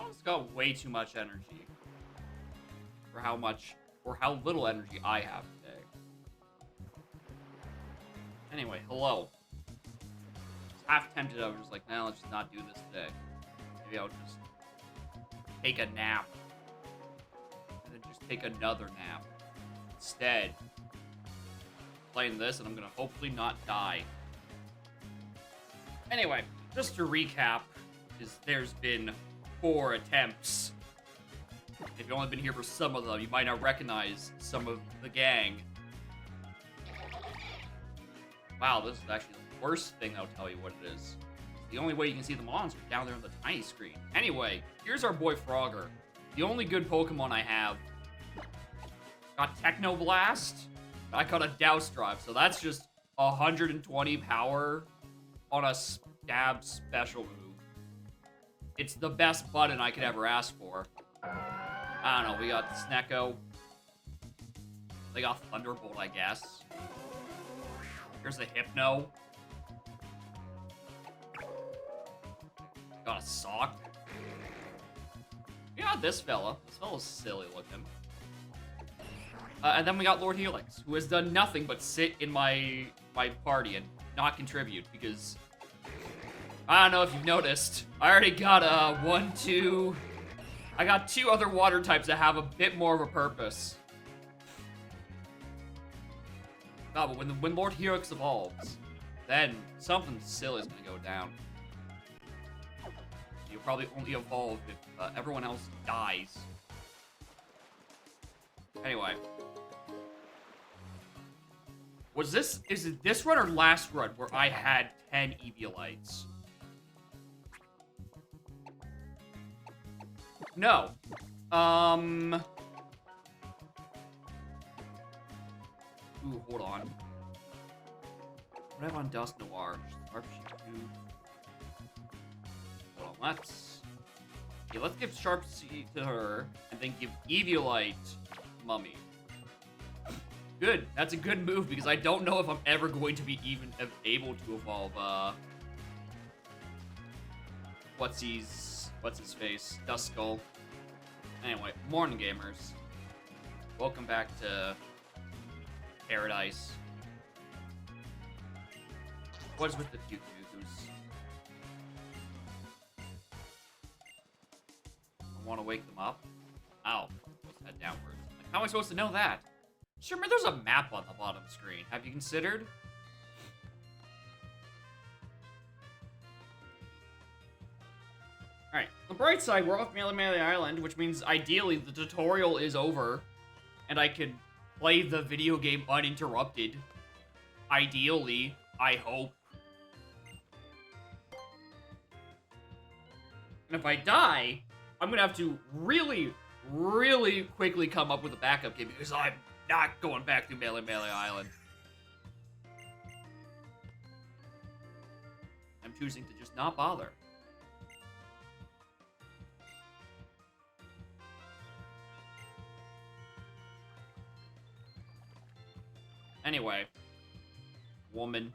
Mono's got way too much energy for how little energy I have today. Anyway, hello. Half tempted, I was just like, nah, let's just not do this today. Maybe I'll just take a nap. And then just take another nap. Instead, playing this, and I'm gonna hopefully not die. Anyway, just to recap, there's been 4 attempts. If you've only been here for some of them, you might not recognize some of the gang. Wow, this is actually the worst thing that'll tell you what it is. The only way you can see the monster down there on the tiny screen. Anyway, here's our boy Frogger. The only good Pokemon I have. Got Techno Blast. I got a Douse Drive, so that's just 120 power on a stab special move. It's the best button I could ever ask for. I don't know, we got Snecko. They got Thunderbolt, I guess. Here's the Hypno. Got a Sock. We got this fella. This fella's silly looking. And then we got Lord Helix, who has done nothing but sit in my party and not contribute, because I don't know if you've noticed, I already got 1, 2... I got 2 other water types that have a bit more of a purpose. No, but when Lord Helix evolves, then something silly is gonna go down. You'll probably only evolve if everyone else dies. Anyway. Is it this run or last run where I had 10 Eviolites? No. Ooh, hold on. What do I have on Dust Noir? Sharpshoot. Hold on, let's give Sharpshoot to her, and then give Eviolite Mummy. Good. That's a good move, because I don't know if I'm ever going to be even able to evolve, what's his face? Duskull. Anyway, morning gamers. Welcome back to Paradise. What is with the Pyukukus? I want to wake them up. Ow. Let's head downwards. Like, how am I supposed to know that? Sure, man, there's a map on the bottom screen. Have you considered? Alright, on the bright side, we're off Melemele Island, which means ideally the tutorial is over, and I can play the video game uninterrupted. Ideally, I hope. And if I die, I'm gonna have to really, really quickly come up with a backup game, because I'm not going back to Melemele Island. I'm choosing to just not bother. Anyway. Woman.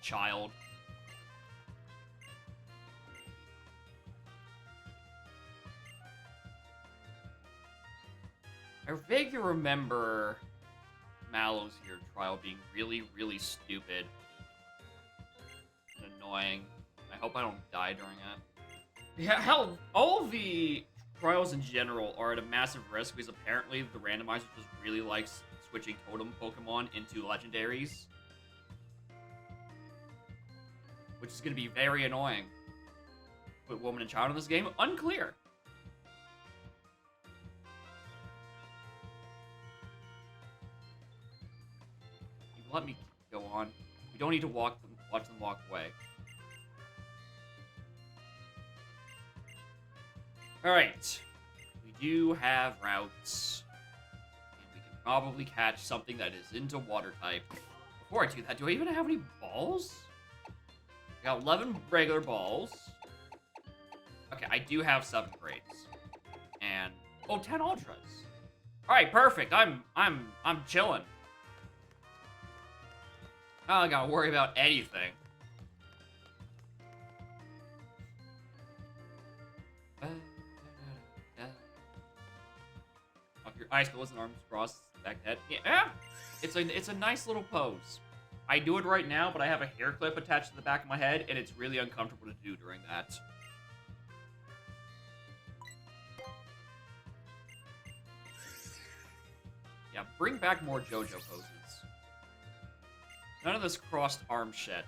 Child. I vaguely remember Mallow's here trial being really, really stupid and annoying. I hope I don't die during it. Yeah, hell, all of the trials in general are at a massive risk, because apparently the randomizer just really likes switching totem Pokemon into legendaries. Which is going to be very annoying. Put woman and child in this game? Unclear. Let me go on. We don't need to watch them walk away. Alright. We do have routes. And we can probably catch something that is into water type. Before I do that, do I even have any balls? I got 11 regular balls. Okay, I do have 7 crates. And 10 ultras. Alright, perfect. I'm chilling. I don't gotta worry about anything. your eyes closed and arms crossed, back head. Yeah, it's a nice little pose. I do it right now, but I have a hair clip attached to the back of my head, and it's really uncomfortable to do during that. Yeah, bring back more JoJo poses. None of this crossed arm shit.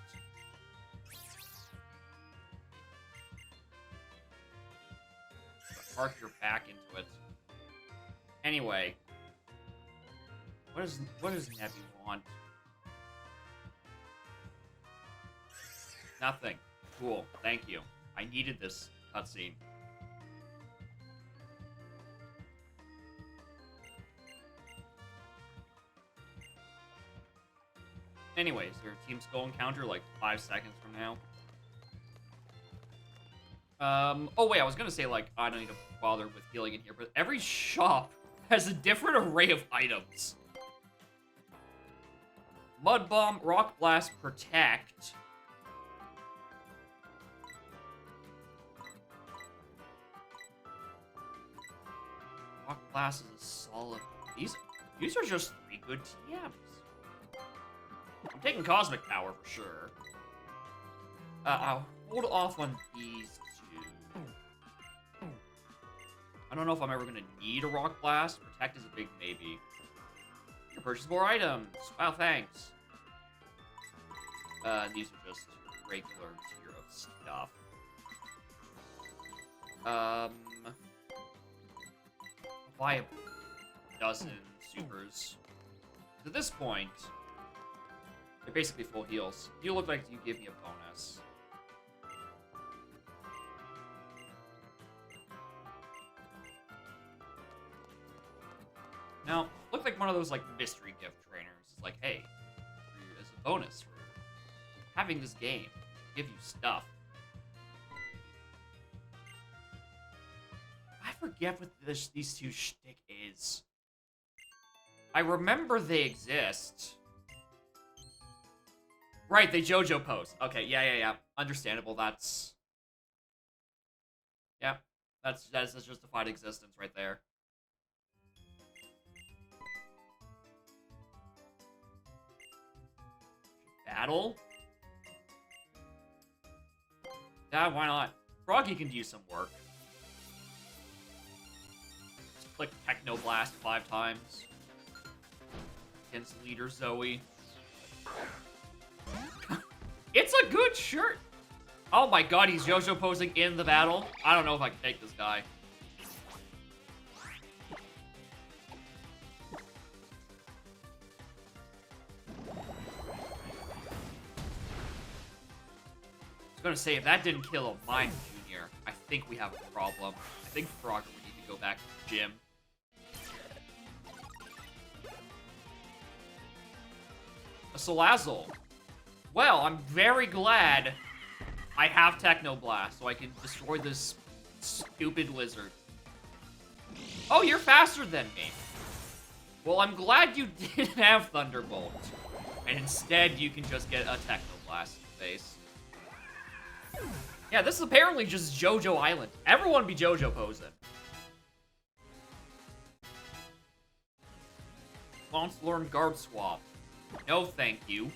Arc your back into it. Anyway, what does Nebby want? Nothing. Cool. Thank you. I needed this cutscene. Anyways, your Team Skull encounter like 5 seconds from now. Oh wait, I was gonna say, like, I don't need to bother with healing in here, but every shop has a different array of items. Mud Bomb, Rock Blast, Protect. Rock Blast is a solid... These are just 3 good TMs. I'm taking Cosmic Power for sure. I'll hold off on these 2. I don't know if I'm ever gonna need a Rock Blast. Protect is a big maybe. You can purchase more items. Wow, thanks. These are just regular tier of stuff. I'll buy a dozen supers. At this point, they're basically full heals. You look like you give me a bonus. Now, look like one of those, like, mystery gift trainers. It's like, hey, as a bonus for having this game, give you stuff. I forget what these 2 shtick is. I remember they exist. Right, they JoJo pose. Okay, yeah. Understandable, that's... Yeah, that's justified existence right there. Battle? Yeah, why not? Froggy can do some work. Just click Techno Blast 5 times. Against leader Zoe. It's a good shirt! Oh my god, he's JoJo posing in the battle? I don't know if I can take this guy. I was gonna say, if that didn't kill a Mime Jr., I think we have a problem. I think Frogger would need to go back to the gym. A Salazzle. Well, I'm very glad I have Techno Blast, so I can destroy this stupid lizard. Oh, you're faster than me. Well, I'm glad you didn't have Thunderbolt. And instead, you can just get a Techno Blast in the face. Yeah, this is apparently just JoJo Island. Everyone be JoJo posing. Wants to learn Guard Swap. No, thank you.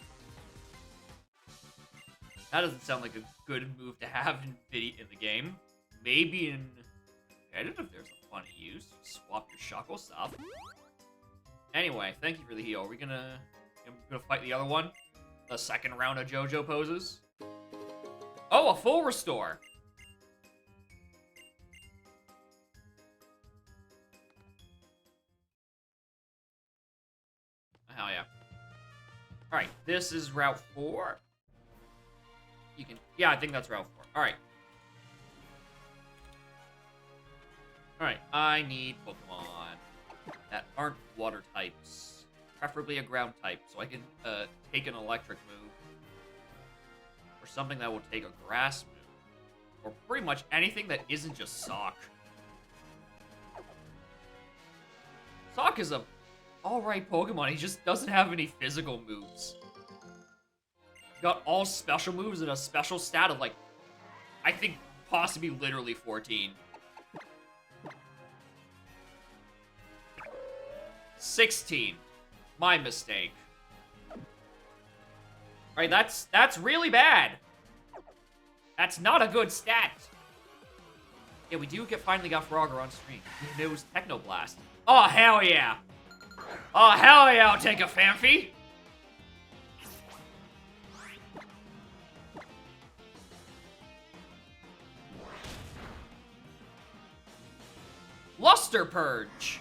That doesn't sound like a good move to have in the game. Maybe in competitive, there's a funny use. Swap your Shuckle stuff. Anyway, thank you for the heal. Are we gonna fight the other one? The second round of JoJo poses? Oh, a full restore. Hell yeah. Alright, this is Route 4. You can... Yeah, I think that's Route 4. Alright. Alright, I need Pokemon that aren't water types. Preferably a ground type, so I can take an electric move. Or something that will take a grass move. Or pretty much anything that isn't just Sock. Sock is a alright Pokemon, he just doesn't have any physical moves. He's got all special moves and a special stat of, like, I think possibly literally 14. 16. My mistake. Alright, that's really bad. That's not a good stat. Yeah, we do finally got Frogger on stream. He knows Technoblast. Oh, hell yeah. Oh, hell yeah, I'll take a Fanfi. Luster Purge.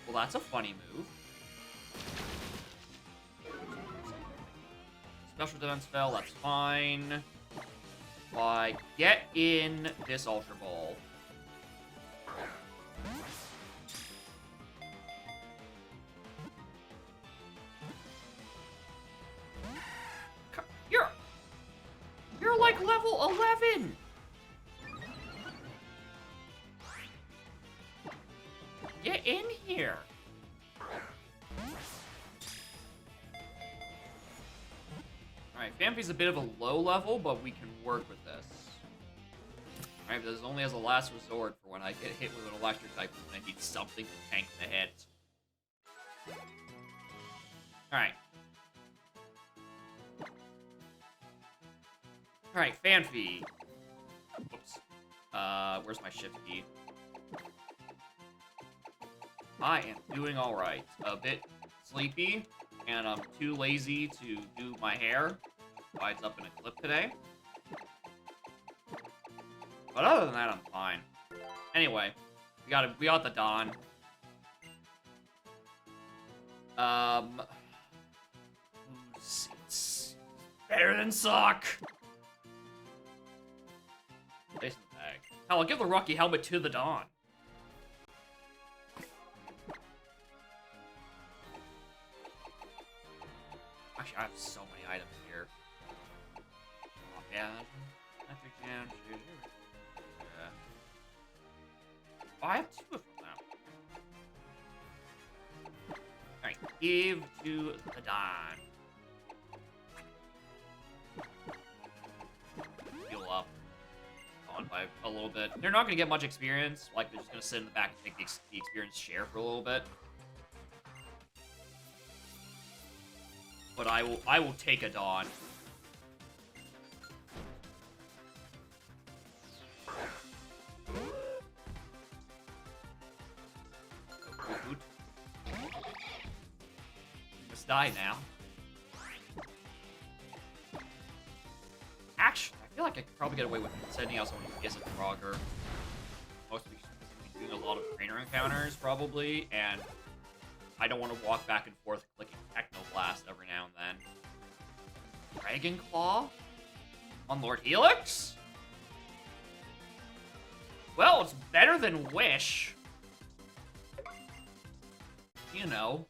Well, that's a funny move. Special defense spell, that's fine. Why, get in this Ultra Ball. You're like level 11. Get in here. Alright, Fanfi's a bit of a low level, but we can work with this. Alright, this only as a last resort for when I get hit with an electric type and I need something to tank the hit. Alright. Alright, Fanfi. Whoops. Where's my shift key? I am doing alright. A bit sleepy, and I'm too lazy to do my hair. Why it's up in a clip today. But other than that, I'm fine. Anyway, we got the Dawn. It's better than Sock. Place in the bag. Hell, I'll give the Rocky Helmet to the Dawn. Actually, I have so many items here. Oh, yeah. Oh, I have two of them now. Alright, give to the Dawn. Heal up. On by a little bit. They're not going to get much experience. Like, they're just going to sit in the back and take the experience share for a little bit. But I will take a Dawn. Just die now. Actually, I feel like I could probably get away with sending out someone who isn't Frogger. Mostly because we're doing a lot of trainer encounters, probably, and I don't want to walk back and forth clicking Technoblast every now and then. Dragon Claw? On Lord Helix? Well, it's better than Wish. You know.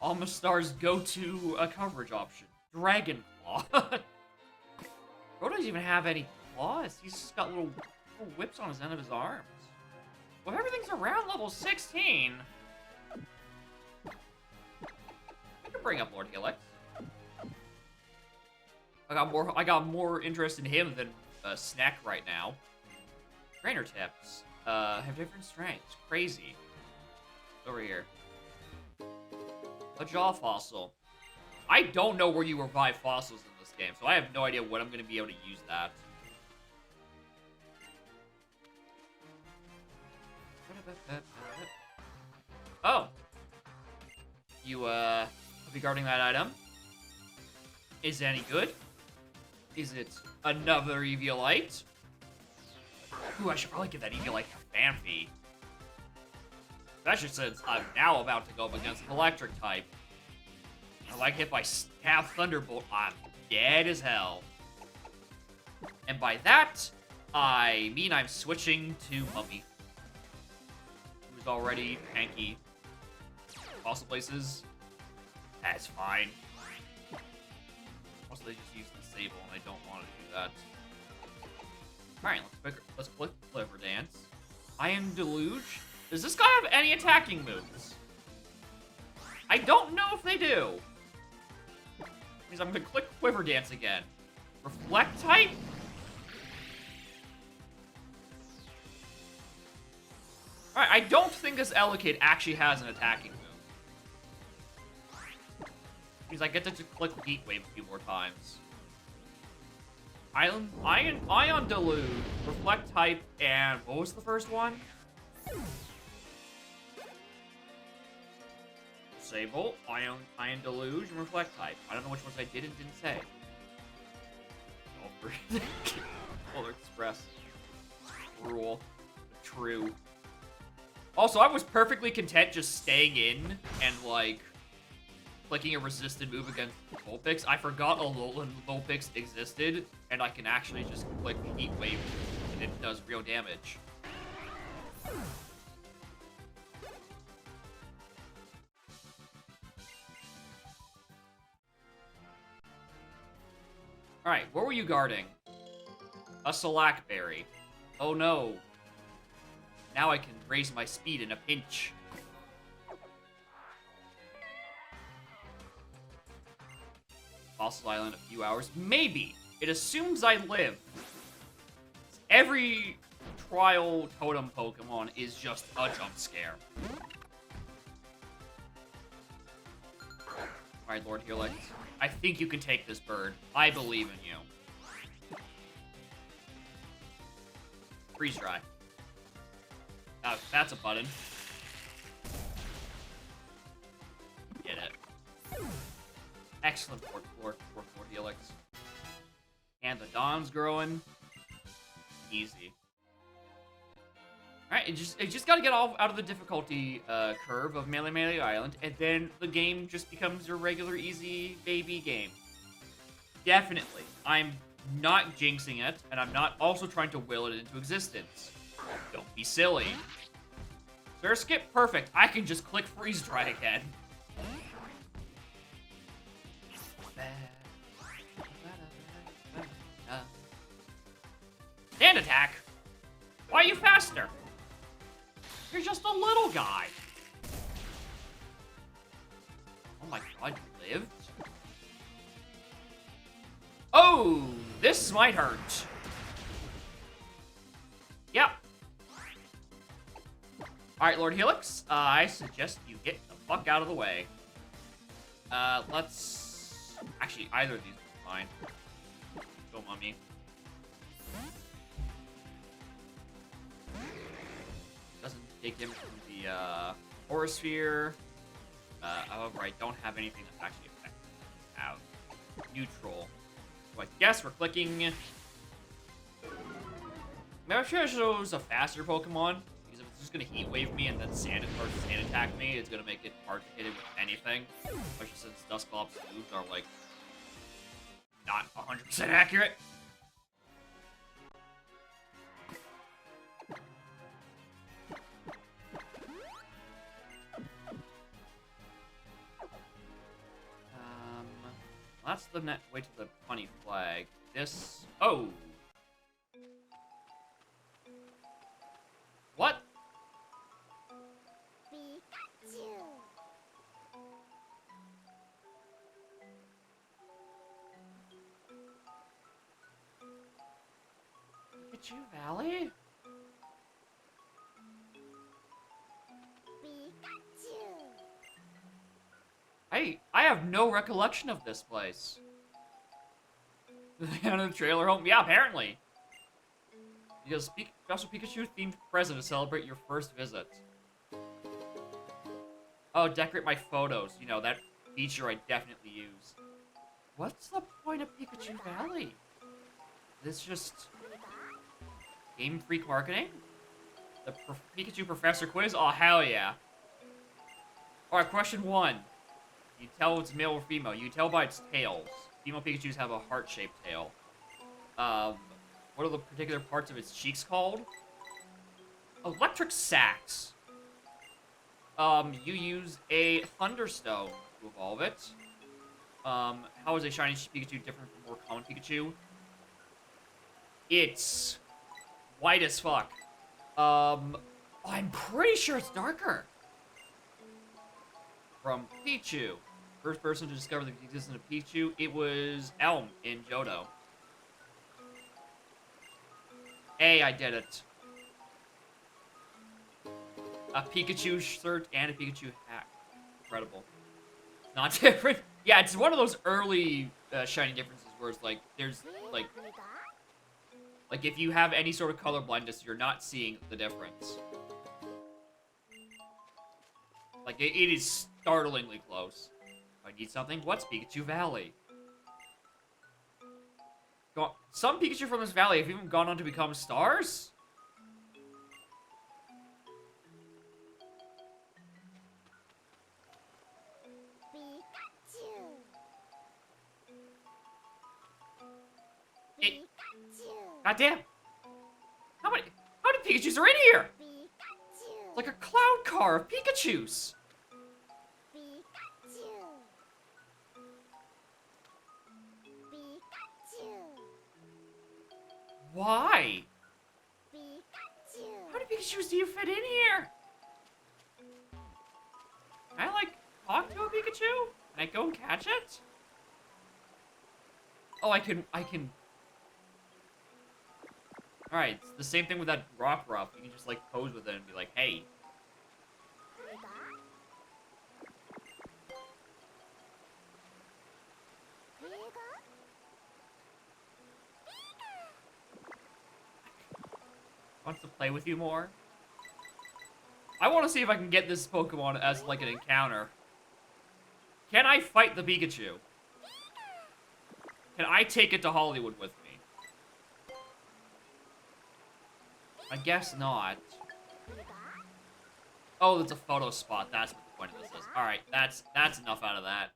Almastar's go-to coverage option. Dragon Claw. Bro doesn't even have any claws. He's just got little whips on his end of his arms. Well, everything's around level 16. Bring up Lord Helix. I got more interest in him than Snack right now. Trainer tips have different strengths. Crazy. Over here. A jaw fossil. I don't know where you revive fossils in this game, so I have no idea when I'm going to be able to use that. Oh. You regarding that item. Is it any good? Is it another Eviolite? Ooh, I should probably give that Eviolite a Fanfi. Especially since I'm now about to go up against an electric type. And like if I stab Thunderbolt, I'm dead as hell. And by that, I mean I'm switching to Mummy. Who's already tanky. Fossil places. That's fine. Also, they just use the Sable, and I don't want to do that. Alright, let's click Clever Dance. Iron Deluge. Does this guy have any attacking moves? I don't know if they do. Means I'm gonna click Quiver Dance again. Reflect type? Alright, I don't think this Elekid actually has an attacking move. means I get to just click Heat Wave a few more times. Ion Deluge, Reflect Type, and what was the first one? Disable, Ion Deluge, and Reflect Type. I don't know which ones I did and didn't say. Polar Express. Rule. True. Also, I was perfectly content just staying in and, like, clicking a resisted move against Vulpix. I forgot Alolan Vulpix existed, and I can actually just click Heat Wave, and it does real damage. Alright, what were you guarding? A Slackberry. Oh no. Now I can raise my speed in a pinch. Fossil Island a few hours? Maybe. It assumes I live. Every trial totem Pokemon is just a jump scare. Alright, Lord Helix. I think you can take this bird. I believe in you. Freeze dry. That's a button. Get it. Excellent Lord Helix. And the Dawn's growing. Easy. Alright, it just gotta get all out of the difficulty curve of Melemele Island, and then the game just becomes your regular easy baby game. Definitely. I'm not jinxing it, and I'm not also trying to will it into existence. Don't be silly. Sir Skip, perfect. I can just click freeze dry again. Stand attack? Why are you faster? You're just a little guy. Oh my god, you lived? Oh, this might hurt. Yep. Alright, Lord Helix, I suggest you get the fuck out of the way. Let's... Actually, either of these are fine. Go, Mummy. Doesn't take him from the, Aura Sphere. However, I don't have anything that's actually effective. Out. Neutral. So I guess we're clicking... Maybe I should choose a faster Pokemon, because if it's just gonna Heat Wave me and then Sand Attack me, it's gonna make it hard to hit it with anything. Especially since Dusclops' moves are, like, not 100% accurate. That's the way to the funny flag. This... Oh! What? Pikachu Valley? I have no recollection of this place. The end of the trailer home? Yeah, apparently. Because special Pikachu themed present to celebrate your first visit. Oh, decorate my photos. You know, that feature I definitely use. What's the point of Pikachu Valley? This just... Game Freak marketing? The Pikachu Professor quiz? Oh, hell yeah. Alright, question 1. You tell it's male or female. You tell by its tails. Female Pikachus have a heart-shaped tail. What are the particular parts of its cheeks called? Electric sacs. You use a Thunderstone to evolve it. How is a shiny Pikachu different from more common Pikachu? It's white as fuck. I'm pretty sure it's darker. From Pichu. First person to discover the existence of Pichu, it was Elm in Johto. Hey, I did it. A Pikachu shirt and a Pikachu hat. Incredible. Not different. Yeah, it's one of those early shiny differences where it's like, there's, like if you have any sort of color blindness, you're not seeing the difference. Like, it is startlingly close. I need something? What's Pikachu Valley? Some Pikachu from this valley have even gone on to become stars? Goddamn! How many Pikachus are in here? It's like a cloud car of Pikachus. Why? How many Pikachus do you fit in here? Can I, like, talk to a Pikachu? Can I go and catch it? Oh, I can... Alright, it's the same thing with that rock ruff. You can just, like, pose with it and be like, hey. Wants to play with you more? I want to see if I can get this Pokemon as, like, an encounter. Can I fight the Pikachu? Can I take it to Hollywood with me? I guess not. Oh, it's a photo spot. That's what the point of this is. Alright, that's enough out of that.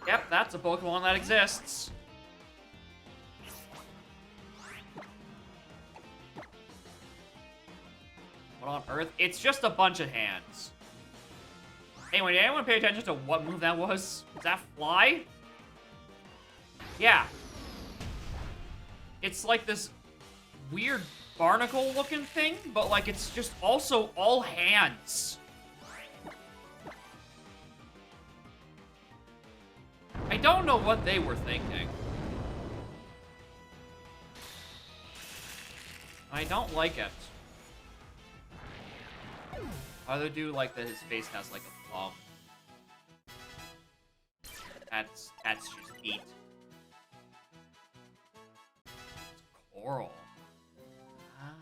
Yep, that's a Pokemon that exists. What on earth? It's just a bunch of hands. Anyway, did anyone pay attention to what move that was? Was that Fly? Yeah. It's like this weird barnacle-looking thing, but like it's just also all hands. I don't know what they were thinking. I don't like it. Other dude like that his face has like a thumb. That's just neat. It's coral. Ah.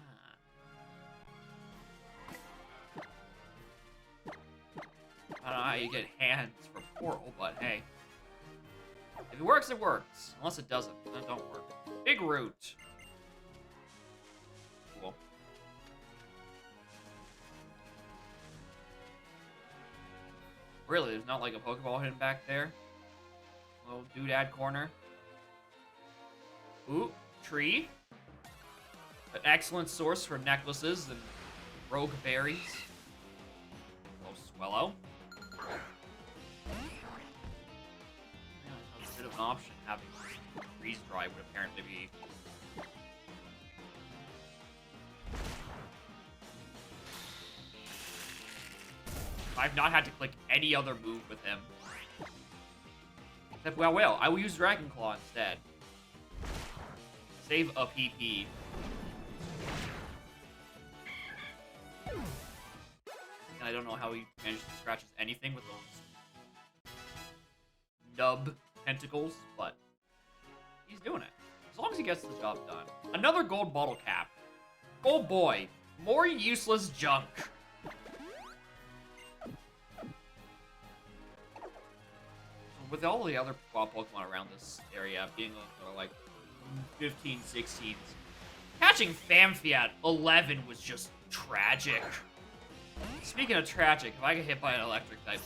I don't know how you get hands from coral, but hey. If it works, it works. Unless it doesn't, then it don't work. Big root. Cool. Really, there's not like a Pokeball hidden back there? Little doodad corner. Ooh, tree. An excellent source for necklaces and rogue berries. Little Swellow. A bit of an option having freeze dry would apparently be. I've not had to click any other move with him. Except, well, I will use Dragon Claw instead. Save a PP. And I don't know how he managed to scratch anything with those nub tentacles, but he's doing it. As long as he gets the job done. Another gold bottle cap. Oh boy, more useless junk. With all the other Pokemon around this area being like 15, 16s, catching Phanpy at 11 was just tragic. Speaking of tragic, if I get hit by an electric type,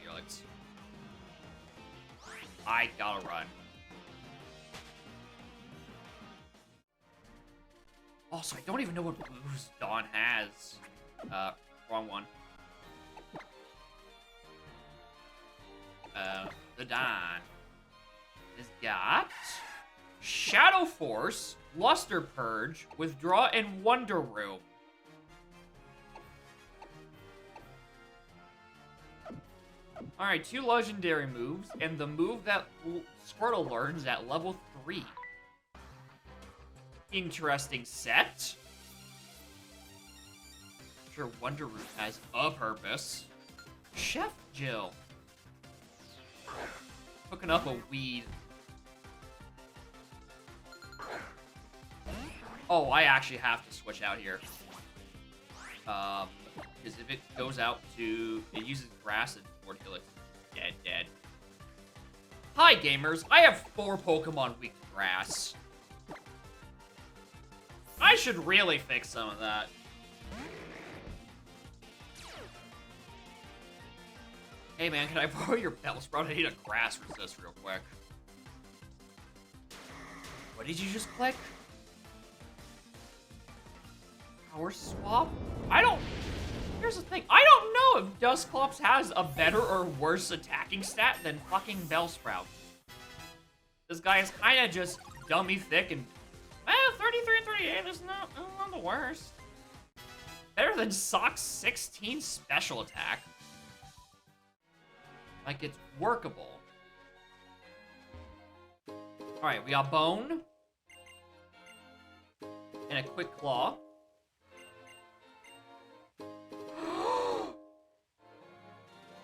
Felix, I gotta run. Also, I don't even know what moves Dawn has. Wrong one. The Dawn has got Shadow Force, Luster Purge, Withdraw, and Wonder Room. Alright, 2 legendary moves, and the move that Squirtle learns at level 3. Interesting set. I'm sure Wonder Root has a purpose. Chef Jill. Hooking up a weed. Oh, I actually have to switch out here. Because if it goes out to... It uses grass and Lord Helix. Dead. Hi, gamers. I have 4 Pokemon weak to grass. I should really fix some of that. Hey, man, can I borrow your Bellsprout? I need a grass resist real quick. What did you just click? Power swap? I don't... Here's the thing. I don't know if Dusclops has a better or worse attacking stat than fucking Bellsprout. This guy is kind of just dummy thick and... 33 and 38 is not the worst. Better than Sock's 16 special attack. Like, it's workable. Alright, we got Bone. And a Quick Claw.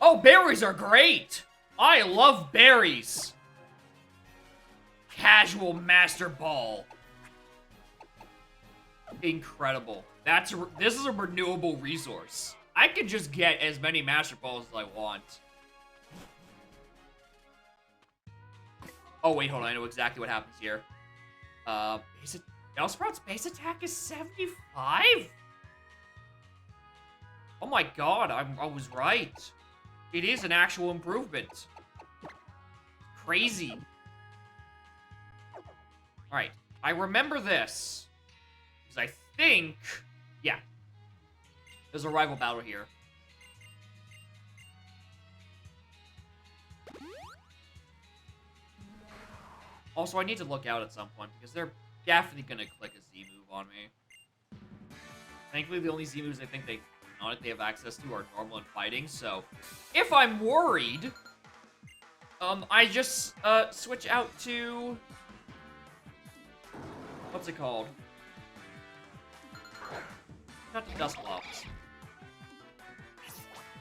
Oh, berries are great! I love berries! Casual Master Ball. Incredible. This is a renewable resource. I can just get as many Master Balls as I want. Oh, wait, hold on. I know exactly what happens here. Bellsprout's base attack is 75? Oh my god, I was right. It is an actual improvement. Crazy. Alright, I remember this. Because I think... Yeah. There's a rival battle here. Also, I need to look out at some point, because they're definitely gonna click a Z move on me. Thankfully, the only Z moves I think they have access to are normal and fighting, so... If I'm worried... I just, switch out to... What's it called? Not to Dusclops.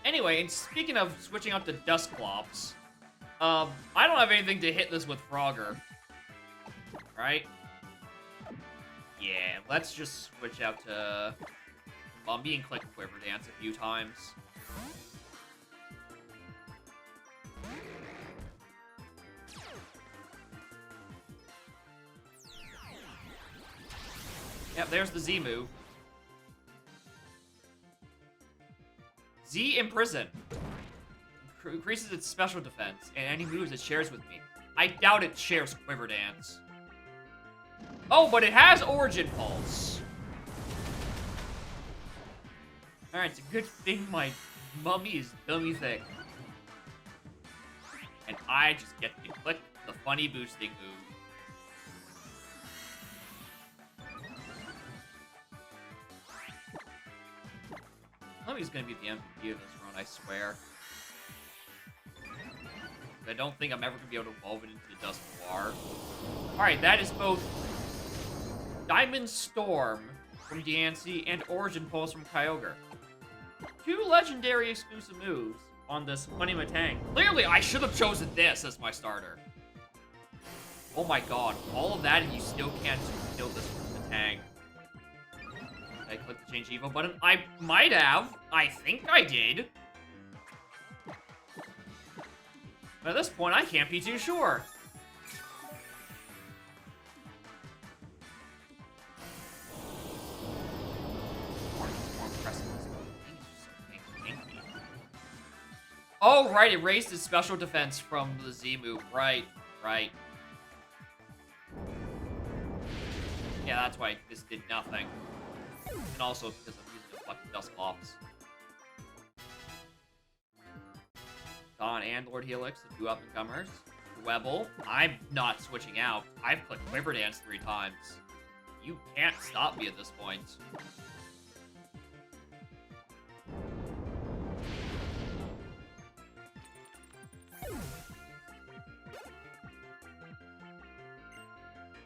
Anyway, and speaking of switching out to Dusclops, I don't have anything to hit this with Frogger. Right? Yeah, let's just switch out to Bumby and click Quiver Dance a few times. Yep, there's the Z move. Z Imprison. Increases its special defense, and any moves it shares with me. I doubt it shares Quiver Dance. Oh, but it has Origin Pulse. Alright, it's a good thing my mummy is dummy thick. And I just get to click the funny boosting move. Mummy's gonna be the MVP of this run, I swear. I don't think I'm ever gonna be able to evolve it into Dusknoir. Alright, that is both Diamond Storm from Diancie and Origin Pulse from Kyogre. 2 legendary exclusive moves on this Honey Matang. Clearly, I should have chosen this as my starter. Oh my god, all of that and you still can't kill this Matang. I clicked the change Evo button. I might have. I think I did. But at this point, I can't be too sure. Oh, right, it raised his special defense from the Z move. Right. Yeah, that's why this did nothing. And also because I'm using a fucking Dusclops. Dawn and Lord Helix, the 2 up-and-comers. Dwebble, I'm not switching out. I've clicked Quiver Dance 3 times. You can't stop me at this point.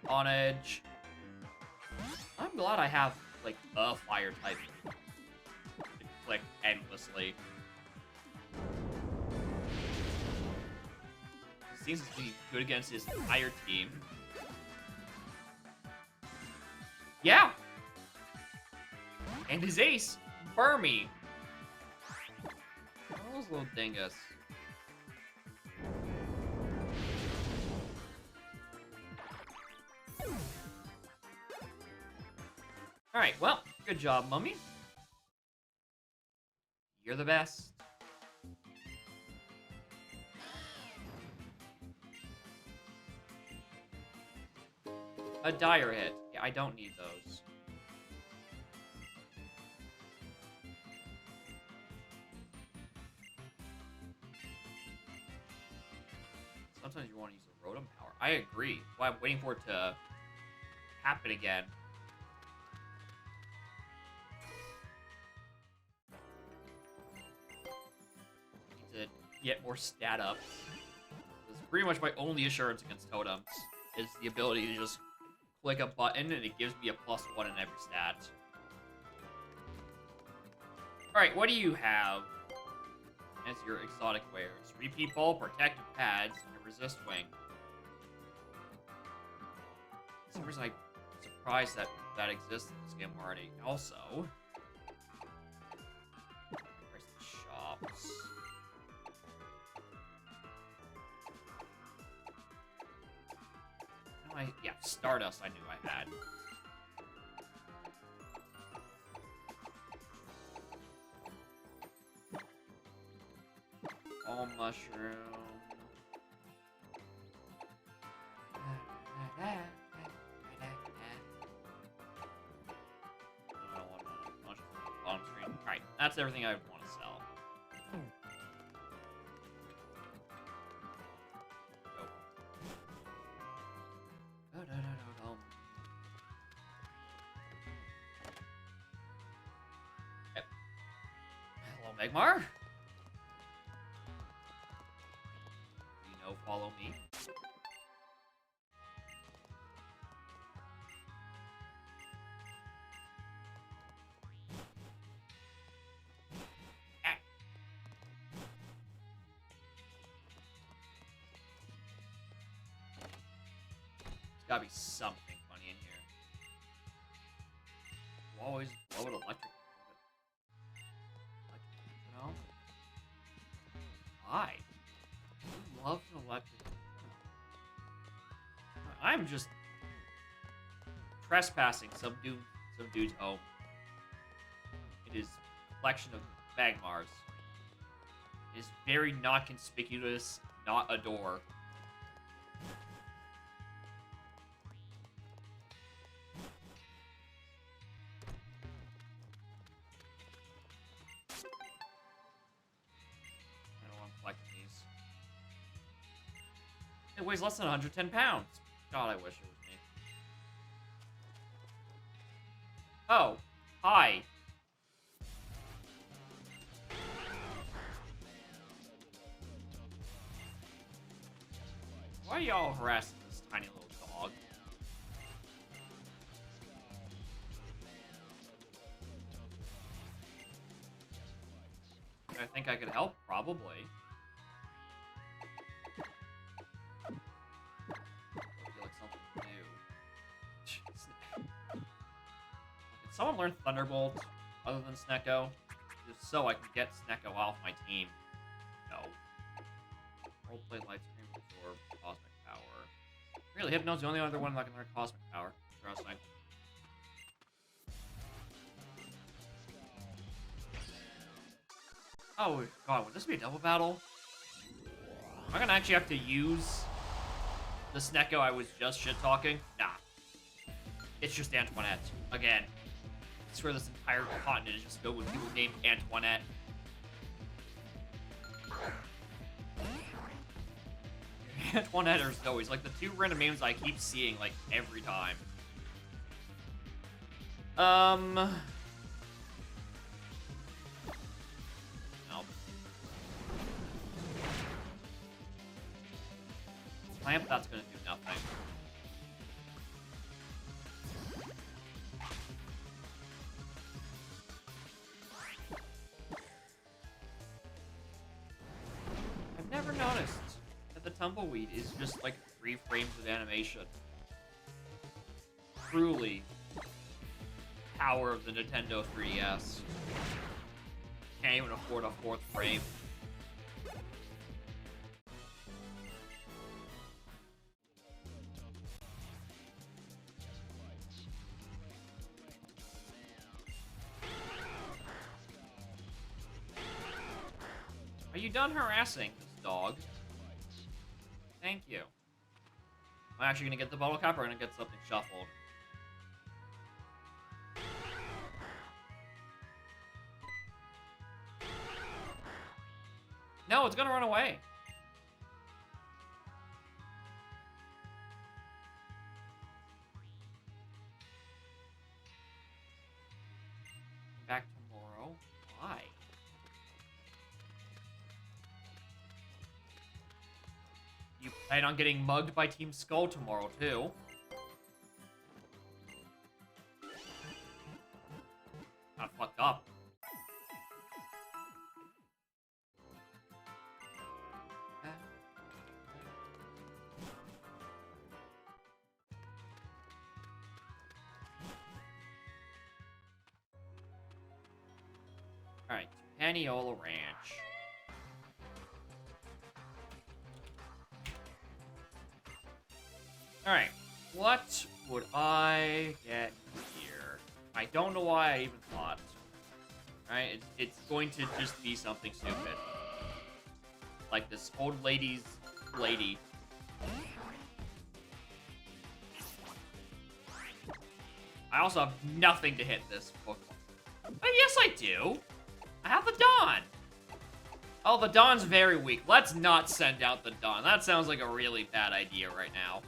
On edge. I'm glad I have, like, a fire type to click endlessly. Seems to be good against his entire team. Yeah! And his ace, Burmy. Oh, those little dingus. Alright, well, good job, Mummy. You're the best. A dire hit. Yeah, I don't need those. Sometimes you want to use a Rotom power. I agree. Why I'm waiting for it to happen again. Need to get more stat up. This is pretty much my only assurance against totems is the ability to just click a button and it gives me a +1 in every stat. Alright, what do you have as your exotic wares? Repeat ball, protective pads, and a resist wing. For some reason I'm surprised that that exists in this game already. Also, where's the shops? Yeah, Stardust I knew I had. All mushroom. I don't want mushroom on the bottom screen. Alright, that's everything I want to sell. Hello, Magmar. You know, follow me. There's gotta be something funny in here. You always blow it electric. You know? Why? Who loves an electric? I'm just trespassing some dude's home. It is a collection of Magmars. It is very not conspicuous, not a door. It weighs less than 110 pounds. God, I wish it was me. Oh, hi. Why are y'all harassing this tiny little dog? I think I could help, probably. Someone learn Thunderbolt other than Snecko? Just so I can get Snecko off my team. No. Roleplay, Light Screen, Absorb, Cosmic Power. Really, Hypno's the only other one that can learn Cosmic Power. Interesting. Oh, God, would this be a double battle? Am I gonna actually have to use the Snecko I was just shit-talking? Nah. It's just Antoinette. Again. I swear this entire continent is just filled with people named Antoinette. Antoinette or Zoe's like the two random names I keep seeing like every time. No. Clamp, that's gonna do nothing. never noticed that the tumbleweed is just like 3 frames of animation. Truly, power of the Nintendo 3DS. Can't even afford a 4th frame. Are you done harassing this dog? Thank you. I'm actually gonna get the bottle cap or I'm gonna get something shuffled. No, it's gonna run away. Back tomorrow? Why? You plan on getting mugged by Team Skull tomorrow, too. Kinda fucked up. Alright, Paniola Ranch. Alright, what would I get here? I don't know why I even thought. Alright, it's going to just be something stupid. Like this old lady's lady. I also have nothing to hit this Pokemon. But yes, I do. I have the Dawn. Oh, the Dawn's very weak. Let's not send out the Dawn. That sounds like a really bad idea right now.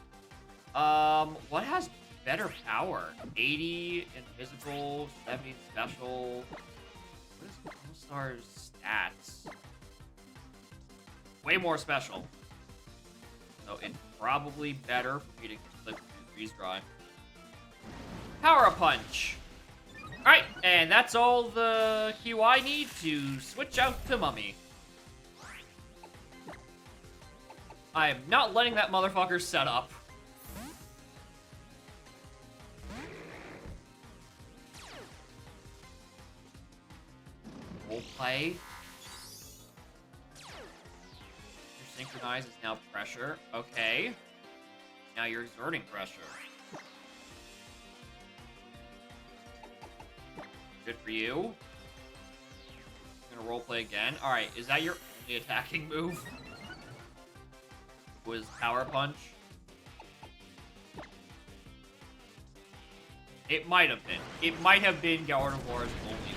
What has better power? 80 in physical, 70 in special. What is All-Star's stats? Way more special. So it's probably better for me to click freeze dry. Power Punch. Alright, and that's all the Q I need to switch out to Mummy. I am not letting that motherfucker set up. Roleplay. Your synchronize is now pressure. Okay. Now you're exerting pressure. Good for you. I'm gonna roleplay again. Alright, is that your only attacking move? Was Power Punch? It might have been. It might have been Gardevoir's only move.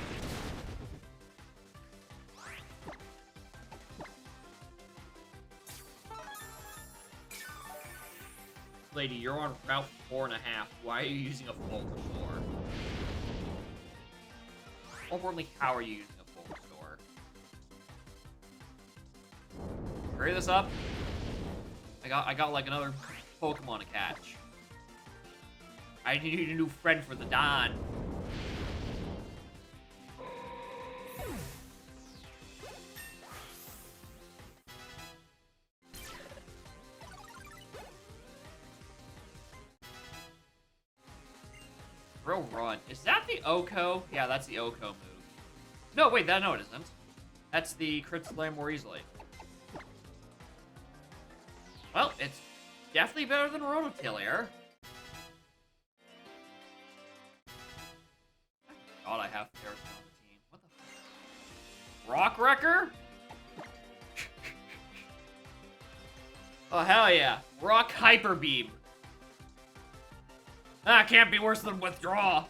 Lady, you're on route 4.5. Why are you using a full restore? More importantly, how are you using a full restore? Hurry this up. I got like another Pokemon to catch. I need a new friend for the Dawn. Bro, run. Is that the Oko? Yeah, that's the Oko move. No, wait, no, it isn't. That's the crit slam more easily. Well, it's definitely better than Rototiller. God, I have Ferris on the team. What the fuck? Rock Wrecker? Oh, hell yeah. Rock Hyper Beam. Ah, can't be worse than Withdraw.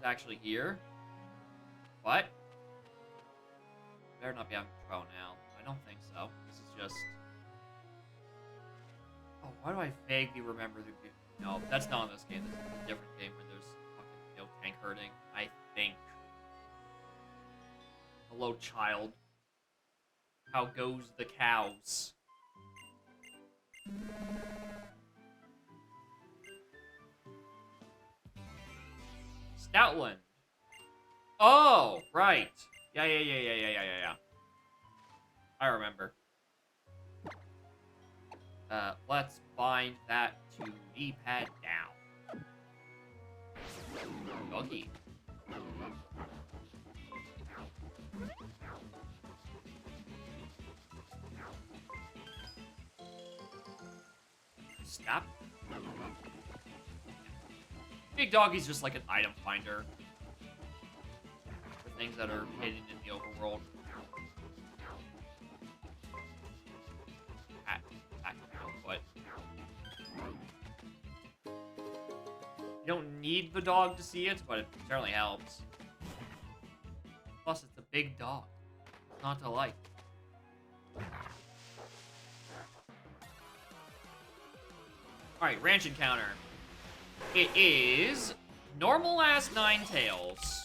Actually here. What? Better not be on control now. I don't think so. This is just... Oh, why do I vaguely remember the... No, that's not in this game. This is a different game where there's fucking tank herding. I think. Hello, child. How goes the cows? Stoutland. Oh, right. Yeah. I remember. Let's bind that to D-pad down. Doggy. Stop. Big Doggy's just like an item finder for things that are hidden in the overworld. But you don't need the dog to see it, but it certainly helps. Plus, it's a big dog. Not to like. Alright, ranch encounter. It is normal-ass Ninetales.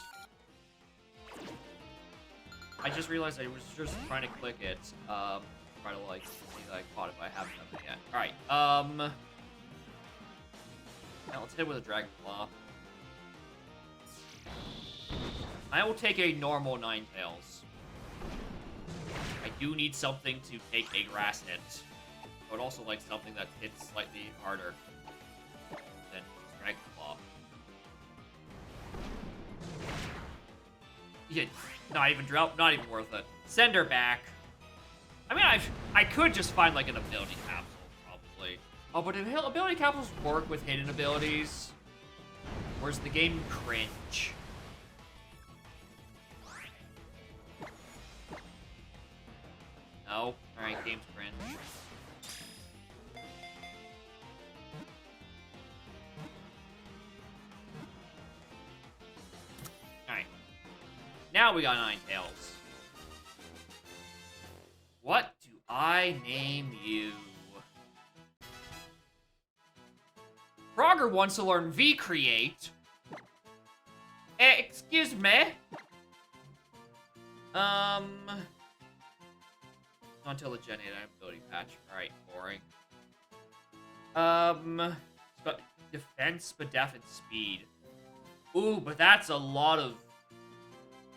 I just realized I was just trying to click it. Try to, like, see that I caught it, but I haven't done it yet. Alright, now let's hit it with a Dragon Claw. I will take a normal Ninetales. I do need something to take a grass hit. I would also like something that hits slightly harder than Dragon Claw. Yeah, not even worth it. Send her back. I mean, I could just find like an ability capsule, probably. Oh, but do ability capsules work with hidden abilities? Or is the game cringe? No? Alright, game's cringe. Alright. Now we got Ninetales. What do I name you? Frogger wants to learn V-Create. Excuse me? Until the Gen 8 ability patch. Alright, boring. Defense, but def and speed. Ooh, but that's a lot of...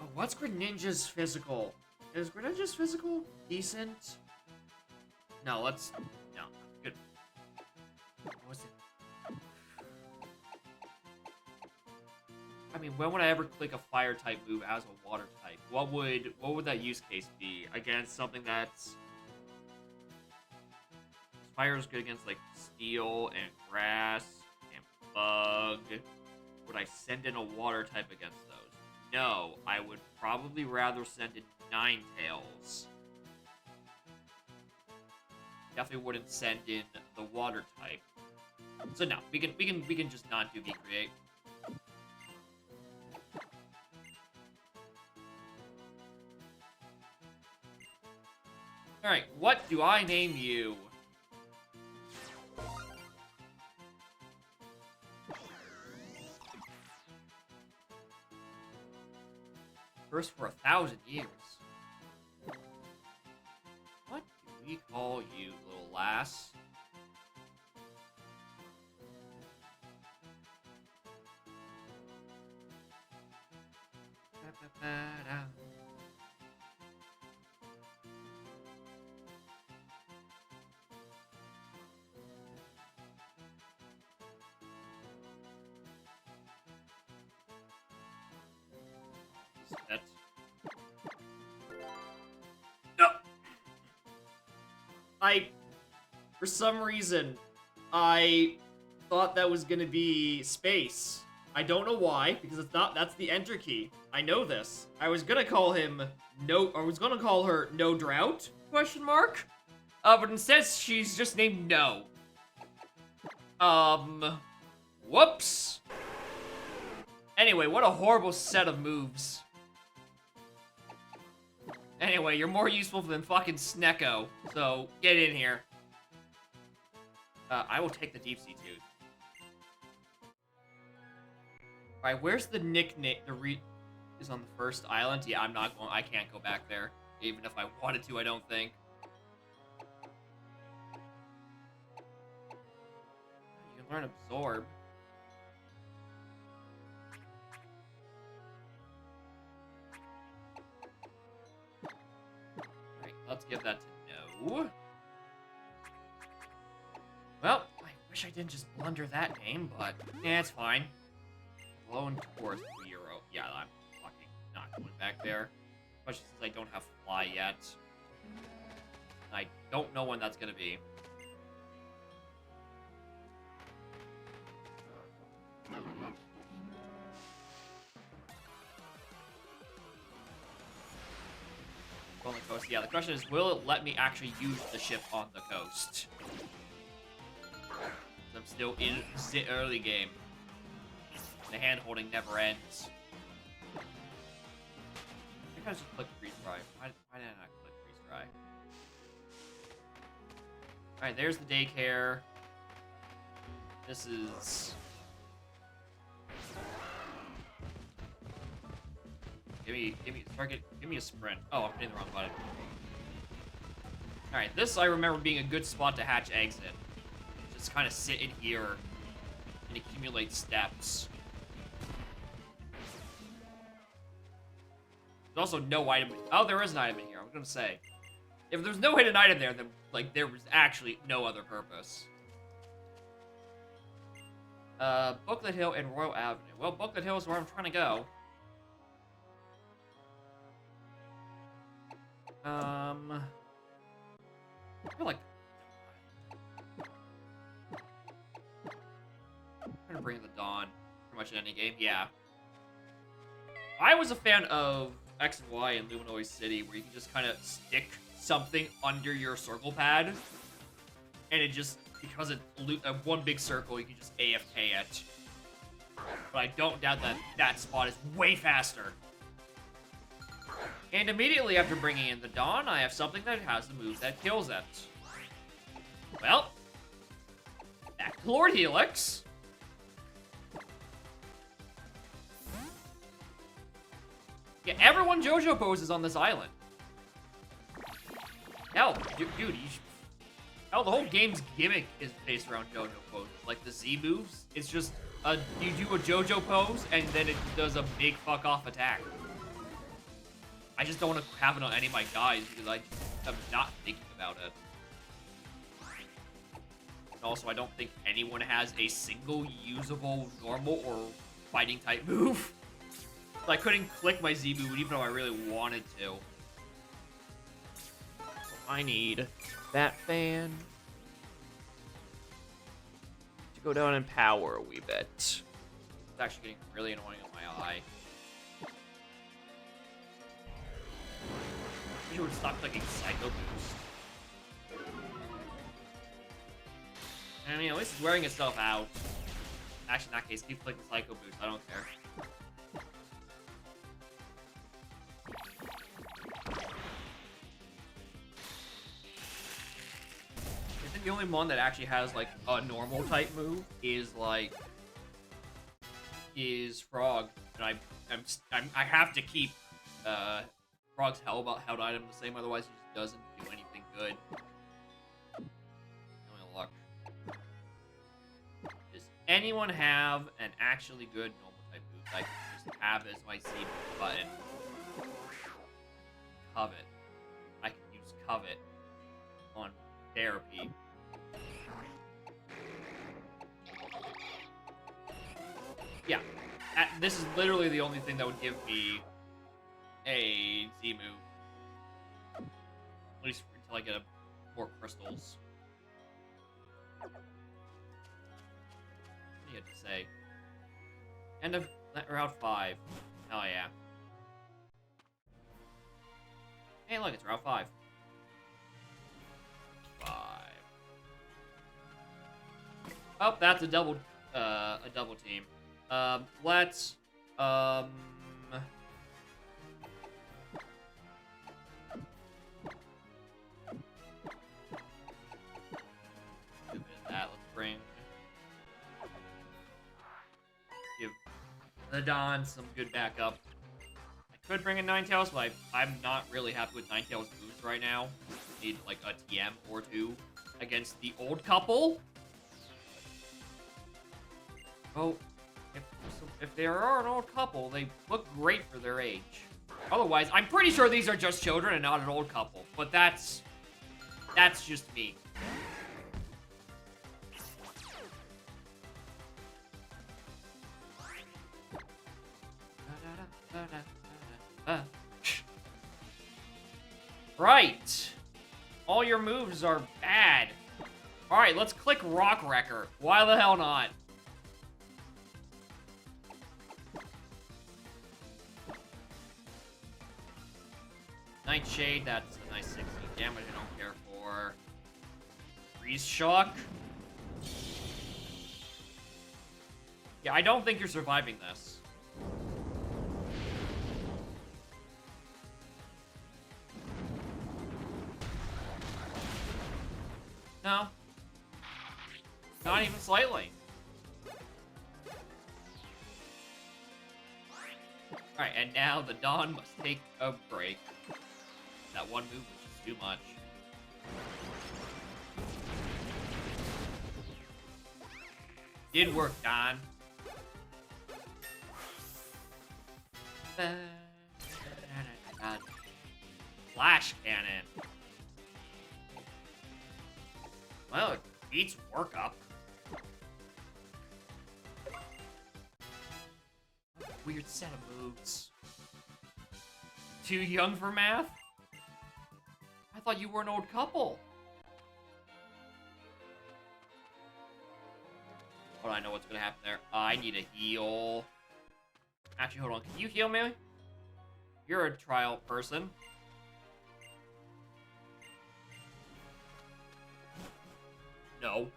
Oh, what's Greninja's physical? Is Greninja's physical decent? No, let's... No, good. What was it? I mean, when would I ever click a fire-type move as a water-type? What would that use case be? Against something that's... Fire is good against, like, steel and grass and bug. Would I send in a water-type against those? No, I would probably rather send in Ninetales. Definitely wouldn't send in the water-type. So no, we can just not do V-Create. Alright, what do I name you? First for 1,000 years. What do we call you, little lass? No. For some reason, I thought that was gonna be space. I don't know why, because it's not. That's the enter key. I know this. I was gonna call him I was gonna call her No Drought? Question mark. But instead she's just named No. Whoops. Anyway, what a horrible set of moves. Anyway, you're more useful than fucking Snecko, so get in here. I will take the Deep Sea Tooth. Alright, where's the nickname? Is on the first island? Yeah, I can't go back there. Even if I wanted to, I don't think. You can learn Absorb. Alright, let's give that to no. Well, I wish I didn't just blunder that name, but yeah, it's fine. Lone Tourist Bureau. Yeah, I'm fucking not going back there. Especially since I don't have Fly yet. I don't know when that's gonna be. On the coast. Yeah, the question is, will it let me actually use the ship on the coast? I'm still in the early game. The hand-holding never ends. I think I just clicked freeze dry. Why did I not click freeze dry? Alright, there's the daycare. This is... Give me a sprint. Oh, I'm hitting the wrong button. Alright, this I remember being a good spot to hatch eggs in. Just kind of sit in here and accumulate steps. There's also no item. Oh, there is an item in here. I was gonna say, if there's no hidden item there, then like there was actually no other purpose. Booklet Hill and Royal Avenue. Well, Booklet Hill is where I'm trying to go. I feel like I'm gonna bring in the Dawn pretty much in any game. Yeah, I was a fan of X and Y in Luminoid City, where you can just kind of stick something under your circle pad, and it just, because it's one big circle, you can just AFK it. But I don't doubt that that spot is way faster. And immediately after bringing in the Dawn, I have something that has the move that kills it. Well, back to Lord Helix. Yeah, everyone JoJo poses on this island. Hell, dude, hell, the whole game's gimmick is based around JoJo poses. Like the Z moves, it's just you do a JoJo pose and then it does a big fuck off attack. I just don't want to have it on any of my guys because I am not thinking about it. And also, I don't think anyone has a single usable normal or fighting type move. So I couldn't click my Z move even though I really wanted to. So I need that fan to go down in power a wee bit. It's actually getting really annoying on my eye. I wish it would stop clicking Psycho Boost. I mean, at least it's wearing itself out. Actually, in that case, keep clicking Psycho Boost. I don't care. I think the only one that actually has like a normal type move is Frog, and I have to keep Frog's held item the same, otherwise he just doesn't do anything good. Only luck. Does anyone have an actually good normal type move I can just have as my C button? Covet. I can use Covet on therapy. Yeah. This is literally the only thing that would give me a Z move. At least until I get more crystals. What do you have to say? End of Route 5. Hell yeah. Hey, look, it's Route 5. 5. Oh, that's a double team. Let's, give the Dawn some good backup. I could bring in Ninetales, but I'm not really happy with Ninetales' moves right now. Need like a TM or two against the old couple. Oh, if they are an old couple, they look great for their age. Otherwise, I'm pretty sure these are just children and not an old couple. But that's just me. Right. All your moves are bad. Alright, let's click Rock Wrecker. Why the hell not? Nightshade, that's a nice 60 damage I don't care for. Freeze Shock. Yeah, I don't think you're surviving this. No. Not even slightly. Alright, and now the Dawn must take a break. That one move was just too much. Did work, Dawn. Flash Cannon. Well, it beats Work Up. Weird set of moves. Too young for math? I thought you were an old couple. Hold on, I know what's gonna happen there. I need a heal. Actually, hold on. Can you heal me? You're a trial person. No.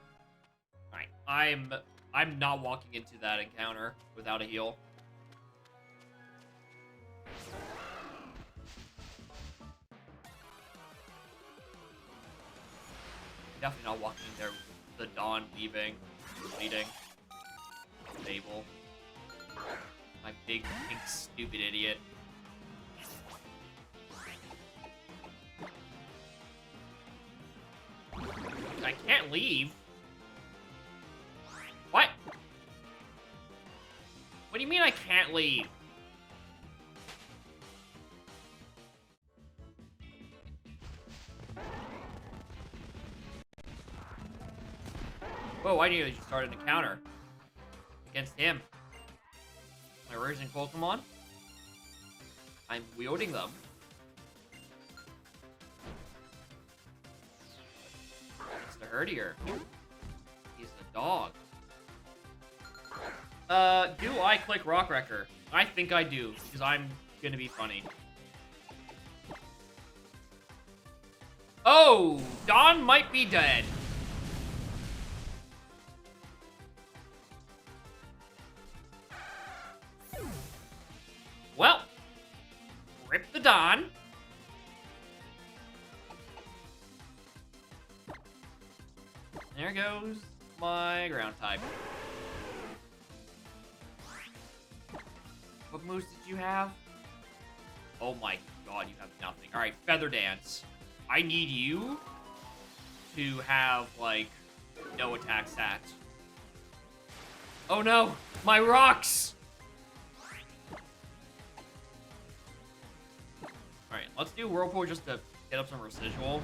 Alright, I'm not walking into that encounter without a heal. Definitely not walking in there with the Dawn leaving, bleeding. Fable. My big, pink, stupid idiot. I can't leave. What? What do you mean I can't leave? Whoa, I nearly just started an encounter against him. My raising Pokemon. I'm wielding them. It's the Herdier. He's the dog. Do I click Rock Wrecker? I think I do, because I'm gonna be funny. Oh! Dawn might be dead. Well, rip the Dawn. There goes my ground type. What moves did you have? Oh my god, you have nothing. Alright, Feather Dance. I need you to have, like, no attack stats. Oh no! My rocks! Alright, let's do Whirlpool just to get up some residual.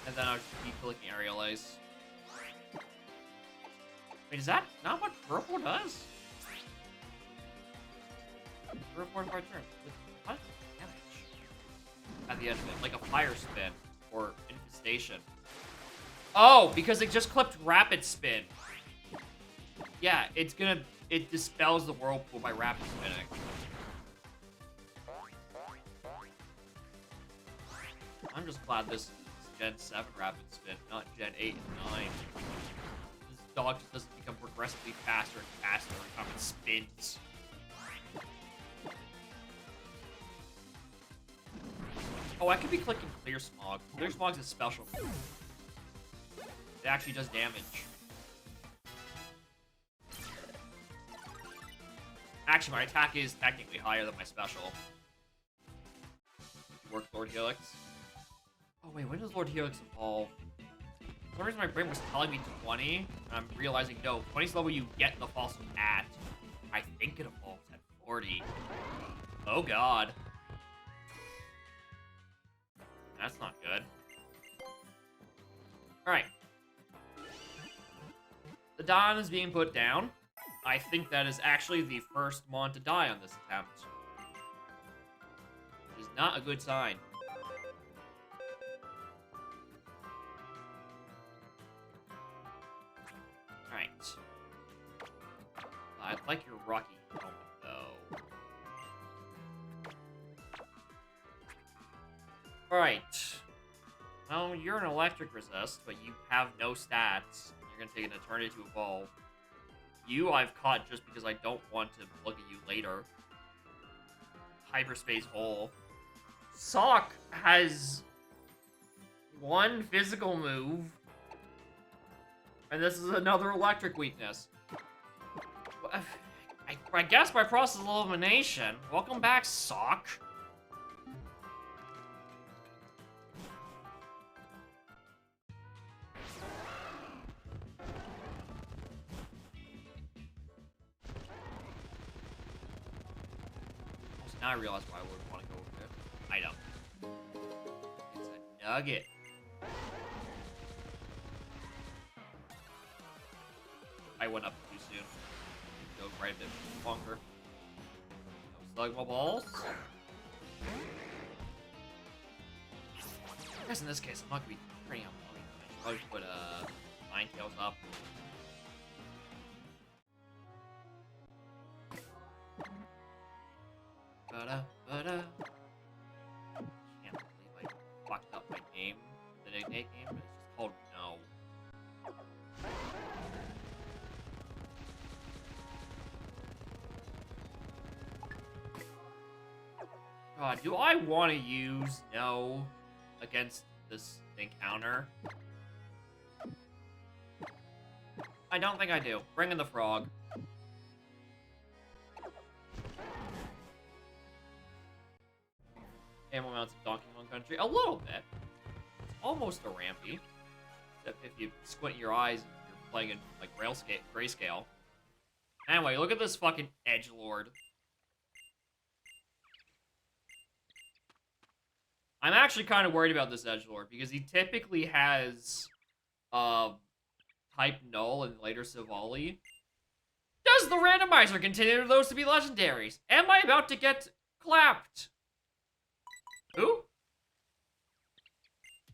And then I'll just keep clicking Aerial Ace. Wait, is that not what Whirlpool does? Whirlpool for a turn. With what damage? At the end of it, like a Fire Spin or Infestation. Oh, because it just clipped Rapid Spin. Yeah, it dispels the Whirlpool by Rapid Spinning. I'm just glad this is Gen 7 Rapid Spin, not Gen 8 and 9. This dog just doesn't become progressively faster and faster every time it spins. Oh, I could be clicking Clear Smog. Clear Smog's a special move. It actually does damage. Actually, my attack is technically higher than my special. Work Lord Helix. Oh wait, when does Lord Helix evolve? For some reason my brain was telling me 20, and I'm realizing, no, 20 is the level you get the fossil at. I think it evolves at 40. Oh god. That's not good. Alright. The Don is being put down. I think that is actually the first Mon to die on this attempt. Which is not a good sign. Alright. I'd like your Rocky helmet, though. Alright. Well, you're an electric resist, but you have no stats. You're gonna take an eternity to evolve. You I've caught just because I don't want to look at you later. Hyperspace hole. Sock has one physical move. And this is another electric weakness. I guess by process of elimination. Welcome back, Sock. Now I realize why I would want to go over there. Item. It's a nugget. I went up too soon. Go right a bit longer. No slugma balls. I guess in this case, I'm not going to be turning up. I'll probably put Ninetales up. Ba-da. Can't believe I fucked up my name. The nickname game is just called No. God, do I want to use No against this encounter? I don't think I do. Bring in the frog. Ammo amounts of Donkey Kong Country. A little bit. It's almost a rampy. Except if you squint your eyes, you're playing in, like, grayscale. Anyway, look at this fucking edgelord. I'm actually kind of worried about this edgelord, because he typically has, type Null and later Savali. Does the randomizer consider those to be legendaries? Am I about to get clapped? Who?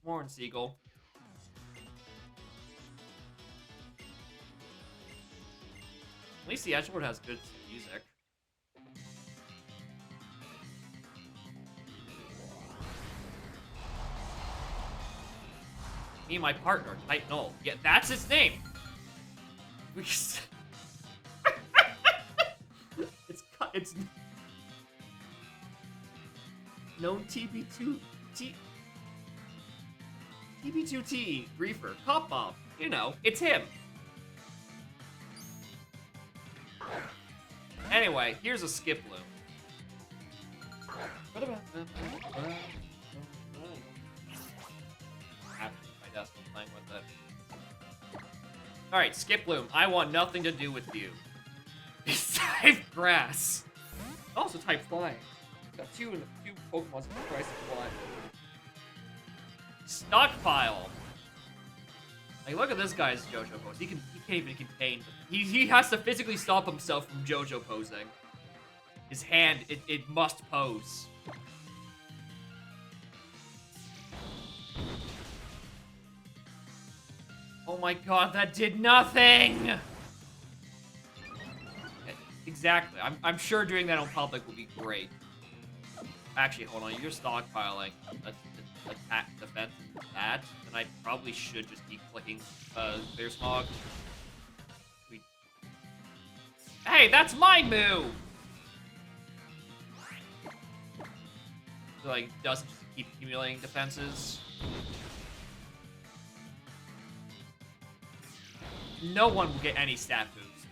Warren Siegel. At least the edgelord has good music. Me and my partner, Type Null. Yeah, that's his name! It's known TB2T, Reefer, Pop Bomb. You know, it's him. Anyway, here's a skip loop. My desk, I'm playing with it. Alright, skip loom. I want nothing to do with you. It's type grass. Also type flying. Got two Pokemon for the price of one. Stockpile. Like, look at this guy's JoJo pose. He can't even contain. He has to physically stop himself from JoJo posing. His hand, it must pose. Oh my god, that did nothing! Exactly. I'm sure doing that on public would be great. Actually, hold on. You're stockpiling. That's attack, defense, that. Then I probably should just keep clicking Clear Smog. Hey, that's my move! So, like, doesn't just keep accumulating defenses. No one will get any stat boosts.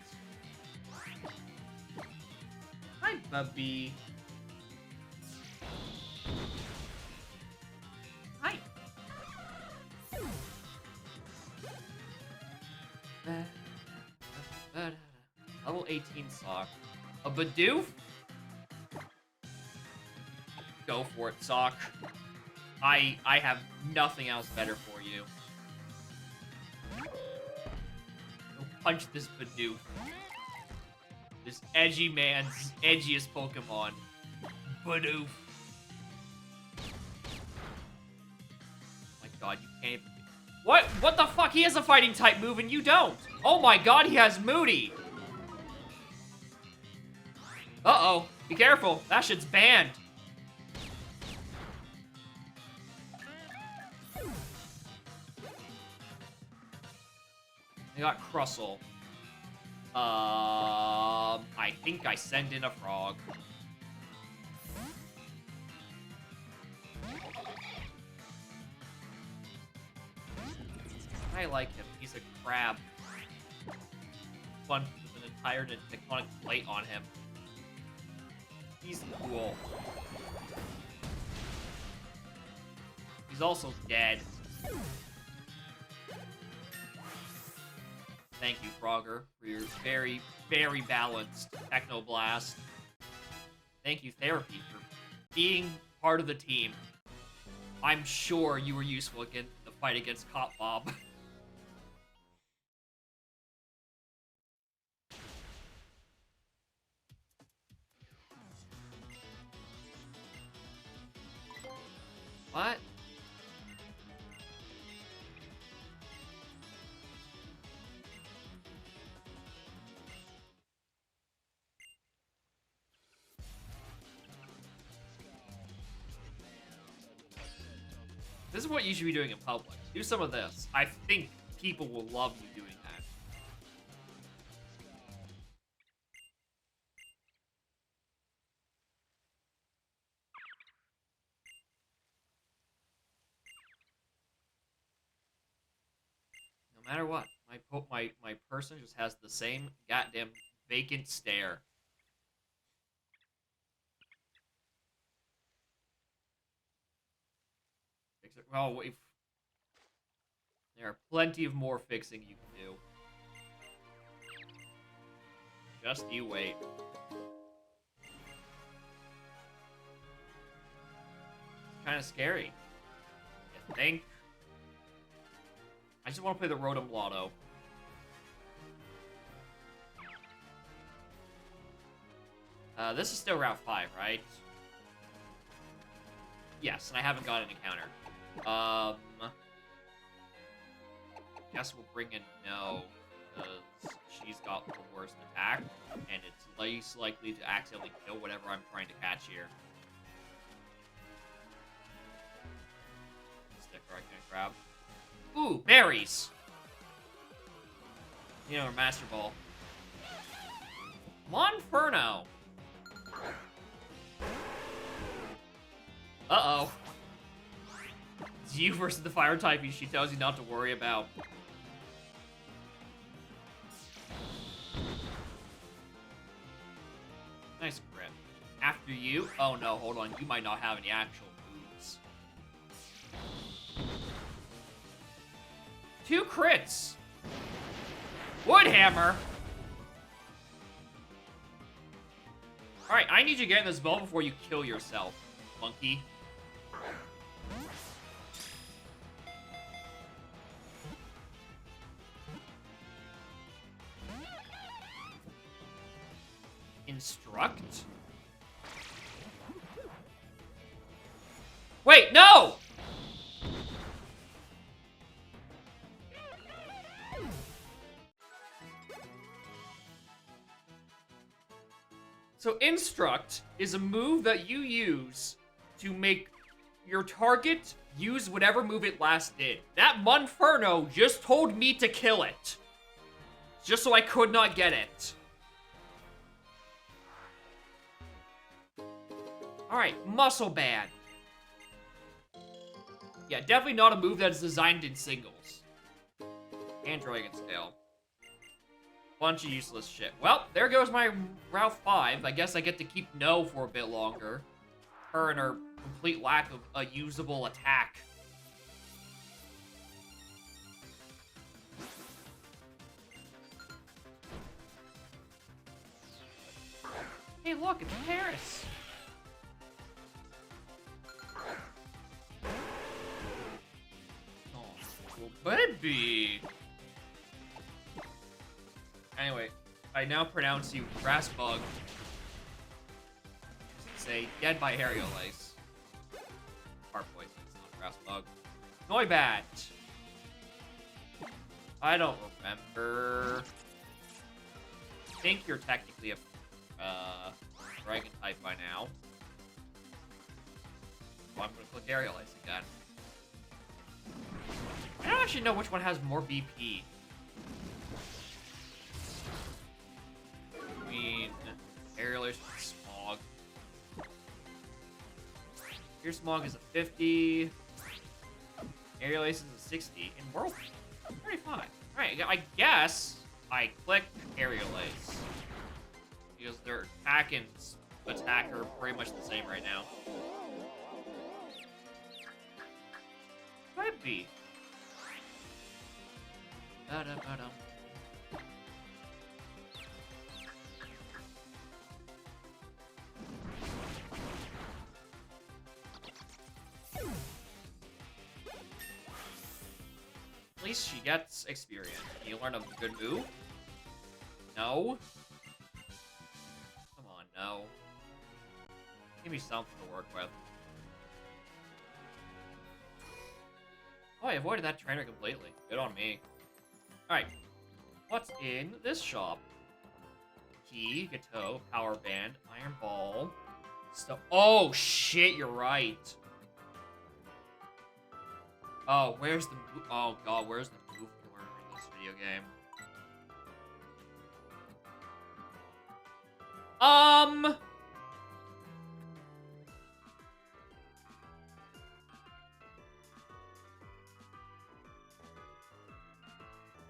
be... Hi. Level 18 Sock. A Bidoof? Go for it, Sock. I have nothing else better for you. Go punch this Bidoof. This edgy man's edgiest Pokemon. Bidoof. Oh my god, you can't even... What? What the fuck? He has a fighting type move and you don't. Oh my god, he has Moody. Uh-oh. Be careful. That shit's banned. I got Crustle. I think I send in a frog. I like him. He's a crab. Fun with an entire tectonic plate on him. He's cool. He's also dead. Thank you, Frogger, for your very, very balanced Technoblast. Thank you, Therapy, for being part of the team. I'm sure you were useful in the fight against Cop Bob. What? This is what you should be doing in public. Do some of this. I think people will love you doing that. No matter what, my person just has the same goddamn vacant stare. Well, there are plenty of more fixing you can do. Just you wait. It's kind of scary. You think? I just want to play the Rotom Lotto. This is still Route 5, right? Yes, and I haven't got an encounter. Guess we'll bring in No, because she's got the worst attack, and it's least likely to accidentally kill whatever I'm trying to catch here. Sticker I can grab. Ooh, berries! You know, Master Ball. Monferno! Uh-oh. It's you versus the fire typing she tells you not to worry about. Nice grip. After you... Oh no, hold on. You might not have any actual moves. 2 crits! Woodhammer! Alright, I need you to get in this ball before you kill yourself, monkey. Instruct? Wait, no! So Instruct is a move that you use to make your target use whatever move it last did. That Monferno just told me to kill it. Just so I could not get it. Alright, Muscle Band. Yeah, definitely not a move that is designed in singles. And Dragon Scale. Bunch of useless shit. Well, there goes my Route 5. I guess I get to keep No for a bit longer. Her and her complete lack of a usable attack. Hey, look, it's Paris. Oh, well, baby. Anyway, I now pronounce you grass bug. Say dead by aerial ice. Heart poison, it's not grass bug. Noibat. I don't remember. I think you're technically a dragon type by now. Well, I'm gonna click aerial ice again. I don't actually know which one has more BP. I mean, aerial ice and smog. Your smog is a 50. Aerial ace is a 60. And whirlpool, 35. Alright, I guess I click aerial ace. Because their attack and attack are pretty much the same right now. Might be. Da-da-ba-dum. At least she gets experience. Can you learn a good move? No? Come on, no. Give me something to work with. Oh, I avoided that trainer completely. Good on me. Alright. What's in this shop? Key, Gateau, Power Band, Iron Ball. Stuff. Oh, shit, you're right. Oh, where's the... Oh, God, where's the move corner in this video game?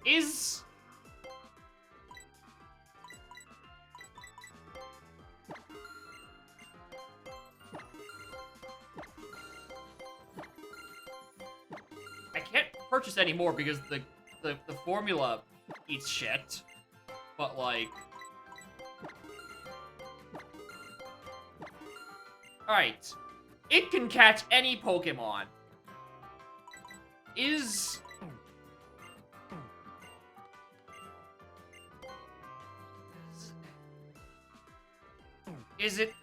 Is... I can't purchase anymore because the formula eats shit. But, like... Alright. It can catch any Pokemon. Is it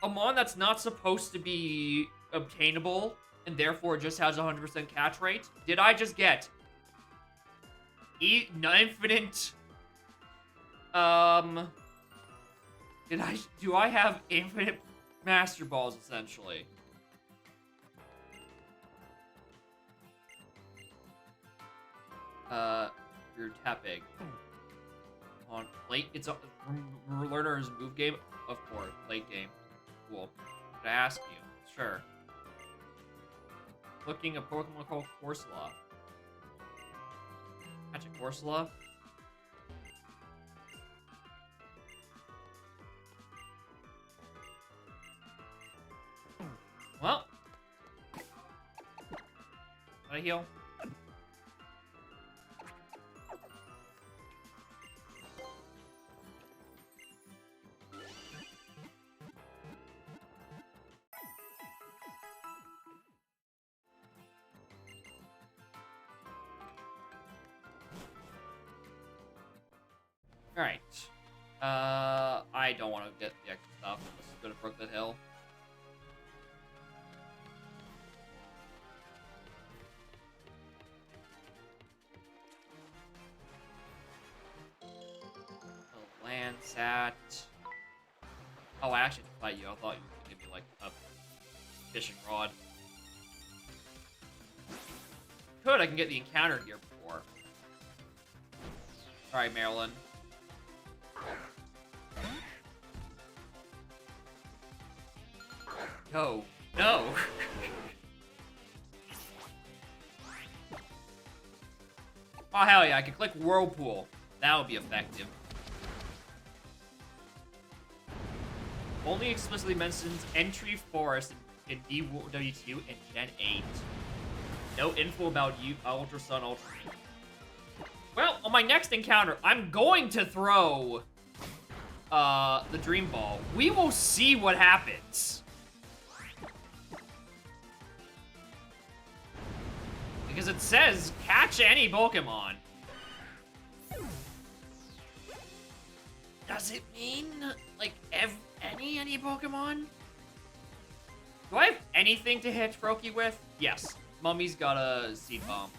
a mon that's not supposed to be obtainable and therefore just has a 100% catch rate? Did I just get infinite do I have infinite Master Balls essentially? You're tapping on late. It's a learner's move game, of course. Late game. Cool. Could I ask you? Sure. Looking at Pokemon called Corsola. Catch a Corsola. Well. Can I heal? Alright. I don't want to get the extra stuff. Let's go to Brooklyn Hill. Landsat. Oh, I actually had to fight you. I thought you were going to give me, like, a fishing rod. Could, I can get the encounter here before. Alright, Marilyn. No. No! Oh, hell yeah, I can click Whirlpool. That would be effective. Only explicitly mentions entry forest in DW2 and Gen 8. No info about you, Ultra Sun, Ultra. Well, on my next encounter, I'm going to throw the Dream Ball. We will see what happens. Because it says catch any Pokemon. Does it mean like any Pokemon? Do I have anything to hit Froakie with? Yes. Mummy's got a Seed Bomb.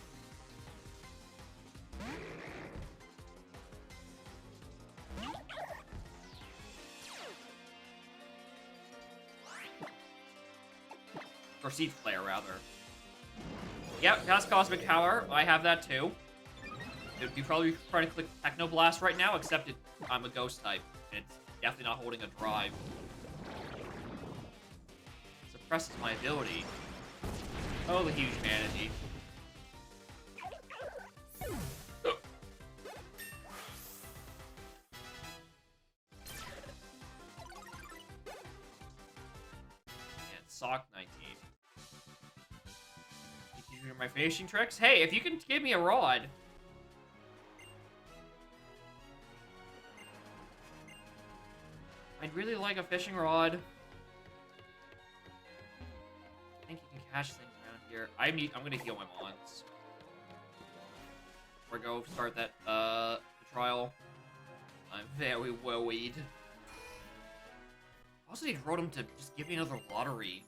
Or Seed Flare, rather. Yep, Cast Cosmic Power. I have that too. It would be probably trying to click Techno Blast right now, except I'm a Ghost type, and it's definitely not holding a Drive. Suppresses my ability. Oh, the huge manatee. And Sock 19. You my finishing tricks? Hey, if you can give me a rod. I'd really like a fishing rod. I think you can catch things around here. I'm gonna heal my mons. Before I go start that the trial. I'm very worried. I also need Rotom to just give me another lottery.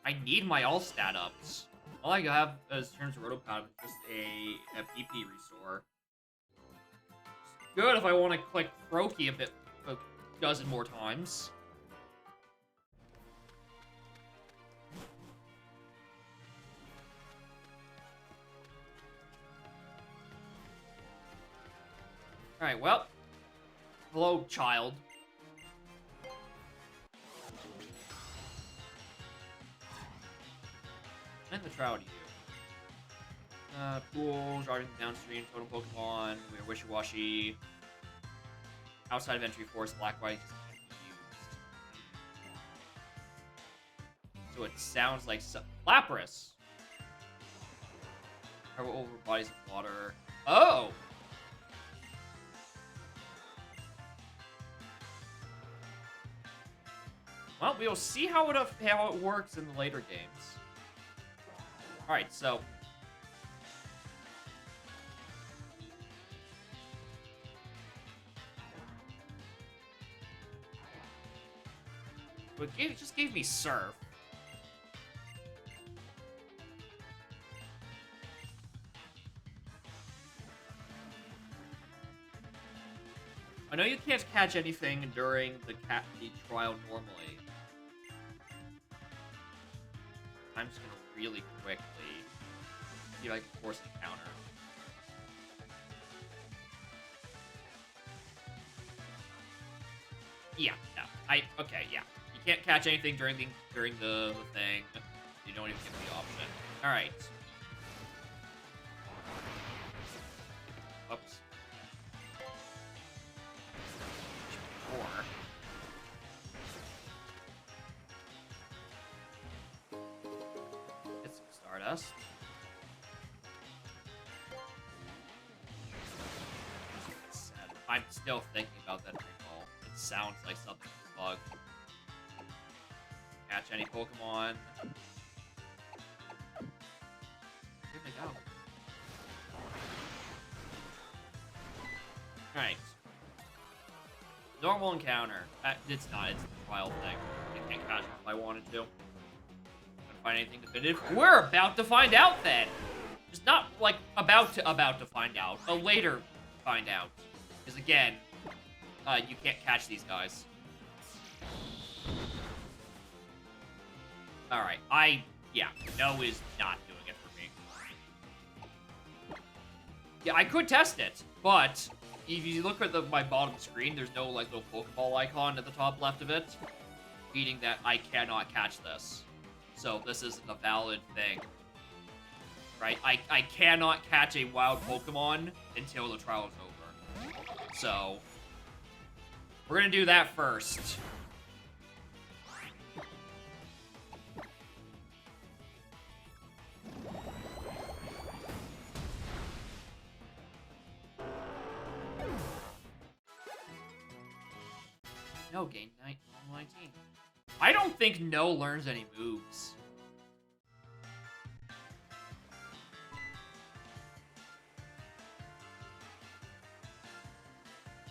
I need my all stat ups. All I have as terms of Rotom is just a PP restore. It's good if I want to click Froakie a dozen more times. Alright, well. Hello, child. And the Trout, you do. Pools, riding downstream, totem Pokemon, we are wishy-washy. Outside of entry force, black white is confused. So it sounds like Lapras. Cover over bodies of water. Oh! Well, we'll see how it works in the later games. Alright, so... it just gave me Surf. I know you can't catch anything during the trial normally. I'm just gonna really quickly see if I can force an encounter. Yeah, okay, yeah. You can't catch anything during the thing. You don't even get the option. Alright. Whoops. Four. Get some Stardust. I'm still thinking about that recall. It sounds like something's bugged. Catch any Pokemon. Where'd they go? Alright. Normal encounter. It's not. It's the trial thing. I can't catch it if I wanted to. Couldn't find anything definitive. We're about to find out then! Just not, like, about to find out. A later find out. Because again, you can't catch these guys. Alright, yeah, no is not doing it for me. Yeah, I could test it, but if you look at my bottom screen, there's no, like, little Pokeball icon at the top left of it, meaning that I cannot catch this. So this isn't a valid thing. Right? I cannot catch a wild Pokemon until the trial is over. So, we're gonna do that first. No, gain 19. I don't think No learns any moves.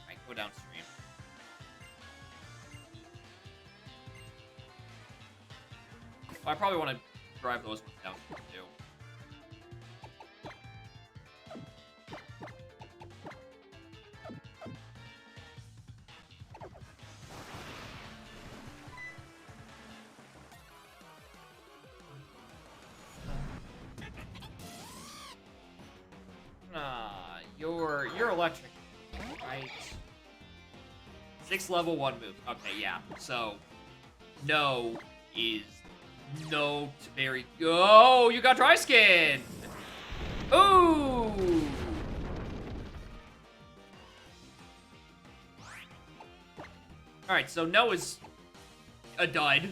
Alright, go downstream. I probably want to drive those ones downstream too. You're electric, right? 6 level 1 moves. Okay, yeah. So, No is not very good. Oh, you got dry skin! Ooh! Alright, so No is a dud.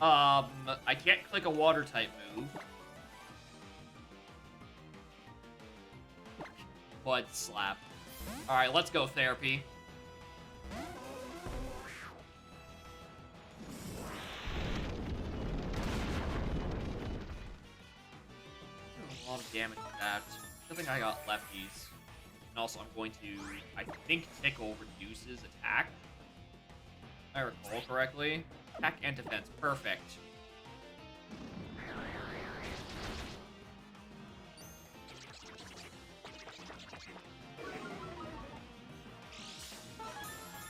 I can't click a water type move. Bud slap. Alright, let's go, therapy. A lot of damage with that. Good thing I got lefties. And also, I'm going to, I think Tickle reduces attack. If I recall correctly. Attack and defense. Perfect.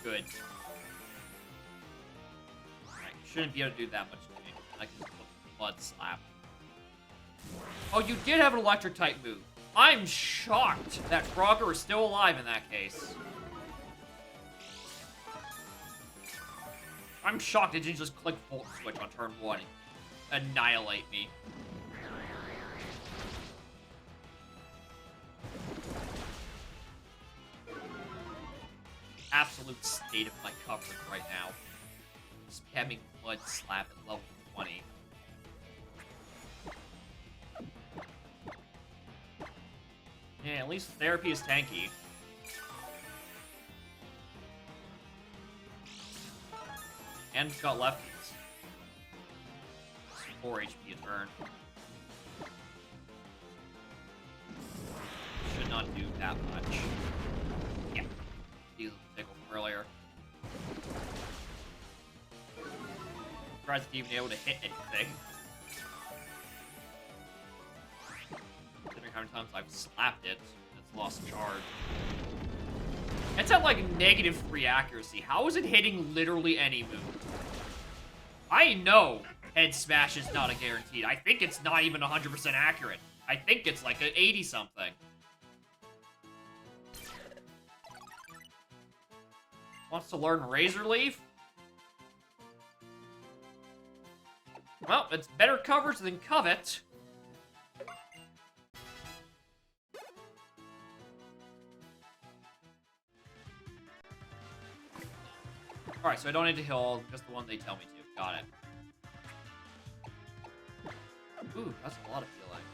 Good. Alright, shouldn't be able to do that much to me. I can just put Blood Slap. Oh, you did have an electric type move. I'm shocked that Frogger is still alive in that case. I'm shocked it didn't just click Volt Switch on turn 1 and annihilate me. Absolute state of my coverage right now. Spamming Blood Slap at level 20. Yeah, at least therapy is tanky. And it's got lefties. 4 HP a turn. Should not do that much. Yeah. Use the tickle from earlier. Tries to even be able to hit anything. Considering how many times I've slapped it, it's lost charge. It's at like -3 accuracy. How is it hitting literally any move? I know head smash is not a guaranteed. I think it's not even 100% accurate. I think it's like an 80-something. Wants to learn Razor Leaf? Well, it's better coverage than Covet. Alright, so I don't need to heal, just the one they tell me to. Got it. Ooh, that's a lot of healing.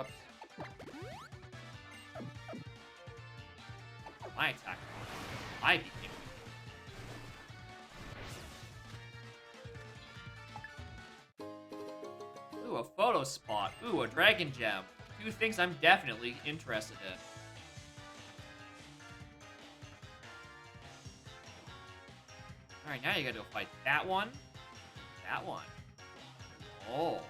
Oops. My attack. I became. Ooh, a photo spot. Ooh, a dragon gem. 2 things I'm definitely interested in. Alright, now you gotta go fight that one. That one. Oh.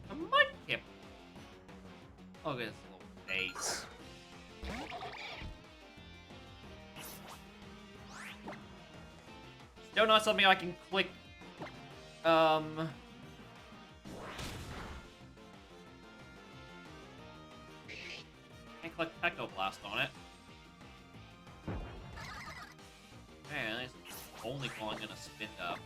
A Mudkip. Oh, look at this little face. Still not something I can click. Can't click Technoblast on it. Man, it's only calling in a spin up.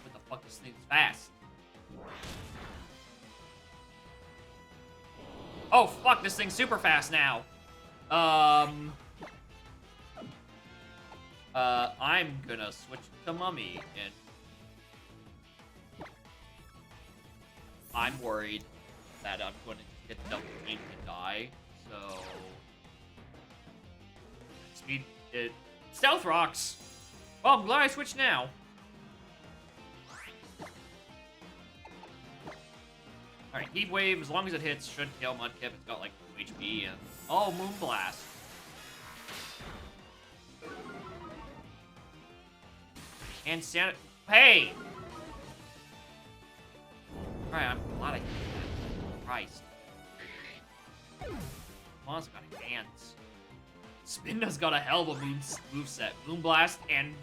What the fuck, this thing's fast. Oh fuck, this thing's super fast now. I'm gonna switch to Mummy, and I'm worried that I'm going to get double teamed and die, so... Speed... Stealth rocks! Well, I'm glad I switched now. Alright, Heat Wave, as long as it hits, should kill Mudkip. It's got like 2 HP, and... Oh, Moonblast! And Santa... Hey! Alright, I'm glad I did that. Christ. Mon's got hands. Spinda's got a hell of a moveset. Moonblast and...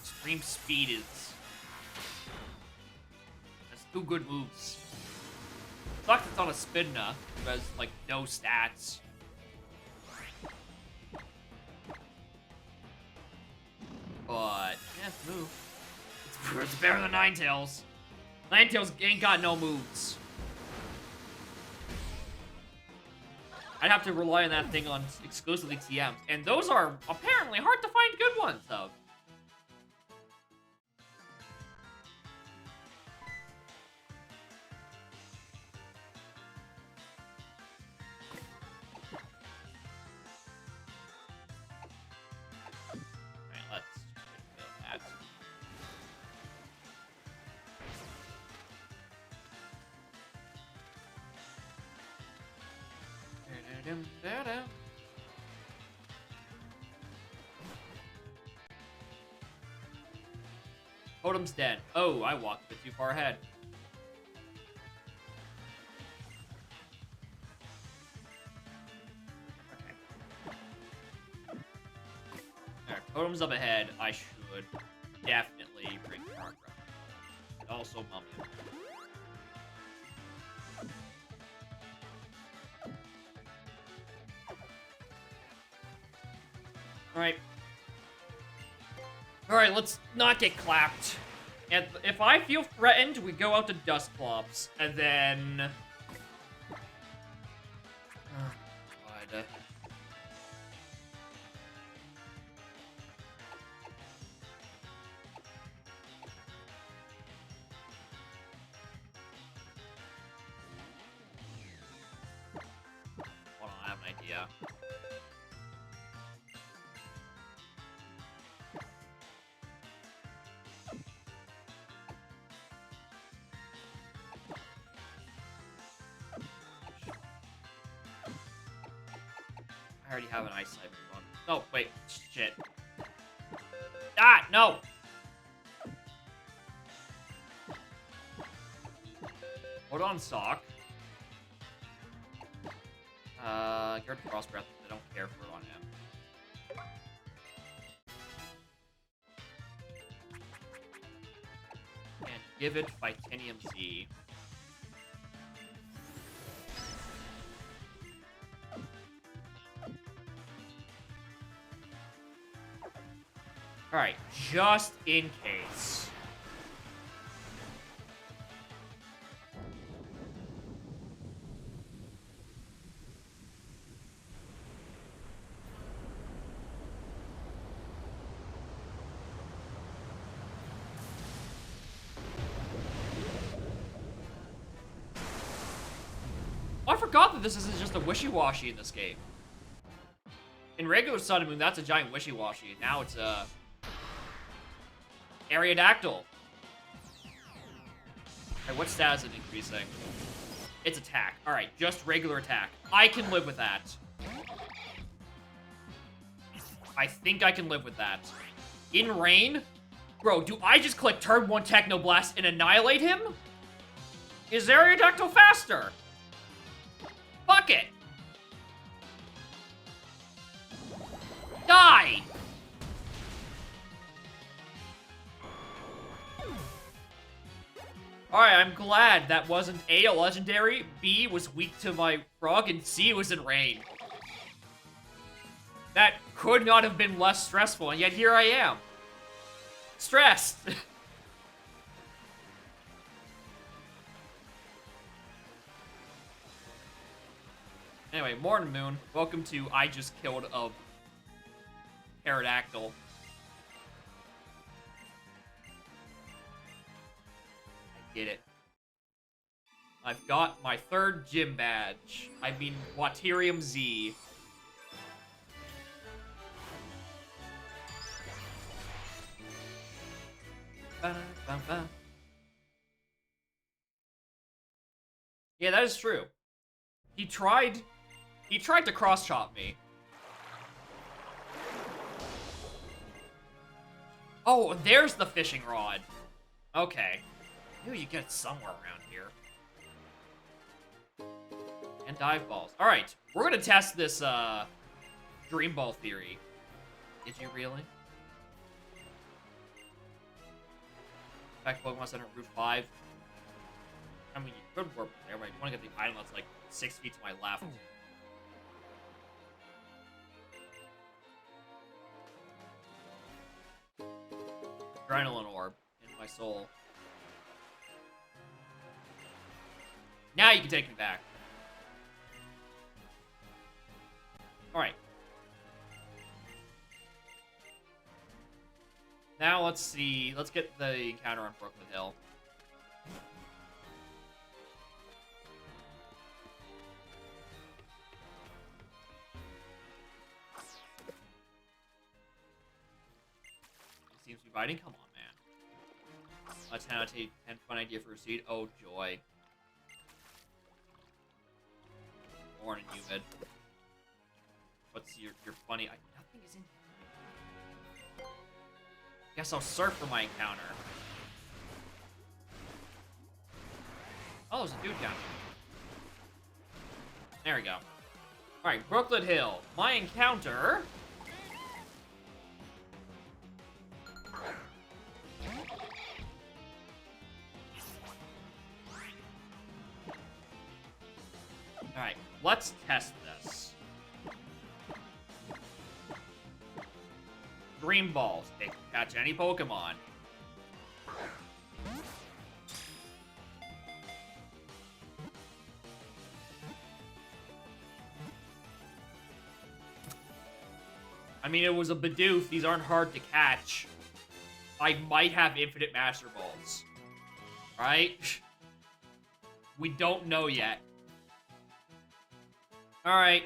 Extreme Speed is... That's 2 good moves. Sucks it's on a Spinda, who has, like, no stats. But, yeah, it's a move. It's better than Ninetales. Ninetales ain't got no moves. I'd have to rely on that thing on exclusively TMs. And those are apparently hard to find good ones, though. Totem's dead. Oh, I walked a bit too far ahead. Okay. Alright, Totem's up ahead. I should definitely bring progress. And also Mummy. Alright. Alright, let's not get clapped. And if I feel threatened, we go out to Dusclops, and then... Oh, God. Hold on, I have an idea. I already have an Ice type one. Oh, wait. Shit. Ah, no! Hold on, Sock. Get rid of Frost Breath. I don't care for it on him. And give it Titanium Z. Alright, just in case. Oh, I forgot that this isn't just a wishy-washy in this game. In regular Sun and Moon, that's a giant wishy-washy. Now it's a... Aerodactyl. Alright, what stat is it increasing? It's attack. Alright, just regular attack. I can live with that. I think I can live with that. In Rain? Bro, do I just click turn 1 Technoblast and annihilate him? Is Aerodactyl faster? Fuck it! Die! Alright, I'm glad that wasn't A, a legendary, B, was weak to my frog, and C, was in rain. That could not have been less stressful, and yet here I am. Stressed. Anyway, Morning Moon, welcome to I Just Killed a Pterodactyl. I get it. I've got my 3rd gym badge. I mean, Waterium Z. Ba-da-ba-ba. Yeah, that is true. He tried to cross-chop me. Oh, there's the fishing rod. Okay. Knew you get it somewhere around here. And dive balls. Alright, we're gonna test this, Dream Ball theory. Did you really? Back to Pokemon Center, Route 5. I mean, you could warp there, but you want to get the item that's like 6 feet to my left. Adrenaline orb in my soul. Now you can take me back. Alright. Now let's see. Let's get the encounter on Brooklyn Hill. He seems to be biting. Come on, man. Let's annotate 10 fun idea for a seed. Oh, joy. Born and humid. What's your funny? Nothing is in here. Guess I'll surf for my encounter. Oh, there's a dude down here. There we go. Alright, Brooklyn Hill. My encounter. Alright, let's test this. Dream Balls. They can catch any Pokemon. I mean, it was a Bidoof. These aren't hard to catch. I might have infinite Master Balls. Right? We don't know yet. Alright.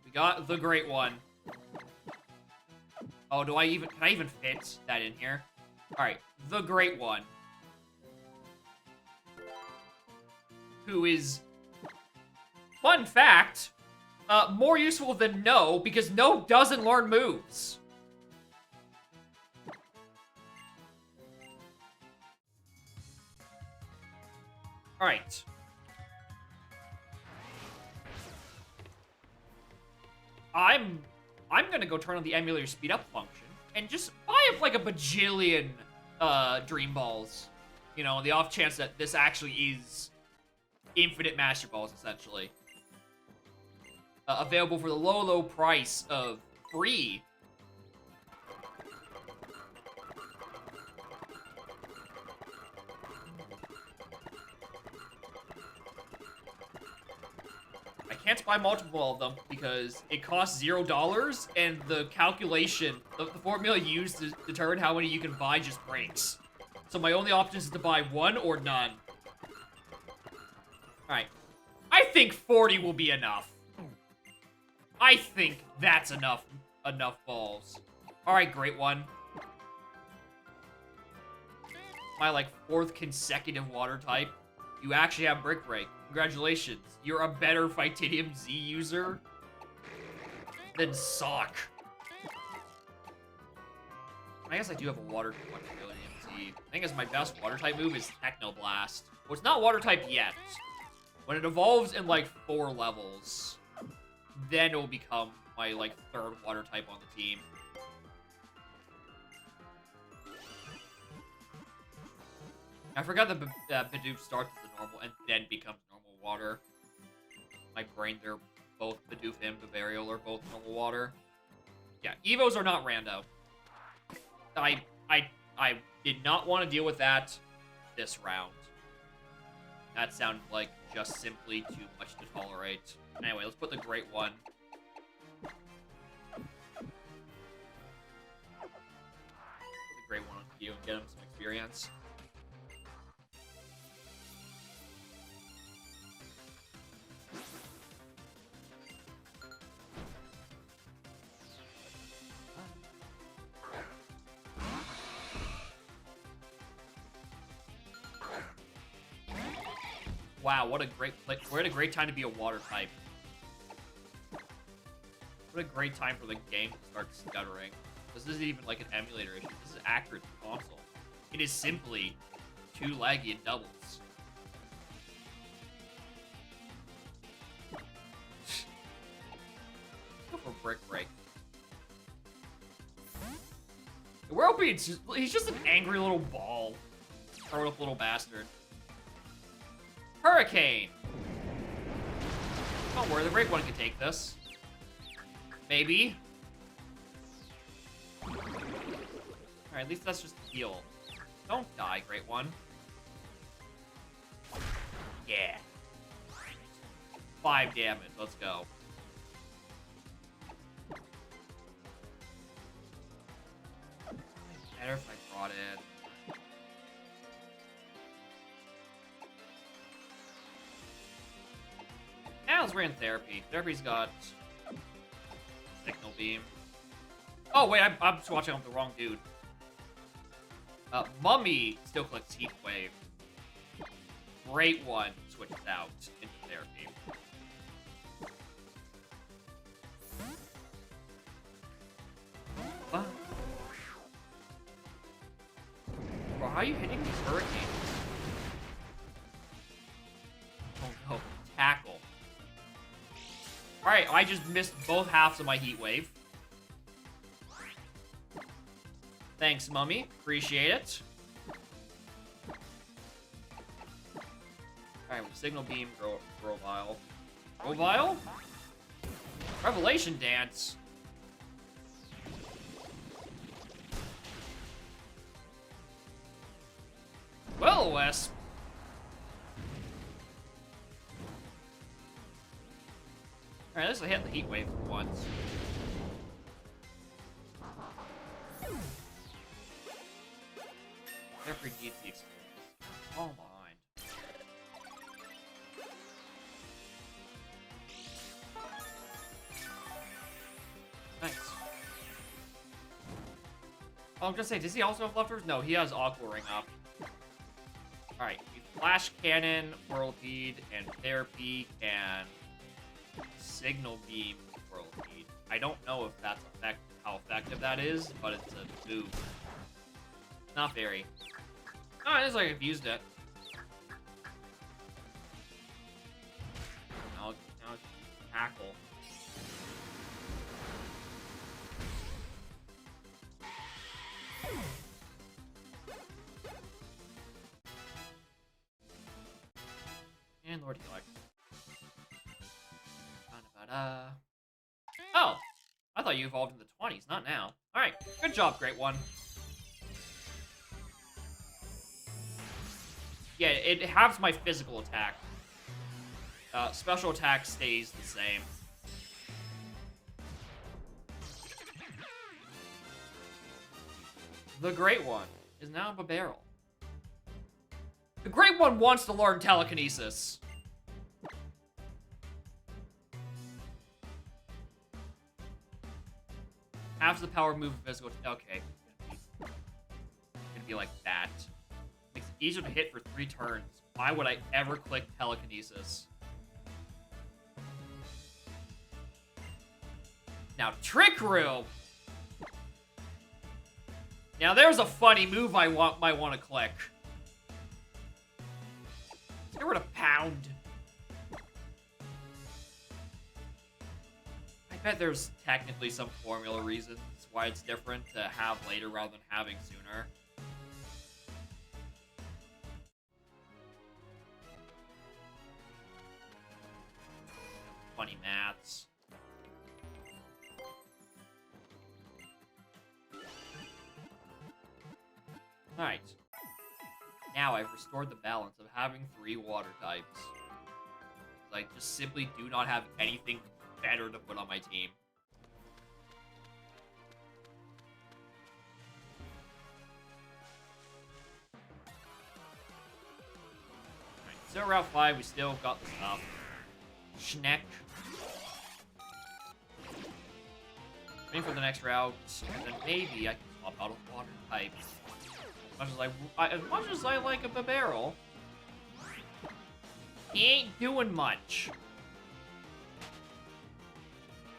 We got the Great One. Oh, can I even fit that in here? Alright, the Great One. Who is, fun fact, more useful than No, because No doesn't learn moves. Alright. I'm gonna go turn on the emulator speed up function and just buy up like a bajillion Dream Balls. You know, the off chance that this actually is infinite Master Balls, essentially. Available for the low, low price of free. I can't buy multiple of them because it costs $0 and the calculation, the formula used to determine how many you can buy just breaks. So my only option is to buy one or none. Alright. I think 40 will be enough. I think that's enough balls. Alright, Great One. My, like, 4th consecutive water type. You actually have Brick Break. Congratulations. You're a better Titanium Z user than Sock. I guess I do have a water type on Titanium Z. I think as my best water type move is Techno Blast. Well, it's not water type yet. When it evolves in, like, 4 levels, then it will become my, like, 3rd water type on the team. I forgot that Bidoof starts as a normal and then becomes normal water. My brain, they're both Bidoof and Bavarial are both normal water. Yeah, Evos are not rando. I did not want to deal with that this round. That sounded like just simply too much to tolerate. Anyway, let's put the Great One. Put the Great One on you and get him some experience. Wow, what a great play. We're at a great time to be a water type. What a great time for the game to start stuttering. This isn't even like an emulator issue. This is accurate to the console. It is simply too laggy and doubles. Go for Brick Break. We're hoping he's just an angry little ball. Throw up little bastard. Hurricane! Don't worry, the Great One can take this. Maybe. Alright, at least that's just a heal. Don't die, Great One. Yeah. 5 damage, let's go. Better if I brought in... Now let's ran Therapy. Therapy's got Signal Beam. Oh wait, I'm swatching on the wrong dude. Mummy still clicks Heat Wave. Great One switches out into Therapy. Bro, how are you hitting these hurricanes? Oh no, tackle. Alright, I just missed both halves of my Heat Wave. Thanks, Mummy. Appreciate it. Alright, with Signal Beam, Grovile. Grovile? Revelation Dance. Well, Wes. Alright, let's hit the Heat Wave for once. Therefore needs the experience. Fall behind. Nice. Oh, I'm gonna say, does he also have leftovers? No, he has Aqua Ring up. Alright, Flash Cannon, Whirlpeed, and Therapy, and Signal Beam, Whirlpeed. I don't know if that's how effective that is, but it's a move. Not very. Oh, it is like I've used it. Now tackle. And Lord Helix. Oh! I thought you evolved in the 20s, not now. Alright, good job, Great One. Yeah, it halves my physical attack. Special attack stays the same. The Great One is now a barrel. The Great One wants to learn telekinesis. Halves the power move physical. Okay. It's gonna be like that. Makes it easier to hit for 3 turns. Why would I ever click telekinesis? Now, Trick Room! Now, there's a funny move I might want to click. Let's get rid of Pound. I bet there's technically some formula reasons why it's different to have later rather than having sooner. funny maths. Alright. Now I've restored the balance of having 3 water types. I just simply do not have anything better to put on my team. Alright, so Route 5, we still got the stuff. Schneck. Waiting for the next route, and then maybe I can swap out a water type. As much as I like a barrel, he ain't doing much.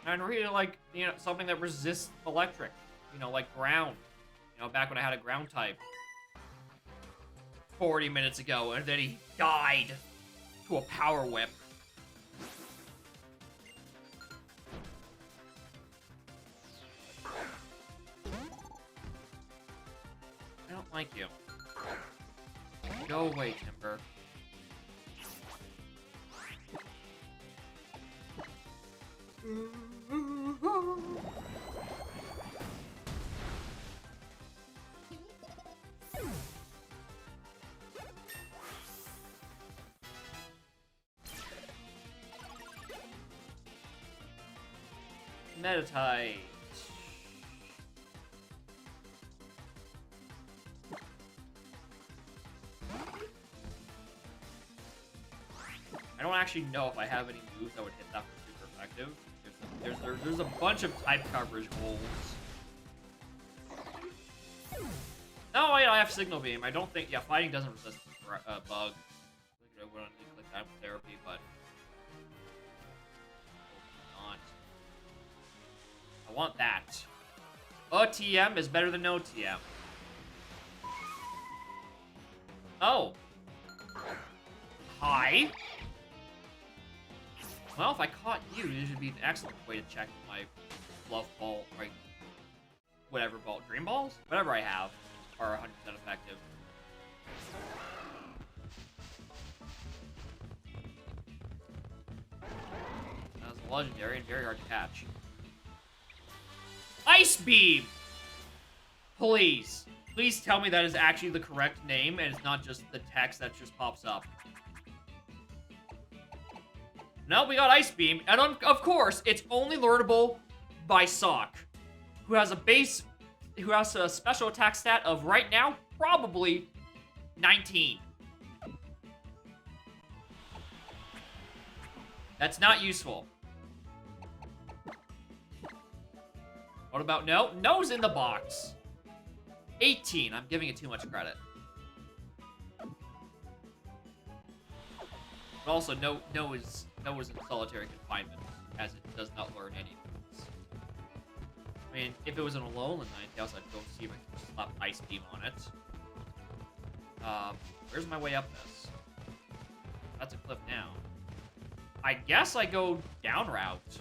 And I really like, you know, something that resists electric. You know, like ground. You know, back when I had a ground type. 40 minutes ago, and then he died to a power whip. I don't like you. Go away, Timber. Meditite. I don't actually know if I have any moves that would hit that for super effective. There's a bunch of type coverage holes. No, wait, I have Signal Beam. I don't think... Yeah, Fighting doesn't resist Bug. I would need to click that with Therapy, but... Not. I want that. A TM is better than no TM. Oh. Hi. Well, if I caught you, this would be an excellent way to check my Love Ball, right? Whatever ball, Dream Balls? Whatever I have are 100% effective. That was a legendary and very hard to catch. Ice Beam! Please. Please tell me that is actually the correct name and it's not just the text that just pops up. No, we got Ice Beam, and of course, it's only learnable by Sock, who has a special attack stat of, right now, probably 19. That's not useful. What about No? No's in the box. 18. I'm giving it too much credit. But also, No is in solitary confinement, as it does not learn any moves. I mean, if it was in a Alolan Ninetales, I'd go see if I can slap Ice Beam on it. Where's my way up this? That's a cliff now. I guess I go down route.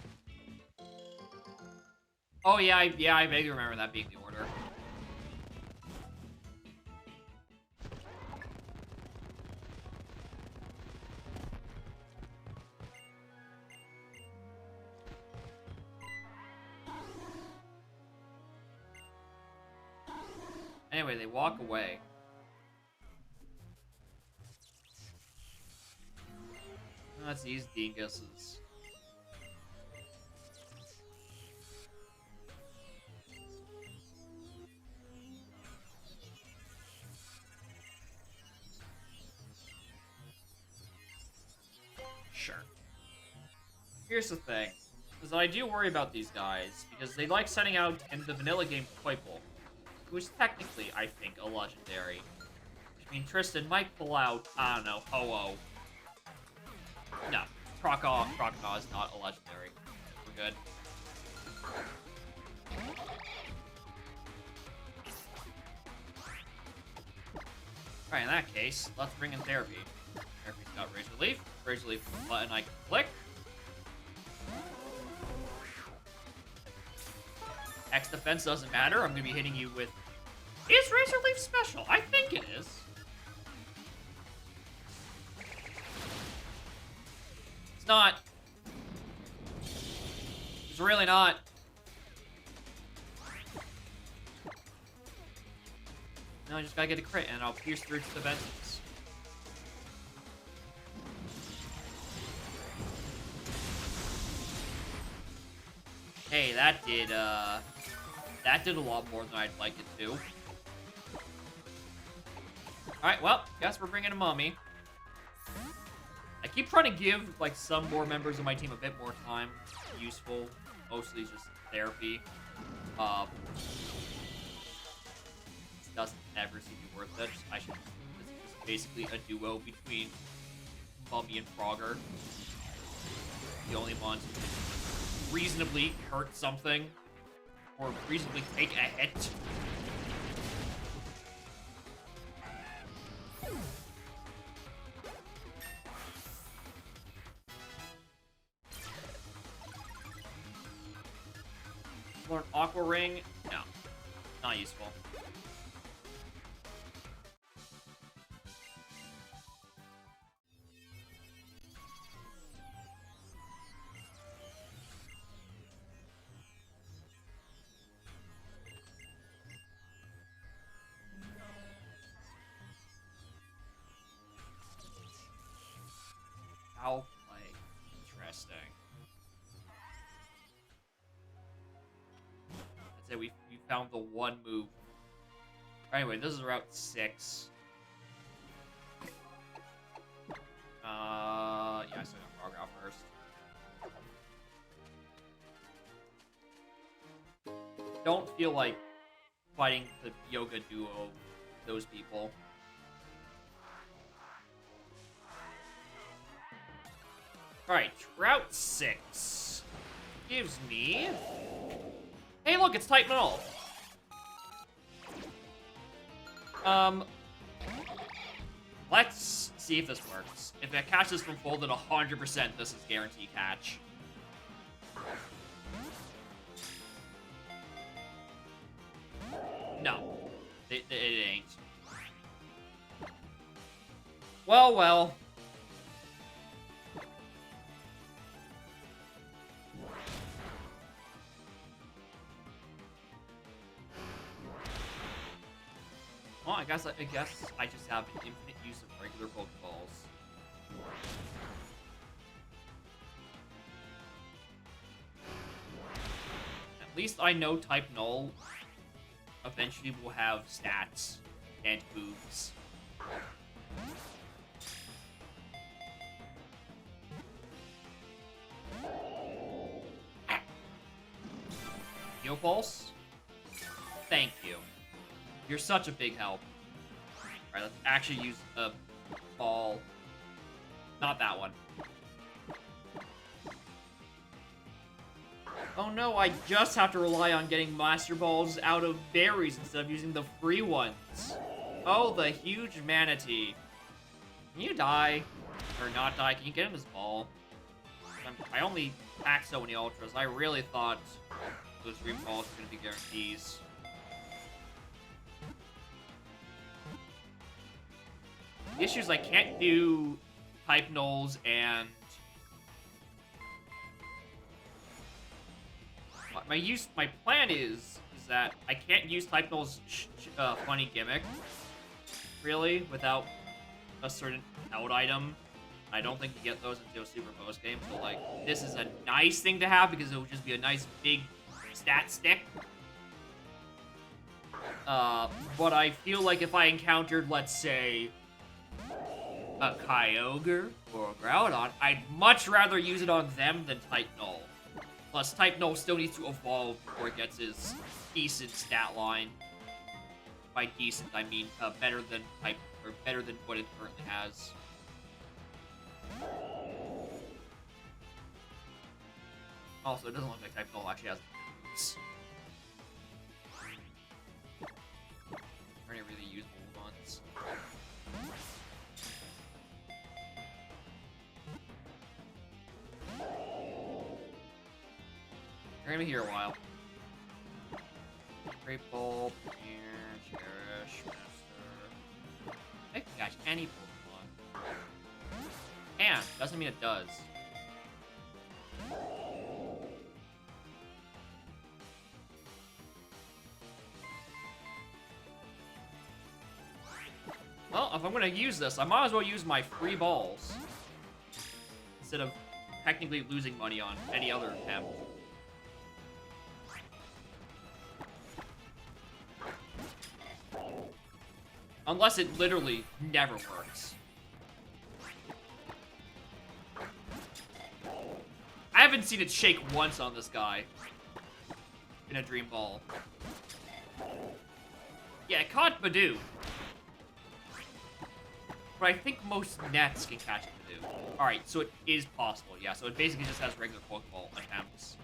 Oh yeah, I vaguely remember that being the order. Anyway, they walk away. That's these dinguses. Sure. Here's the thing, is that I do worry about these guys, because they like setting out in the vanilla game Poiple, which technically, I think, a legendary. I mean, Tristan might pull out, I don't know, Ho-Oh. No, Crocodile is not a legendary. We're good. Alright, in that case, let's bring in Therapy. Therapy's got Razor Leaf. Razor Leaf is a button I can click. X defense doesn't matter. I'm going to be hitting you with... Is Razor Leaf special? I think it is. It's not It's really not. No, I just gotta get a crit, and I'll pierce through to the vengeance. Hey, that did a lot more than I'd like it to. Alright, well, guess we're bringing a mummy. I keep trying to give, like, some more members of my team a bit more time. Useful. Mostly just therapy. This doesn't ever seem to be worth it. This is basically a duo between Mummy and Frogger. The only ones who can reasonably hurt something. Or reasonably take a hit. Learn Aqua Ring? No. Not useful. Foul play. Interesting. I'd say we found the one move. Anyway, this is Route 6. Yeah, I still got Frog out first. Don't feel like fighting the yoga duo, those people. Alright, Route 6 gives me... Hey, look, it's Type Null. Let's see if this works. If it catches from full, then 100% this is guaranteed catch. No, it ain't. Well, well. Well, I guess I just have an infinite use of regular Pokeballs. At least I know Type Null eventually will have stats and moves. Heal Pulse? Thank you. You're such a big help. Alright, let's actually use a ball. Not that one. Oh no, I just have to rely on getting Master Balls out of berries instead of using the free ones. Oh, the huge manatee. Can you die? Or not die? Can you get him his ball? I only packed so many Ultras. I really thought those Dream Balls were going to be guarantees. The issue is I can't do Type Nulls and... My plan is that I can't use Type Null's funny gimmick, really, without a certain out item. I don't think you get those until Super Post Game, so, like, this is a nice thing to have because it would just be a nice big stat stick. But I feel like if I encountered, let's say, a Kyogre or a Groudon, I'd much rather use it on them than Type Null. Plus, Type Null still needs to evolve before it gets his decent stat line. By decent, I mean better than what it currently has. Also, it doesn't look like Type Null actually has moves. Or any really useful ones. You're gonna be here a while. Great Ball, Premier, Cherish, Master. I can catch any Pokemon. And, doesn't mean it does. if I'm gonna use this, I might as well use my free balls instead of technically losing money on any other attempt. Unless it literally never works. I haven't seen it shake once on this guy in a Dream Ball. Yeah, it caught Badoo. But I think most nets can catch Badoo. Alright, so it is possible, yeah. So it basically just has regular Pokeball attempts.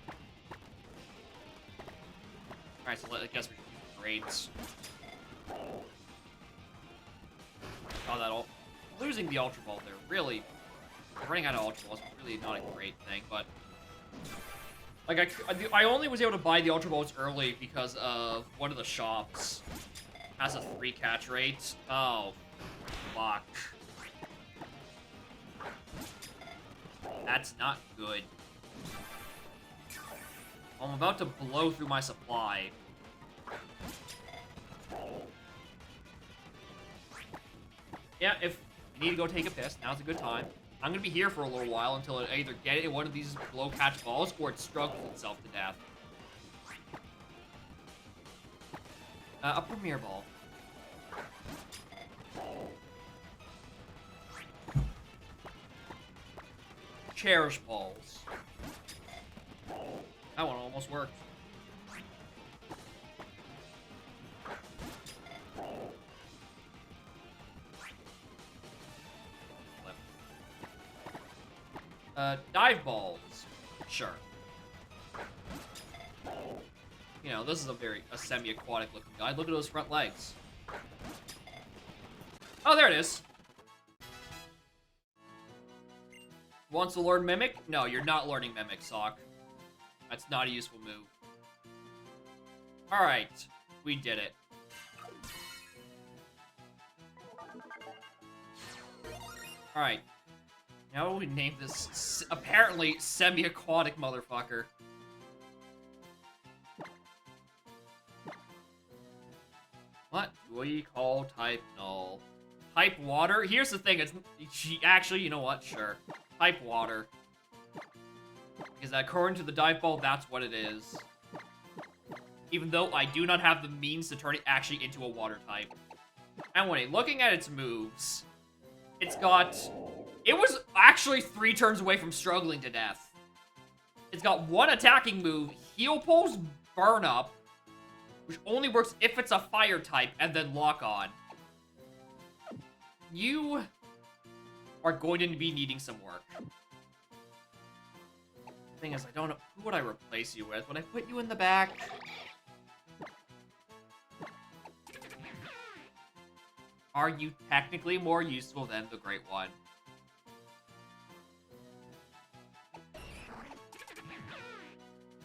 Alright, so I guess we can use grades. Oh, that all. Losing the Ultra Ball there, really. Running out of Ultra Balls is really not a great thing, but. Like, I only was able to buy the Ultra Balls early because of one of the shops has a 3 catch rate. Oh, fuck. That's not good. I'm about to blow through my supply. Yeah, if you need to go take a piss, now's a good time. I'm gonna be here for a little while until it either get one of these low catch balls or it struggles itself to death. A Premier Ball. Cherish Balls. That one almost worked. Dive Balls. Sure. You know, this is a semi-aquatic looking guy. Look at those front legs. Oh, there it is. Wants to learn Mimic? No, you're not learning Mimic, Sock. That's not a useful move. Alright. We did it. Alright. Now we name this apparently semi-aquatic motherfucker. What do we call type null? Type water? Here's the thing, actually, you know what? Sure. Type water. Because according to the dive ball, that's what it is. Even though I do not have the means to turn it actually into a water type. Anyway, looking at its moves, it's got... It was actually 3 turns away from struggling to death. It's got 1 attacking move, Heal Pulse, Burn Up, which only works if it's a fire type, and then Lock On. You are going to be needing some work. Thing is, I don't know, who would I replace you with? Would I put you in the back? Are you technically more useful than the Great One?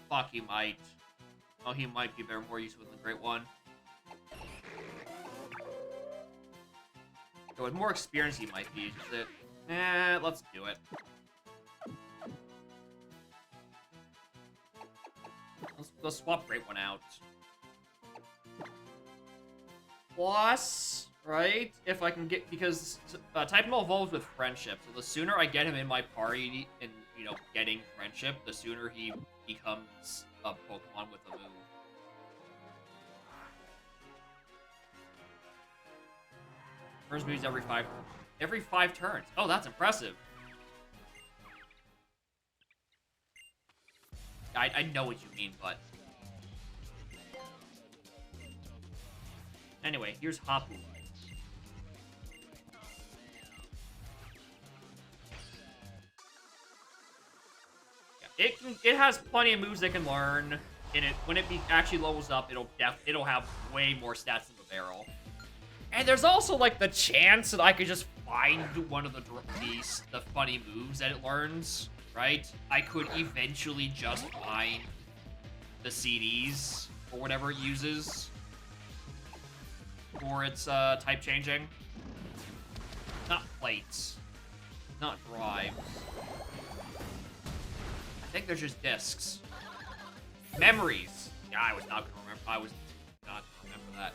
Fuck, he might. Oh, he might be more useful than the Great One. So with more experience, he might be. Just that, let's do it. Let's swap Great One out. Plus, right? If I can get, because Type Null evolves with Friendship, so the sooner I get him in my party and, you know, getting Friendship, the sooner he becomes a Pokemon with a move. First moves every 5 turns. Oh, that's impressive. I know what you mean, but anyway, here's Hapu. Yeah, it has plenty of moves it can learn. And when it actually levels up, it'll have way more stats than the barrel. And there's also like the chance that I could just find one of the funny moves that it learns, right? I could eventually just find the CDs or whatever it uses for its type changing. Not plates, not drives. I think they're just discs. Memories. Yeah, I was not gonna remember. I was not gonna remember that.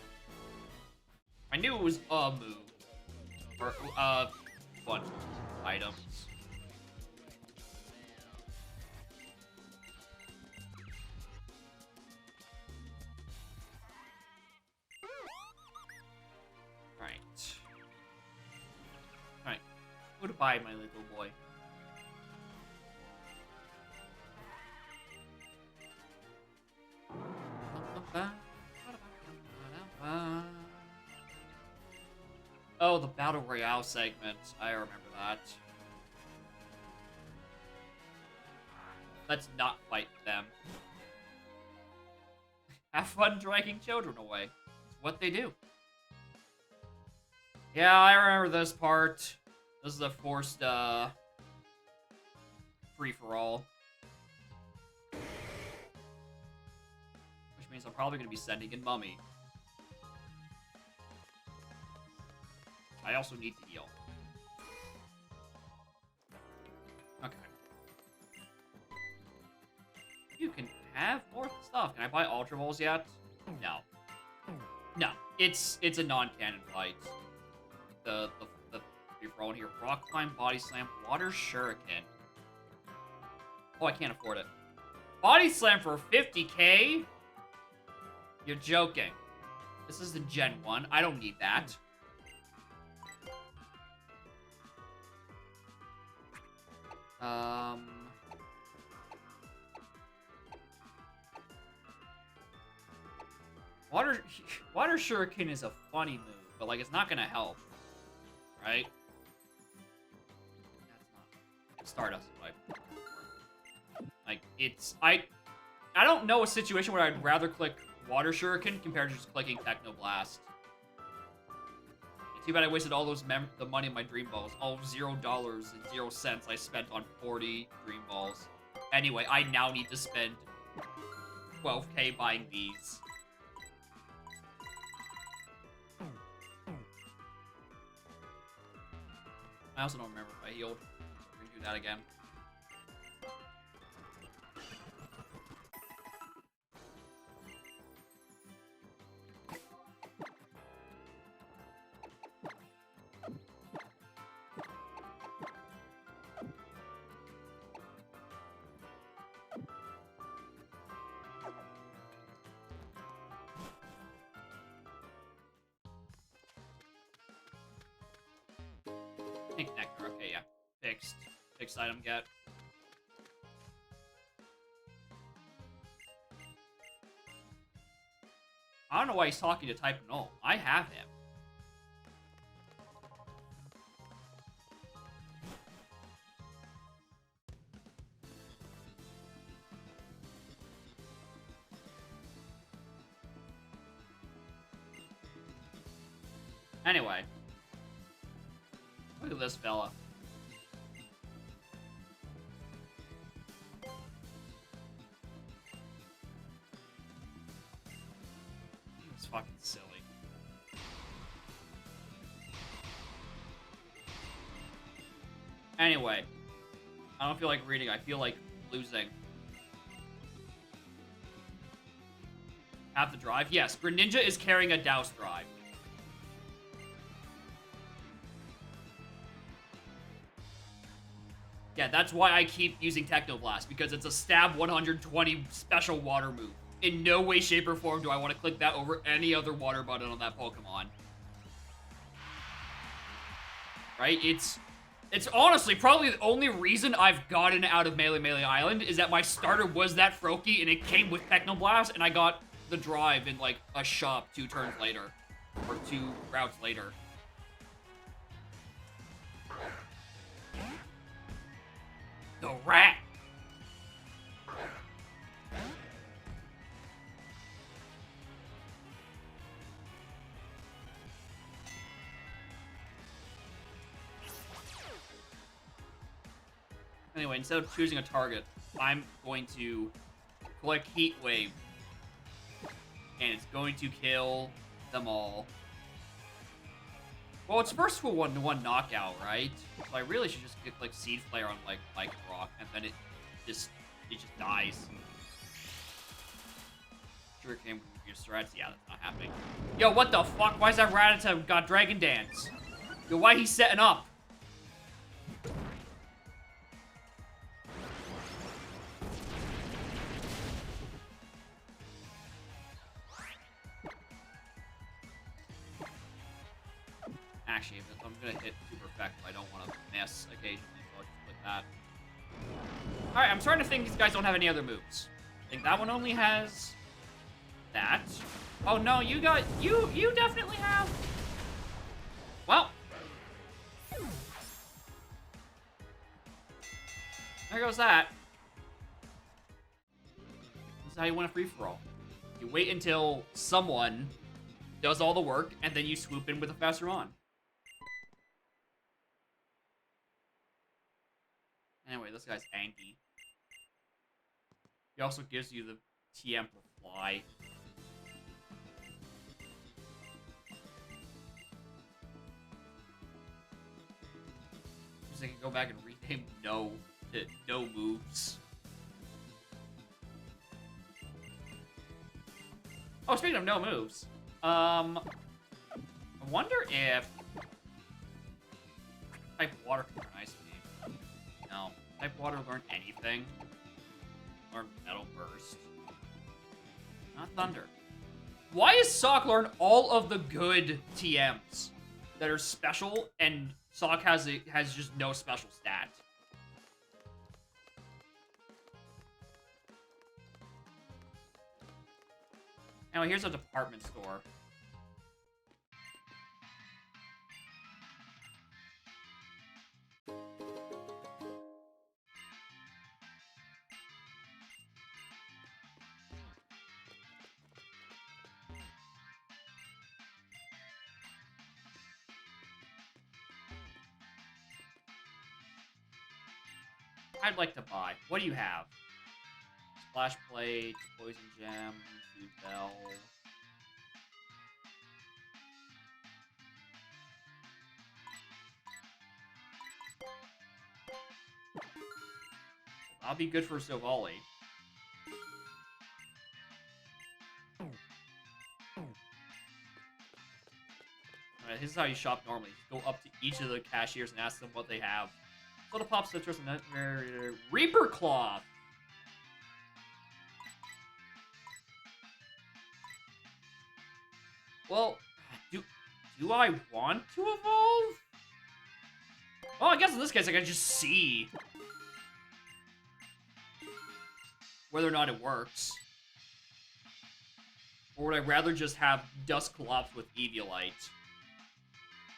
I knew it was a move. Or, bunch of items. Right. Alright. Goodbye, my little boy. Oh, the Battle Royale segment. I remember that. Let's not fight them. Have fun dragging children away. It's what they do. Yeah, I remember this part. This is a forced, free-for-all. Which means I'm probably going to be sending in Mummy. I also need to heal. Okay. You can have more stuff. Can I buy Ultra Balls yet? No. No. It's a non-canon fight. The free-for-all here. Rock Climb, Body Slam, Water Shuriken. Oh, I can't afford it. Body Slam for 50k? You're joking. This is the Gen 1. I don't need that. Water Shuriken is a funny move, but like it's not gonna help, right? That's not Stardust type. Like it's I don't know a situation where I'd rather click Water Shuriken compared to just clicking Techno Blast. Too bad I wasted all those the money in my Dream Balls. All $0.00 I spent on 40 Dream Balls. Anyway, I now need to spend 12k buying these. I also don't remember if I healed. So we're gonna do that again. Pink Nectar, okay, yeah. Fixed item get. I don't know why he's talking to Type Null. I have him. Anyway. Look at this fella. It's fucking silly. Anyway. I don't feel like reading, I feel like losing. Have the drive? Yes, Greninja is carrying a Douse drive. Yeah, that's why I keep using Techno Blast, because it's a stab 120 special water move. In no way, shape, or form do I want to click that over any other water button on that Pokemon. Right? It's honestly probably the only reason I've gotten out of Melemele Island is that my starter was that Froakie and it came with Techno Blast and I got the drive in like a shop 2 turns later. Or 2 routes later. The rat! Anyway, instead of choosing a target, I'm going to click Heat Wave. And it's going to kill them all. Well, it's first to a 1-to-1 knockout, right? So I really should just get like Seed Flare on like Rock, and then it just dies. Sure came with your strats. Yeah, that's not happening. Yo, what the fuck? Why is that Rattata got Dragon Dance? Yo, why he's setting up? Actually, if I'm gonna hit super effective, I don't want to miss occasionally, so I'll just click that. Alright, I'm starting to think these guys don't have any other moves. I think that one only has that. Oh no, you definitely have. Well. There goes that. This is how you win a free-for-all. You wait until someone does all the work, and then you swoop in with a faster on. Anyway, this guy's Anki. He also gives you the TM for fly. So they can go back and rename no to no moves. Oh, speaking of no moves, I wonder if type water can learn ice beam. No, type water learn anything. Learn metal burst. Not thunder. Why is Sock learn all of the good TMs that are special, and Sock has just no special stat? Now here's a department store. I'd like to buy. What do you have? Splash plate, poison gem, food bell. I'll be good for Sovali. Alright, this is how you shop normally. You go up to each of the cashiers and ask them what they have. Little pop citrus and Reaper cloth. Well, do I want to evolve? Well, I guess in this case I can just see whether or not it works. Or would I rather just have Dusclops with Eviolite?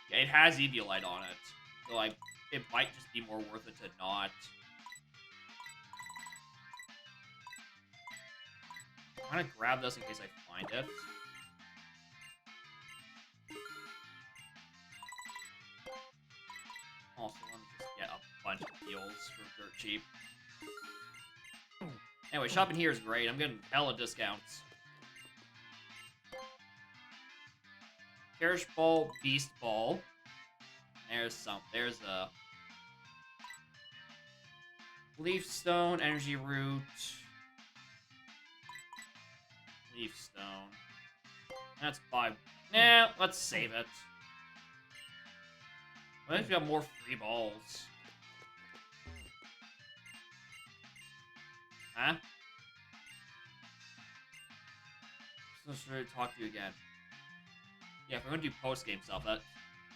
Yeah, it has Eviolite on it. So it might just be more worth it to not. I'm gonna grab this in case I find it. Also, let me just get a bunch of heals for dirt cheap. Anyway, shopping here is great. I'm getting hella discounts. Cherish Ball, Beast Ball. There's a Leaf Stone, Energy Root. Leaf Stone. That's 5. Nah, let's save it. What if we got more free balls? Huh? Just ready to talk to you again. Yeah, if we're gonna do post-game stuff,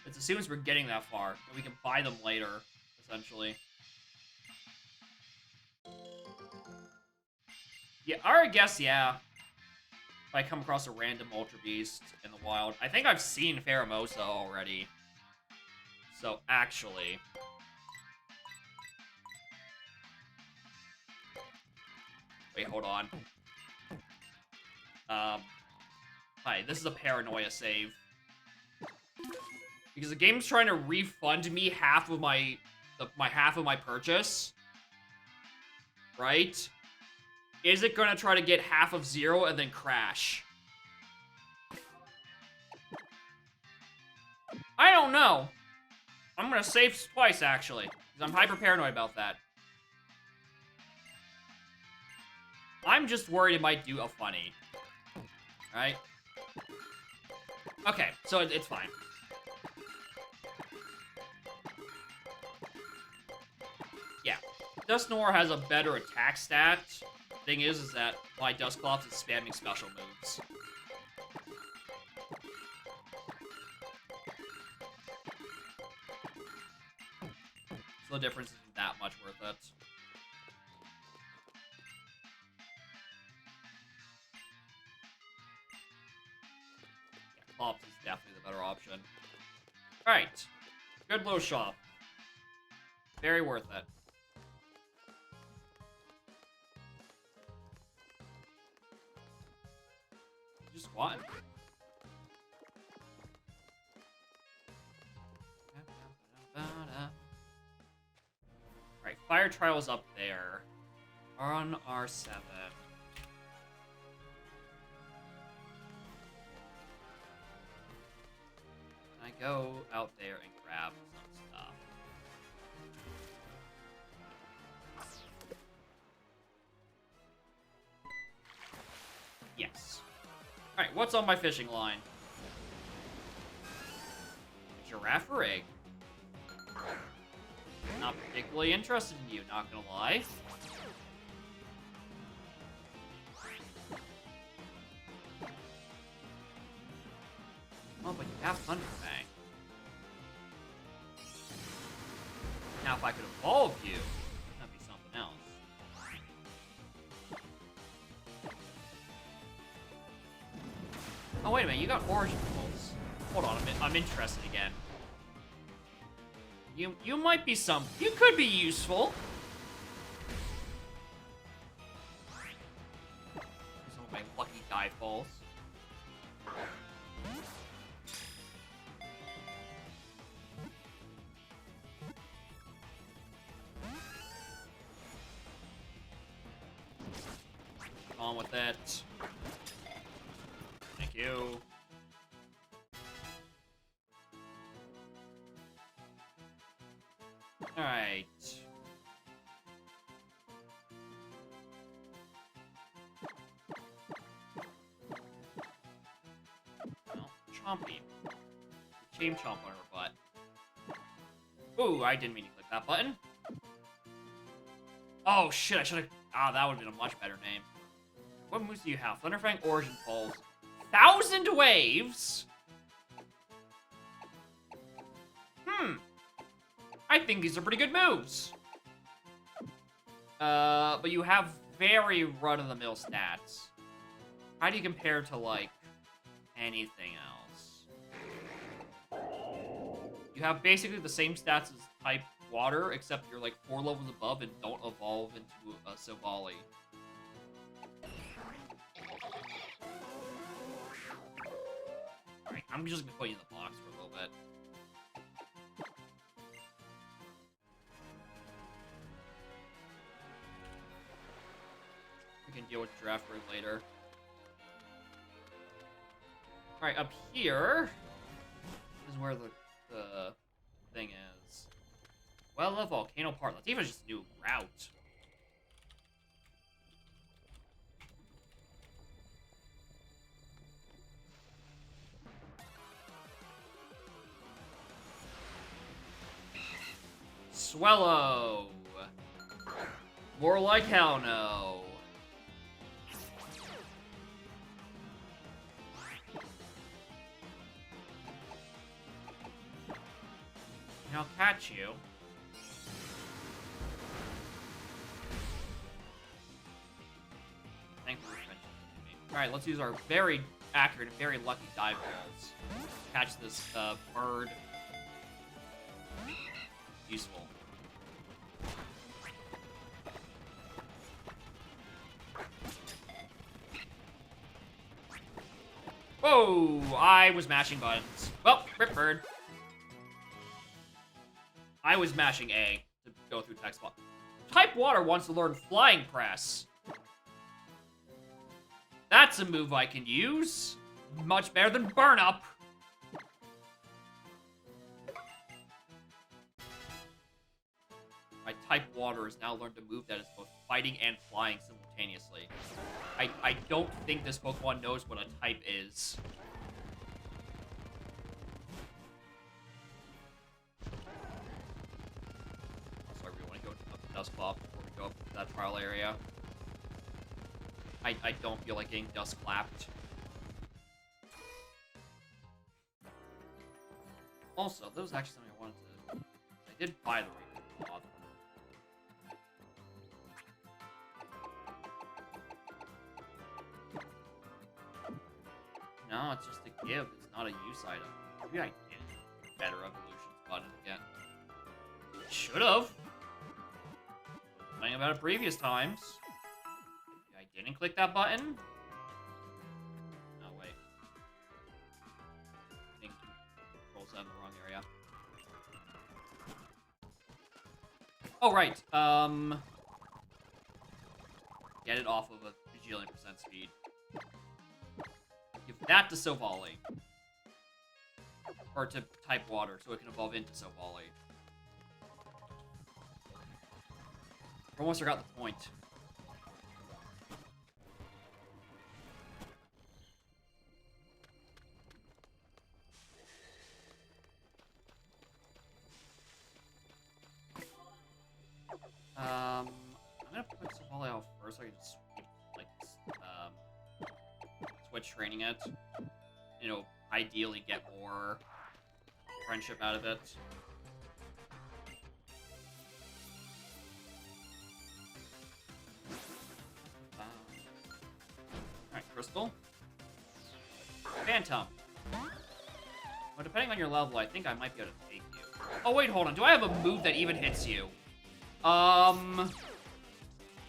it assumes we're getting that far, and we can buy them later, essentially. Yeah, I guess, yeah. If I come across a random Ultra Beast in the wild. I think I've seen Pheromosa already. So, actually... Wait, hold on. Hi, this is a paranoia save. Because the game's trying to refund me half of my purchase. Right? Is it gonna try to get half of 0 and then crash? I don't know. I'm gonna save twice, actually. Because I'm hyper paranoid about that. I'm just worried it might do a funny. Right? Okay, so it's fine. Dusknoir has a better attack stat. Thing is that my Dusclops is spamming special moves. So the difference isn't that much worth it. Yeah, Clops is definitely the better option. Alright. Good low shop. Very worth it. Just squatting. Alright, Fire Trial's up there. On R7. I go out there and grab some stuff. Yes. Alright, what's on my fishing line? Giraffe egg. Not particularly interested in you, not gonna lie. Oh, but you have Thunderfang. Now, if I could evolve you, that'd be something else. Oh, wait a minute, you got Origin Pulse. Hold on a minute, I'm interested again. You might be you could be useful. Some of my lucky dive balls. Come on with it. Thank you. Alright. Well, Chompy. Chain Chomp on her butt. Ooh, I didn't mean to click that button. Oh shit, I should have. Ah, that would have been a much better name. What moves do you have? Thunderfang, Origin Pulse. 1,000 Waves? I think these are pretty good moves. But you have very run-of-the-mill stats. How do you compare to, like, anything else? You have basically the same stats as type Water, except you're, like, 4 levels above and don't evolve into a Silvally. Alright, I'm just gonna put you in the box for a little bit. We can deal with Giraffe Rig later. Alright, up here is where the thing is. Well, the Volcano Part. Latifa's just a new route. Swellow. More like hell no. And I'll catch you. Thank you for mentioning it to me. Alright, let's use our very accurate and very lucky dive balls. Catch this bird. Useful. Whoa! I was mashing buttons. Well, rip bird. I was mashing A to go through text box. Type Water wants to learn Flying Press. That's a move I can use. Much better than Burn Up. My Type Water has now learned a move that is both fighting and flying simultaneously. I don't think this Pokemon knows what a type is. So I really want to go to Dusclops before that trial area. I don't feel like getting dust clapped. Also, that was actually something I wanted to... I did buy the Raven cloth. No, it's just a give. It's not a use item. Maybe I did better evolutions button again. Should've. Thinking about it previous times. I didn't click that button. Oh wait. I think controls that in the wrong area. Oh right. Get it off of a bajillion % speed. Give that to Sovali. Or to type water, so it can evolve into Sovali. Almost forgot the point. I'm gonna put Sovali out first so I can just, like, switch training it. You know, ideally get more friendship out of it. Alright, Crystal. Phantom. Well, depending on your level, I think I might be able to take you. Oh, wait, hold on. Do I have a move that even hits you? Well,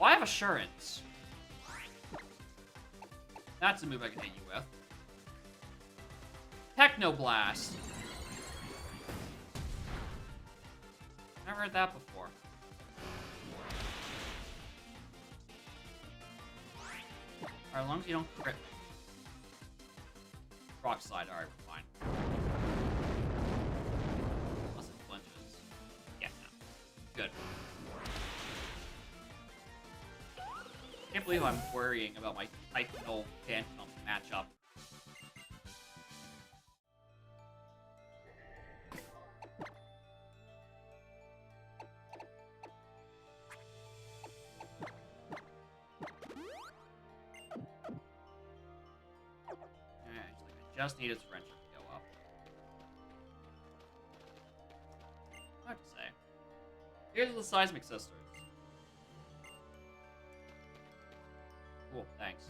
I have Assurance. That's a move I can hit you with. Technoblast. Never heard that before. Alright, as long as you don't crit. Rock Slide, alright, fine. Unless it flinches. Yeah, no. Good. Can't believe I'm worrying about my Titanol Phantom matchup. I just need its friendship to go up. Hard to say. Here's the Seismic Sisters. Cool, thanks.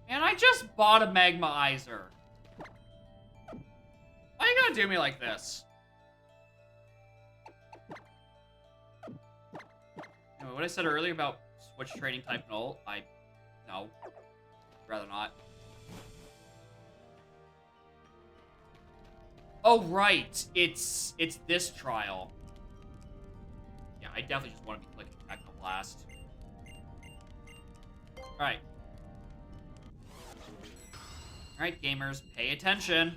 Man, I just bought a Magmaizer. Why are you gonna do me like this? Anyway, what I said earlier about switch training type null, no. Rather not. Oh, right. It's this trial. Yeah, I definitely just want to be clicking Technoblast. Alright. Alright, gamers, pay attention.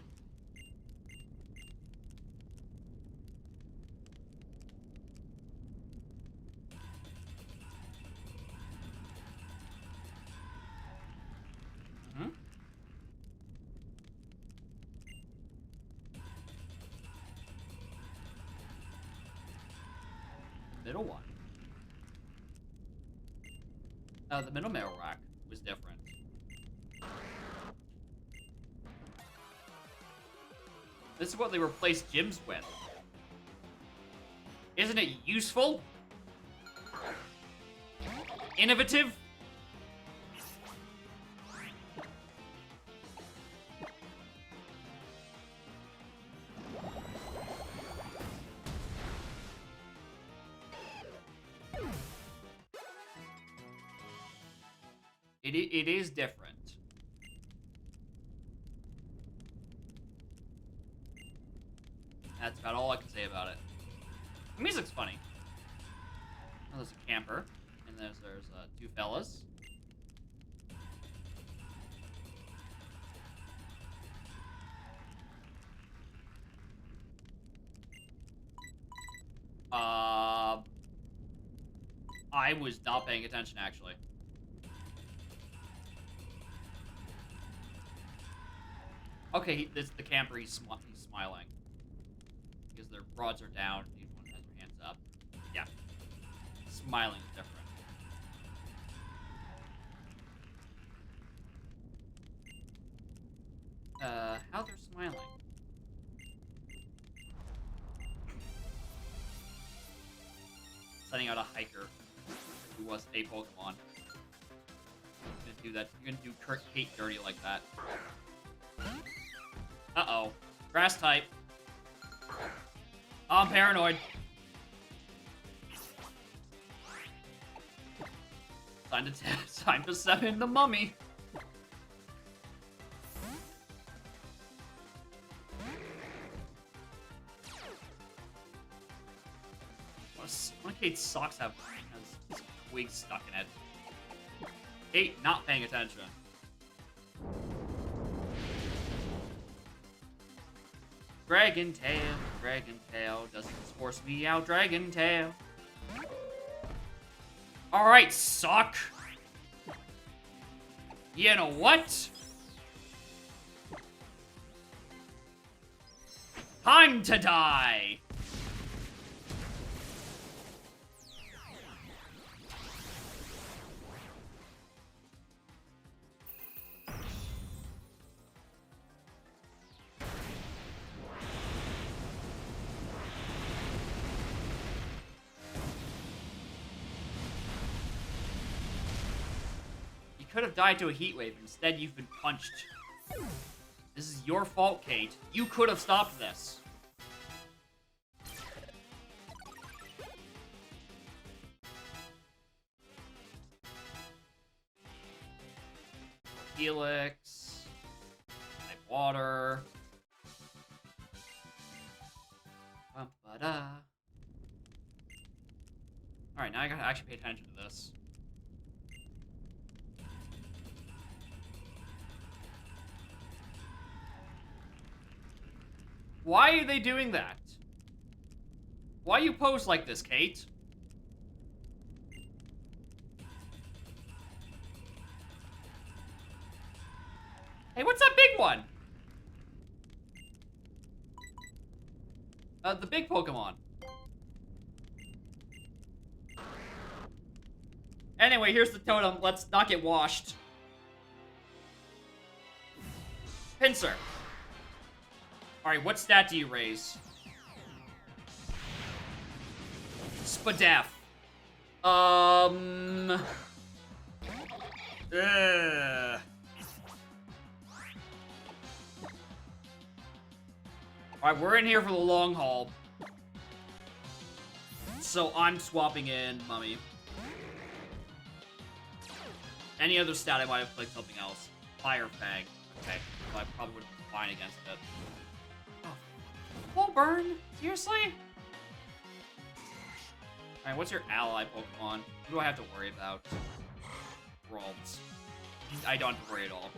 Middle one. The middle metal rack was different. This is what they replaced gyms with. Isn't it useful? Innovative? It is different. That's about all I can say about it. The music's funny. Oh, there's a camper, and there's two fellas. I was not paying attention, actually. Okay, this the camper. He's smiling because their rods are down. Each one has their hands up. Yeah, smiling is different. How they're smiling? Sending out a hiker who was a Pokemon. You're gonna do that. You're gonna do Kate dirty like that. Uh-oh. Grass type. Oh, I'm paranoid. Time to summon the mummy. One of Kate's socks has twigs stuck in it. Kate, not paying attention. Dragon tail, doesn't force me out, dragon tail. Alright, suck. You know what? Time to die! Could have died to a heat wave. Instead, you've been punched. This is your fault, Kate. You could have stopped this. Helix. Type water. Alright, now I gotta actually pay attention to this. Why are they doing that? Why you pose like this, Kate? Hey, what's that big one? The big Pokemon. Anyway, here's the totem. Let's not get washed. Pinsir. Alright, what stat do you raise? Spadef. Alright, we're in here for the long haul. So I'm swapping in Mummy. Any other stat I might have clicked something else. Fire Fang. Okay, so I probably would have been fine against it. Full burn? Seriously? Alright, what's your ally Pokemon? Who do I have to worry about? Ralts. I don't have to worry at all.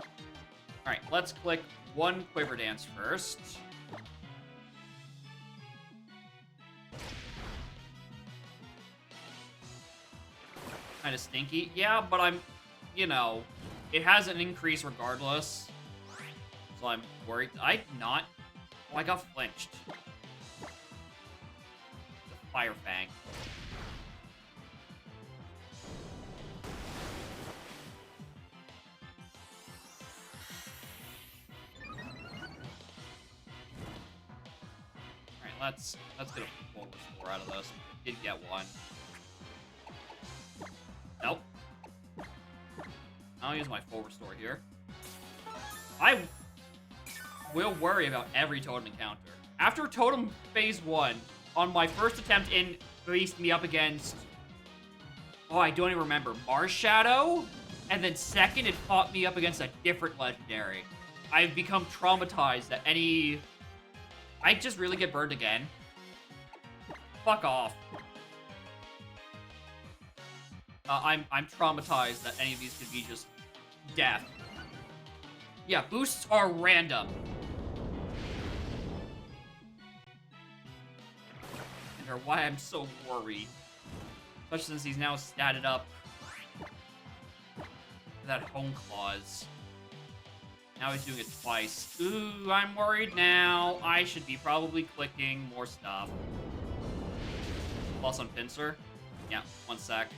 Alright, let's click one Quiver Dance first. Kind of stinky. Yeah, but I'm, you know, it has an increase regardless. So I'm worried. I'm not. Oh, I got flinched. The Fire Fang. Alright, let's get a full restore out of this. We did get one. Nope. I'll use my full restore here. I will worry about every totem encounter. After Totem Phase 1, on my first attempt in, faced me up against... Oh, I don't even remember. Marshadow? And then second, it fought me up against a different legendary. I've become traumatized that any... I just really get burned again. Fuck off. I'm traumatized that any of these could be just death. Yeah, boosts are random. And are why I'm so worried. Especially since he's now statted up. That Home Clause. Now he's doing it twice. Ooh, I'm worried now. I should be probably clicking more stuff. Plus on pincer. Yeah, 1 sec.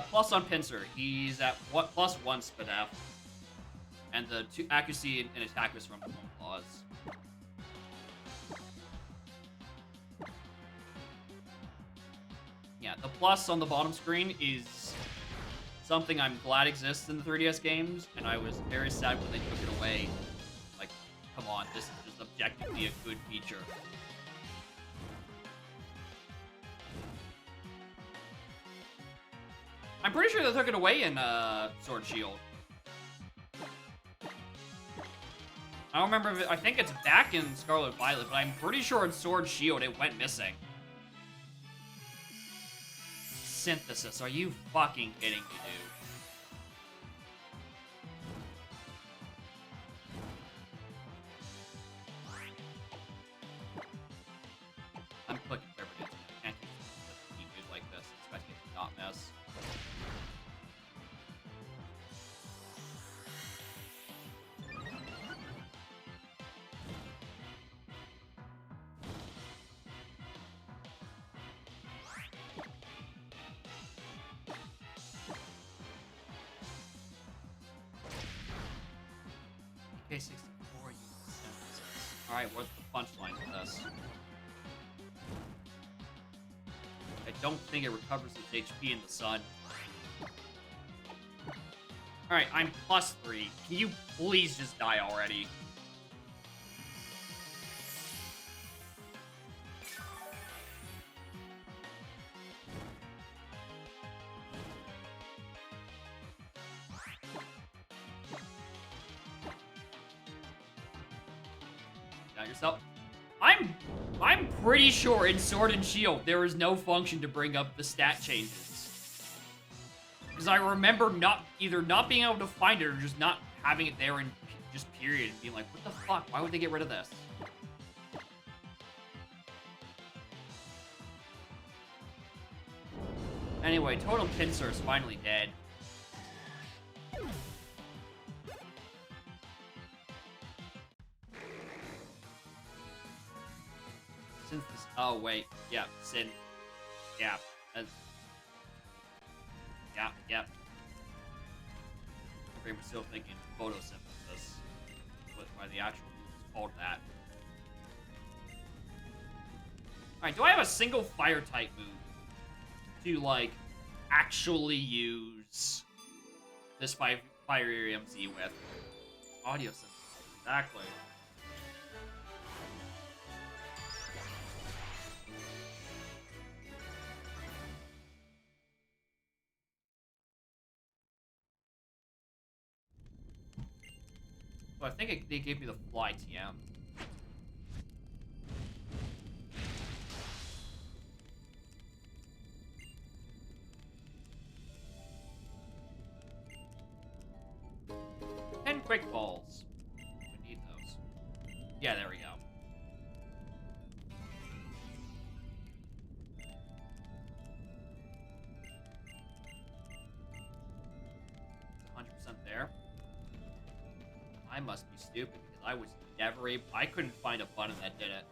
Plus on pincer. He's at what +1 SPDF. And the 2 accuracy and attack was from the home claws. Yeah, the plus on the bottom screen is something I'm glad exists in the 3DS games, and I was very sad when they took it away. Like, come on, this is just objectively a good feature. I'm pretty sure they took it away in Sword Shield. I don't remember if I think it's back in Scarlet Violet, but I'm pretty sure in Sword Shield it went missing. Synthesis, are you fucking kidding me, dude? I'm clicking whatever it is. I can't keep good like this, especially if it's not mess. K64 uses synthesis. Alright, what's the punchline for this? I don't think it recovers its HP in the sun. Alright, I'm +3. Can you please just die already? Down yourself. I'm pretty sure in Sword and Shield there is no function to bring up the stat changes. Because I remember either not being able to find it or just not having it there in just period and being like, what the fuck? Why would they get rid of this? Anyway, Totem Pincer is finally dead. Synthesis. Oh, wait. Yeah, Synth. Yeah. Yeah. Okay, we're still thinking photosynthesis. Why the actual move is called that. Alright, do I have a single fire type move to, like, actually use this Fire EMZ with? Audio synthesis. Exactly. So I think they gave me the Fly TM. And quick balls. We need those. Yeah, there we go. It's 100% there. I must be stupid because I was never able. I couldn't find a button that did it.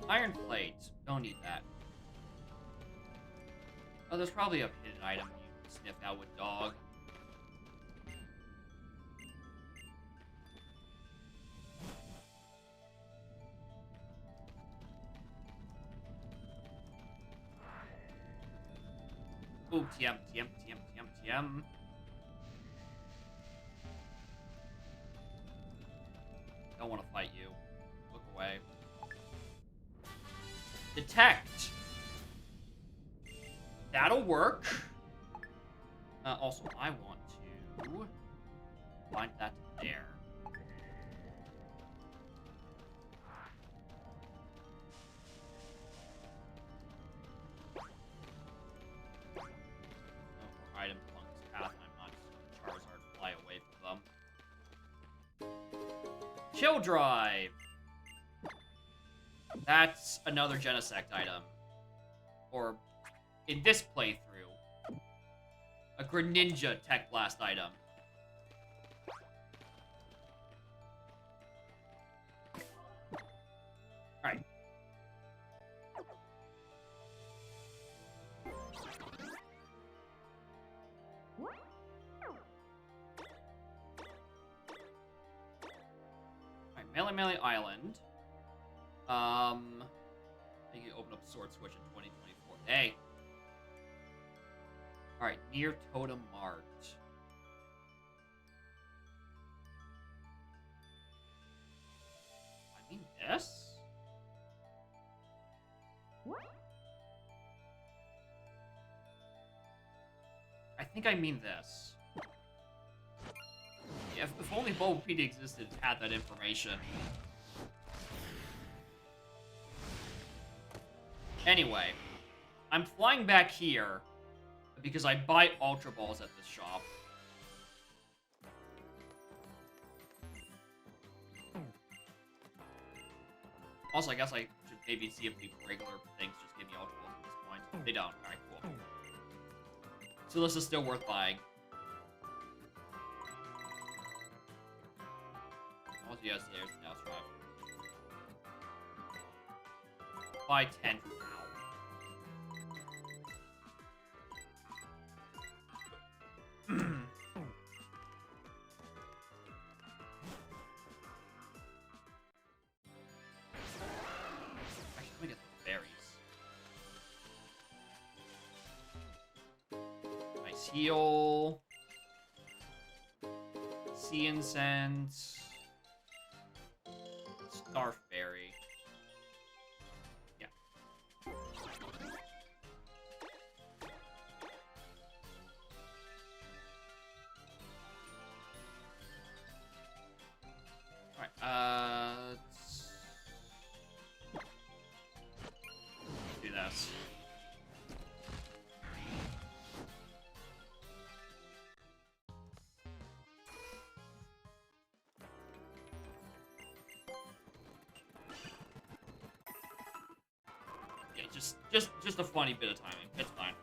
Iron plates. Don't need that. Oh, there's probably a hidden item you can sniff out with dog. Ooh, TM. Don't want to fight you. Look away. Detect. That'll work. Also, I want to find that there. Chill Drive. That's another Genesect item. Or, in this playthrough, a Greninja Tech Blast item. Alright. Alright, Melemele Island. I think you open up Sword Switch in 2024. Hey! Alright, near Totem Mart. I mean this? I think I mean this. Yeah, if only Bulbapedia existed, it had that information. Anyway, I'm flying back here because I buy Ultra Balls at this shop. Also, I guess I should maybe see if the regular things just give me Ultra Balls at this point. They don't. Alright, cool. So this is still worth buying. Oh, yes, there's now strive. Buy 10 for now. Actually, let me get the berries. Nice heal. Sea Incense. Starfberry. Yeah. Alright, let's do this. Yeah, just a funny bit of timing. It's fine.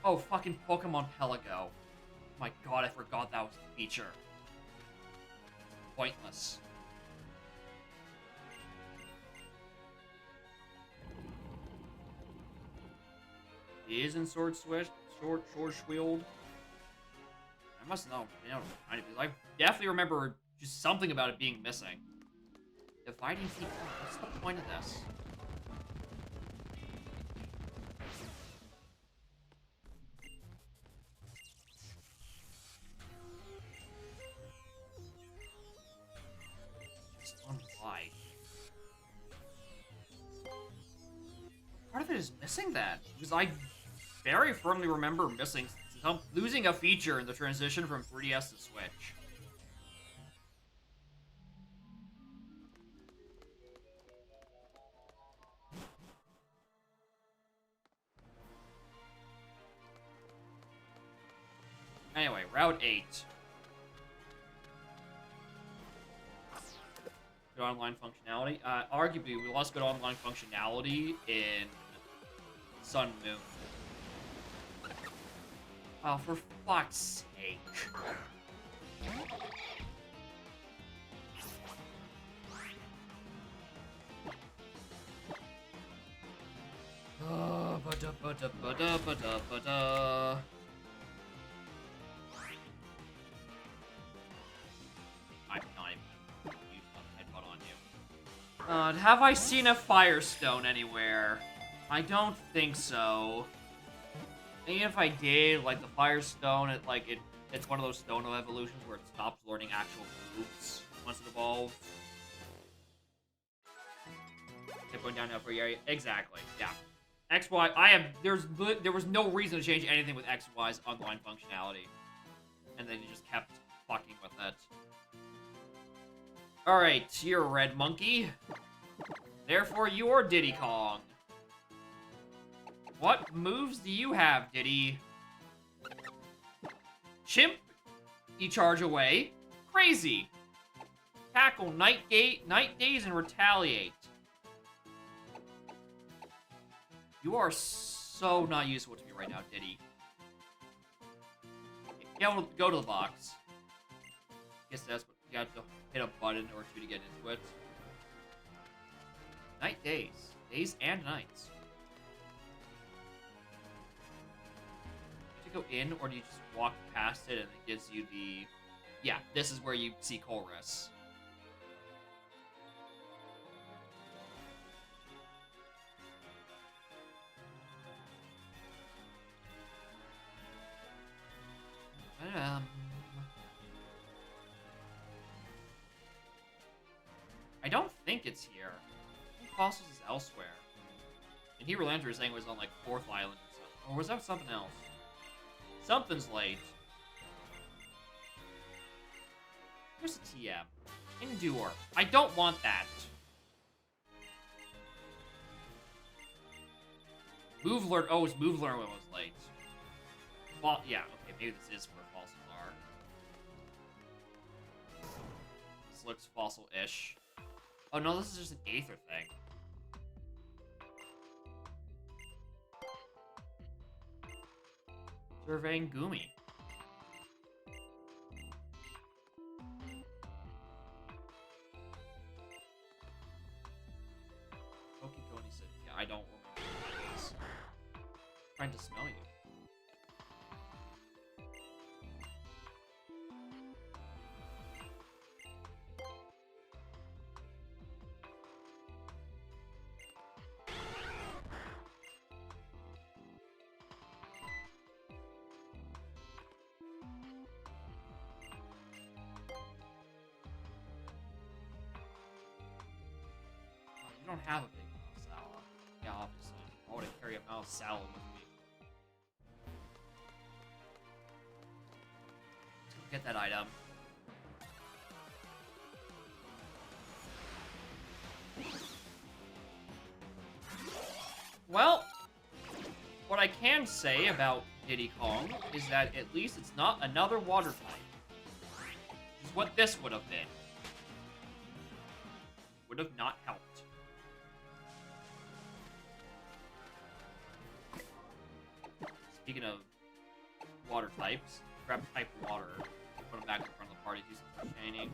Oh, fucking Pokemon Pelago. My god, I forgot that was a feature. Pointless. He is in Sword Switch, Sword Shield. I must know, because I definitely remember just something about it being missing. Dividing Team, what's the point of this? Just why. Part of it is missing that, because I very firmly remember losing a feature in the transition from 3DS to Switch. Anyway, Route 8. Good online functionality. Arguably, we lost good online functionality in Sun Moon. Oh, for fuck's sake. I'm not even using the headbutt on you. Have I seen a Firestone anywhere? I don't think so. Even if I did, like, the Firestone, it's one of those Stono evolutions where it stops learning actual moves once it evolves. Keep going down for area. Exactly, yeah. XY, there was no reason to change anything with XY's online functionality. And then you just kept fucking with it. Alright, you're a red monkey. Therefore, you're Diddy Kong. What moves do you have, Diddy? Chimp, you charge away. Crazy. Tackle, night days, and retaliate. You are so not useful to me right now, Diddy. Go to the box. Guess that's what you have to hit a button or two to get into it. Night days. Days and nights. Do you have to go in, or do you just walk past it and it gives you the... Yeah, this is where you see Chorus. I don't think it's here. I think Fossils is elsewhere. And Hero Lantern is saying it was on like 4th Island or something. Or was that something else? Something's late. Here's a TM. Endure. I don't want that. Move Learn. Oh, it's Move Learn when it was late. Well, yeah, okay, maybe this is where fossils are. This looks fossil-ish. Oh no, this is just an Aether thing. Surveying Gumi. Pokekoni City. Yeah, I don't remember what it is. I'm trying to smell you. I don't have a big mouth salad. Yeah, obviously. Why would I carry a mouth salad with me? Let's go get that item. Well, what I can say about Diddy Kong is that at least it's not another water type. Is what this would have been. Would have not helped. Speaking of water types, grab type water, put them back in front of the party, do some chaining.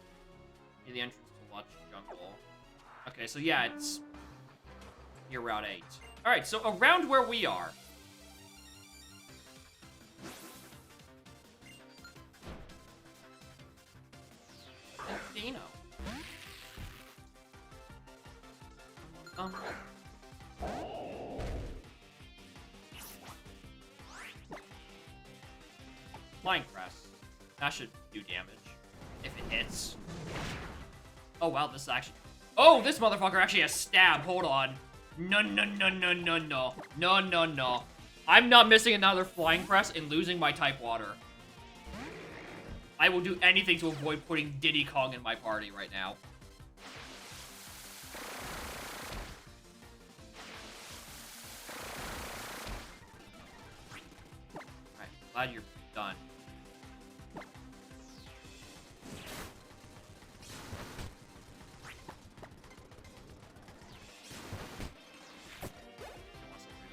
Near the entrance to Lush Jungle. Okay, so yeah, it's near Route 8. Alright, so around where we are. Dino. Flying Crest. That should do damage. If it hits. Oh, wow, this is actually... Oh, this motherfucker actually has stab. Hold on. No, no, no, no, no, no. No, no, no. I'm not missing another Flying Crest and losing my type water. I will do anything to avoid putting Diddy Kong in my party right now. Alright, glad you're done.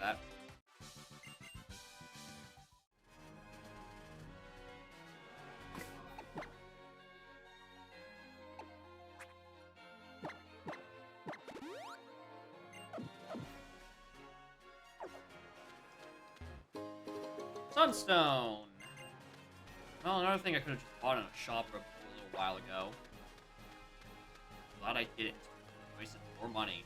That. Sunstone! Well, another thing I could have just bought in a shop a little while ago. Glad I did it. Wasted more money.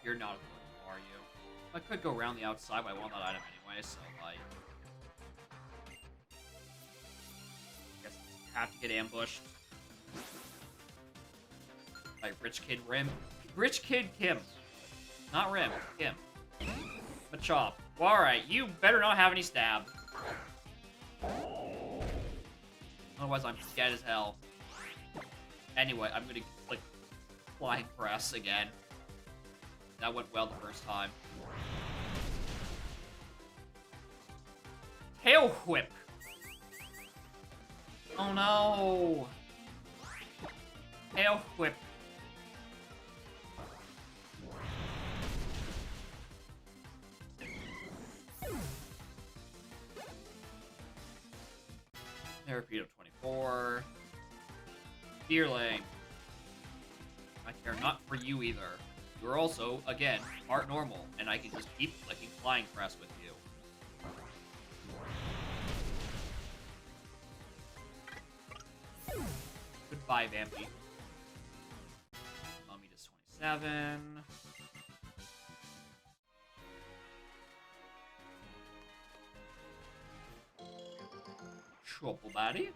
You're not a are you? I could go around the outside, but I want that item anyway, so, like... Guess I have to get ambushed. By Rich Kid Rim. Rich Kid Kim. Not Rim, Kim. Machop. Well, alright, you better not have any stab. Otherwise, I'm dead as hell. Anyway, I'm gonna click Flying Press again. That went well the first time. Tail Whip! Oh no! Tail Whip. Therapy of 24. Deerling. I care not for you either. You're also, again, part normal, and I can just keep clicking Flying Press with you. Goodbye, Vampy. Mummy does 27. Trouble Body.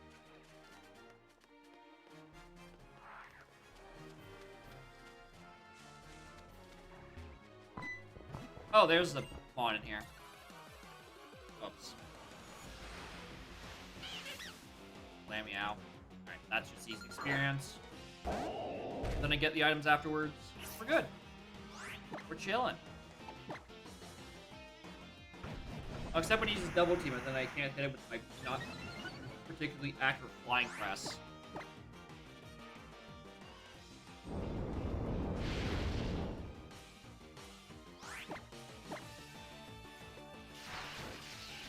Oh, there's the pawn in here. Oops. Lammy out. Alright, that's just easy experience. Then I get the items afterwards. We're good. We're chilling. Oh, except when he uses double team, and then I can't hit it with my not particularly accurate Flying Press.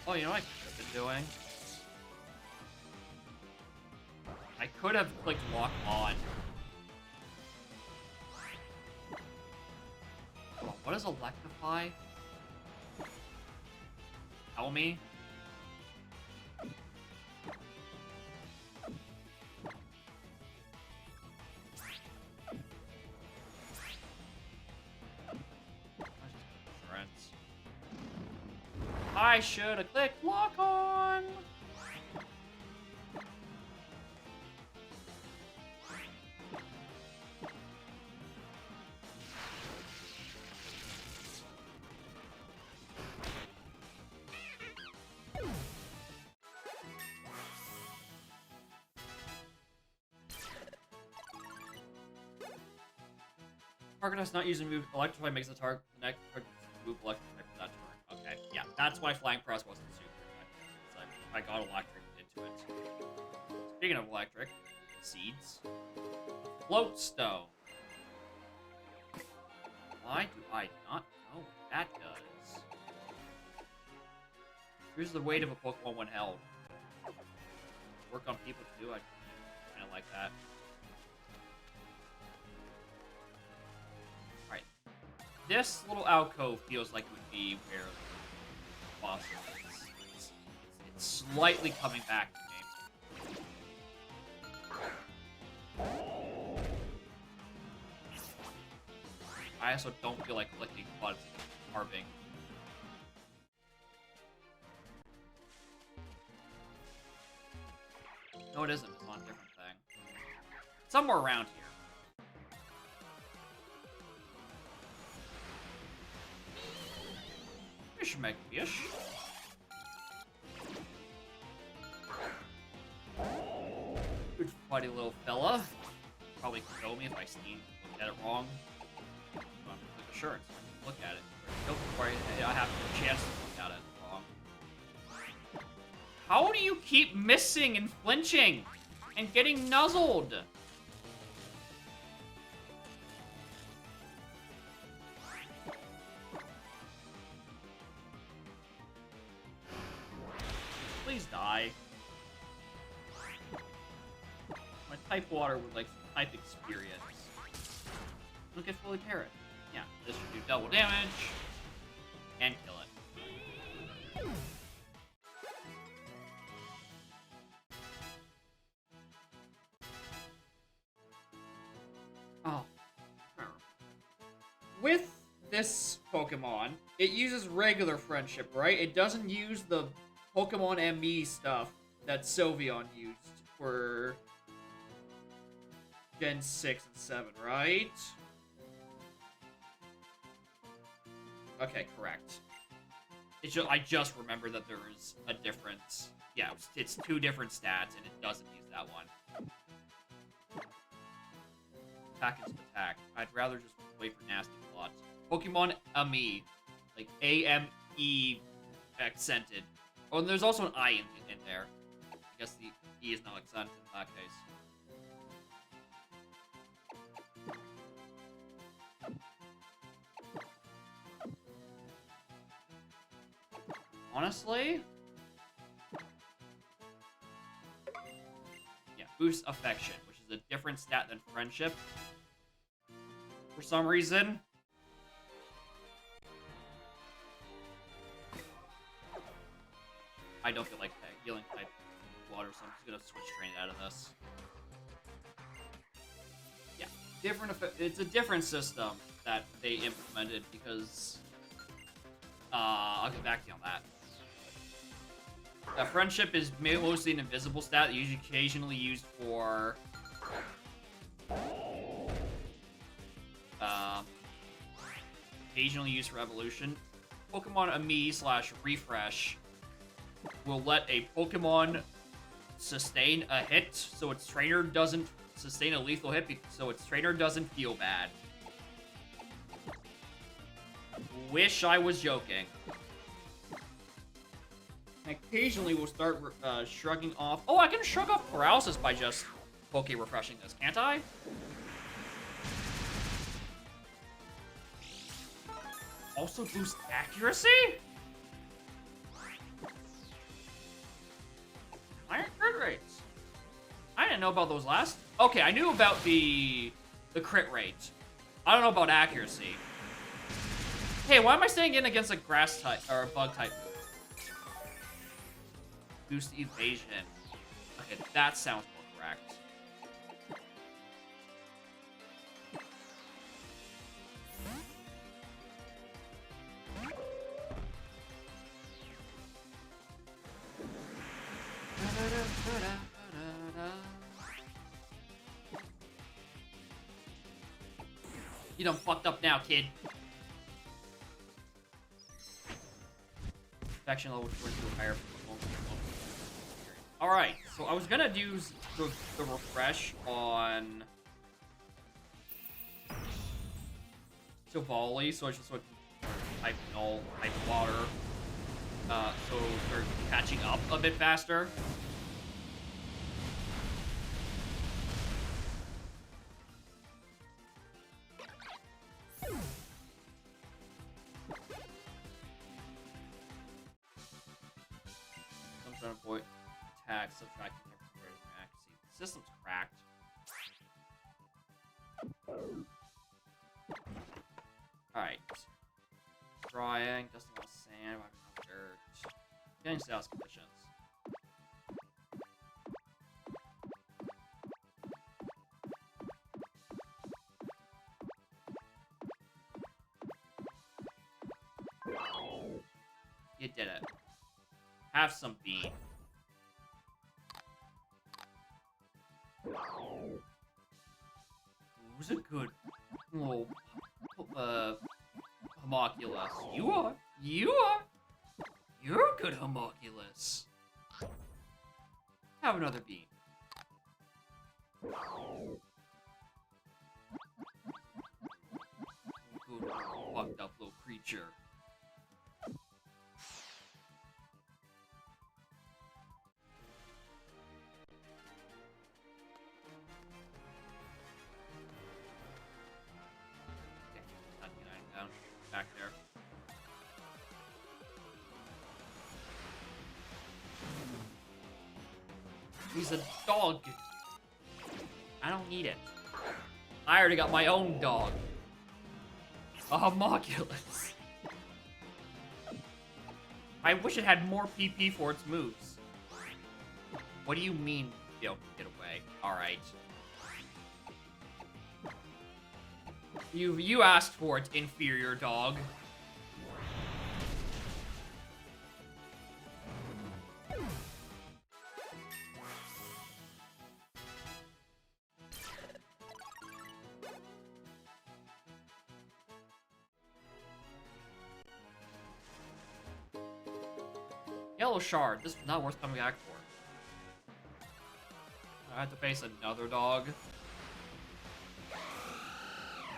Oh, you know what I could have been doing? I could have clicked Lock On. Oh, what is Electrify? Tell me. I should have clicked Lock On. Target has not using move. Electrify makes the target next move electrify for that turn. Okay, yeah, that's why Flying Press wasn't super. I got electric into it. Speaking of electric, seeds. Float Stone. Why do I not know what that does? Here's the weight of a Pokemon when held. Work on people too. I kind of like that. Alright. This little alcove feels like it would be where the boss is. It's slightly coming back to me. I also don't feel like clicking buttons and carving. No, it isn't. It's on a different thing. Somewhere around here. Fish make fish. Good fighty little fella. Probably kill me if I look at it wrong. So I'm gonna click assurance. Look at it. Before I have a chance to look at it wrong. How do you keep missing and flinching and getting nuzzled? Please die. My type water would like some type experience. Look at fully parrot. Yeah, this should do double damage and kill it. Oh. With this Pokemon, it uses regular friendship, right? It doesn't use the Pokemon ME stuff that Sylveon used for Gen 6 and 7, right? Okay, correct. I just remembered that there is a difference. Yeah, it's 2 different stats, and it doesn't use that one. Attack is attack. I'd rather just wait for nasty plots. Pokemon Ame. Like, A-M-E accented. Oh, and there's also an I in there. I guess the E is not accented in that case. Honestly? Yeah, boost affection, which is a different stat than friendship. For some reason. I don't feel like healing type water, so I'm just gonna switch train out of this. Yeah, it's a different system that they implemented because I'll get back to you on that. Friendship is mostly an invisible stat that usually occasionally used for evolution. Pokemon Ame/refresh will let a Pokemon sustain a hit so its trainer doesn't sustain a lethal hit so its trainer doesn't feel bad. Wish I was joking. Occasionally we'll start shrugging off. Oh, I can shrug off paralysis by just Poke refreshing this, can't I? Also boost accuracy? Higher crit rates. I didn't know about those last. Okay, I knew about the crit rate. I don't know about accuracy. Hey, why am I staying in against a grass type or a bug type? Boost evasion. Okay, that sounds more correct. You done fucked up now, kid. Infection level 22 higher. Alright, so I was gonna use the refresh on Silvally, so I just went type null, type water. So they're catching up a bit faster. I'm trying to avoid attacks, subtracting temporary accuracy. The system's cracked. Alright. Drying, dusting off sand, wiping off dirt. Getting sales conditions. You did it. Have some bean. Who's a good little homunculus? You are. You are. You're a good homunculus. Have another bean. Good fucked up little creature. Back there. He's a dog. I don't need it. I already got my own dog. A homunculus. I wish it had more PP for its moves. What do you mean, get away? Alright. You asked for it, inferior dog. yellow shard. This is not worth coming back for. I have to face another dog.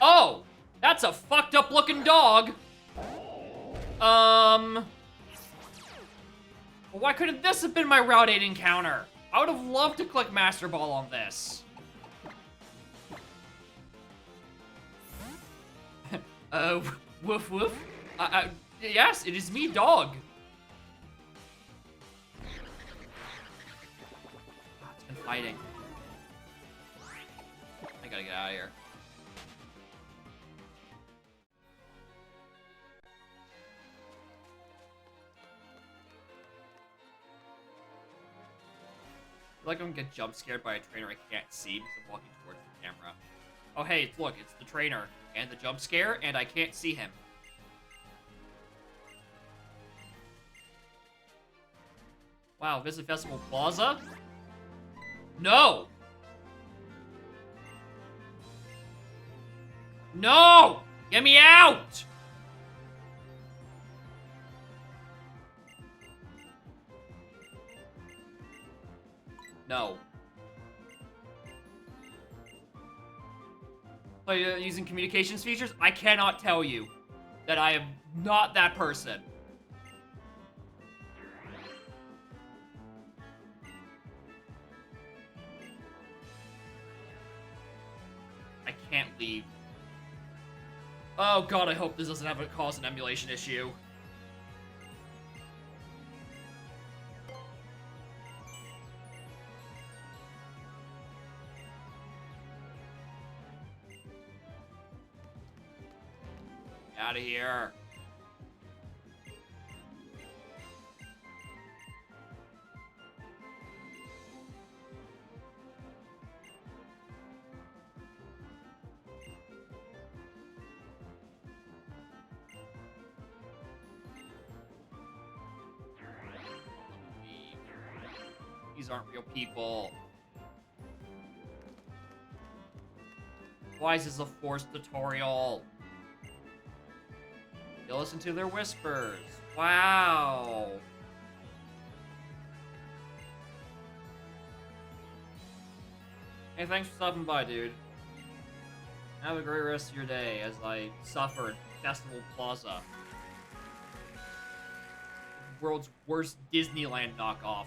Oh! That's a fucked up looking dog! Well, why couldn't this have been my Route 8 encounter? I would have loved to click Master Ball on this. Woof woof. Yes, it is me, dog. It's been fighting. I gotta get out of here. I feel like I'm gonna get jump scared by a trainer I can't see because I'm walking towards the camera. Oh hey, look, it's the trainer and the jump scare, and I can't see him. Wow, visit Festival Plaza? No! No! Get me out! No. Play using communications features? I cannot tell you that I am not that person. I can't leave. Oh god, I hope this doesn't have cause an emulation issue. Out of here. These aren't real people. Why is this a forced tutorial? You listen to their whispers. Wow. Hey, thanks for stopping by, dude. Have a great rest of your day as I suffered Festival Plaza. World's worst Disneyland knockoff.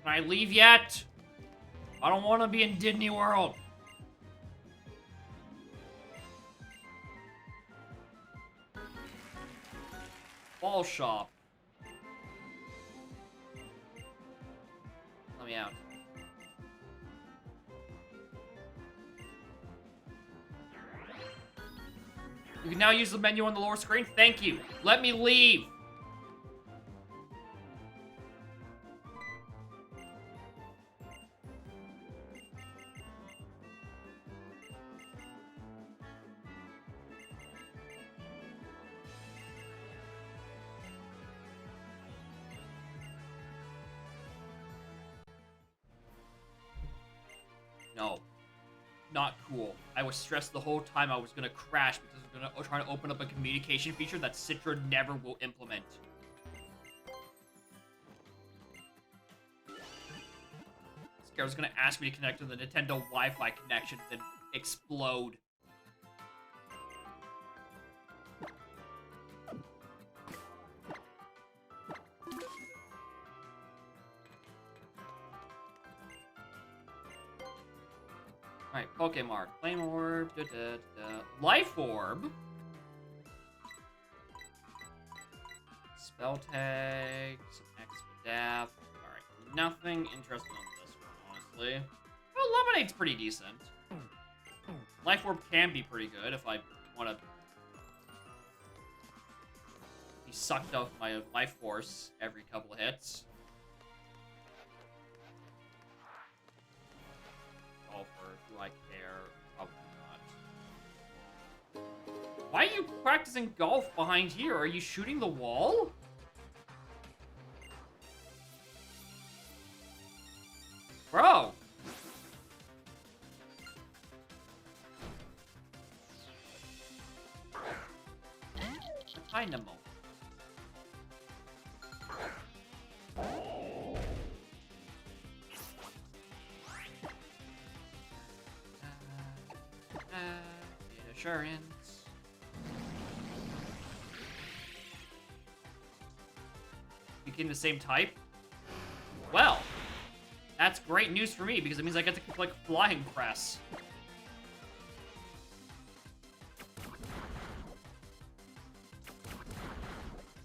Can I leave yet? I don't want to be in Disney World. Ball shop. Let me out. You can now use the menu on the lower screen. Thank you. Let me leave. No. Not cool. I was stressed the whole time I was gonna crash because I was gonna try to open up a communication feature that Citra never will implement. This guy was gonna ask me to connect to the Nintendo Wi-Fi connection, then explode. Alright, Pokemon. Flame Orb. Life Orb. Spell Tag. Some Expedap. Alright, nothing interesting on this one, honestly. Well, Lemonade's pretty decent. Life Orb can be pretty good if I want to be sucked off my life force every couple of hits. Do I care? Probably not. Why are you practicing golf behind here? Are you shooting the wall? Bro! Dynamo. Assurance. Became the same type? Well, that's great news for me because it means I get to click Flying Press.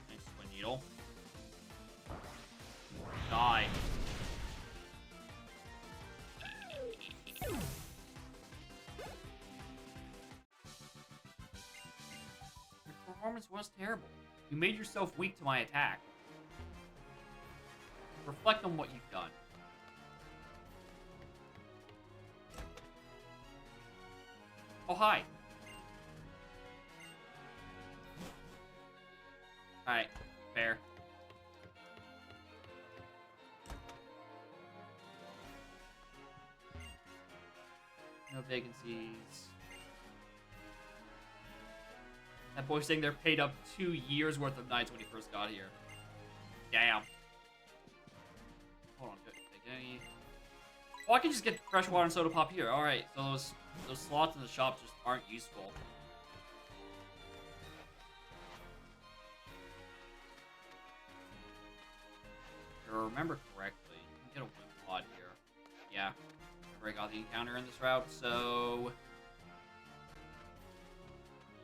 Nice Twin Needle. Die. Your performance was terrible. You made yourself weak to my attack. Reflect on what you've done. Oh, hi. Alright, fair. No vacancies. That boy's saying they're paid up 2 years worth of nights when he first got here. Damn. Hold on, take any... Oh, I can just get fresh water and soda pop here. Alright, so those slots in the shop just aren't useful. If I remember correctly, you can get a whip pod here. Yeah. I got the encounter in this route, so...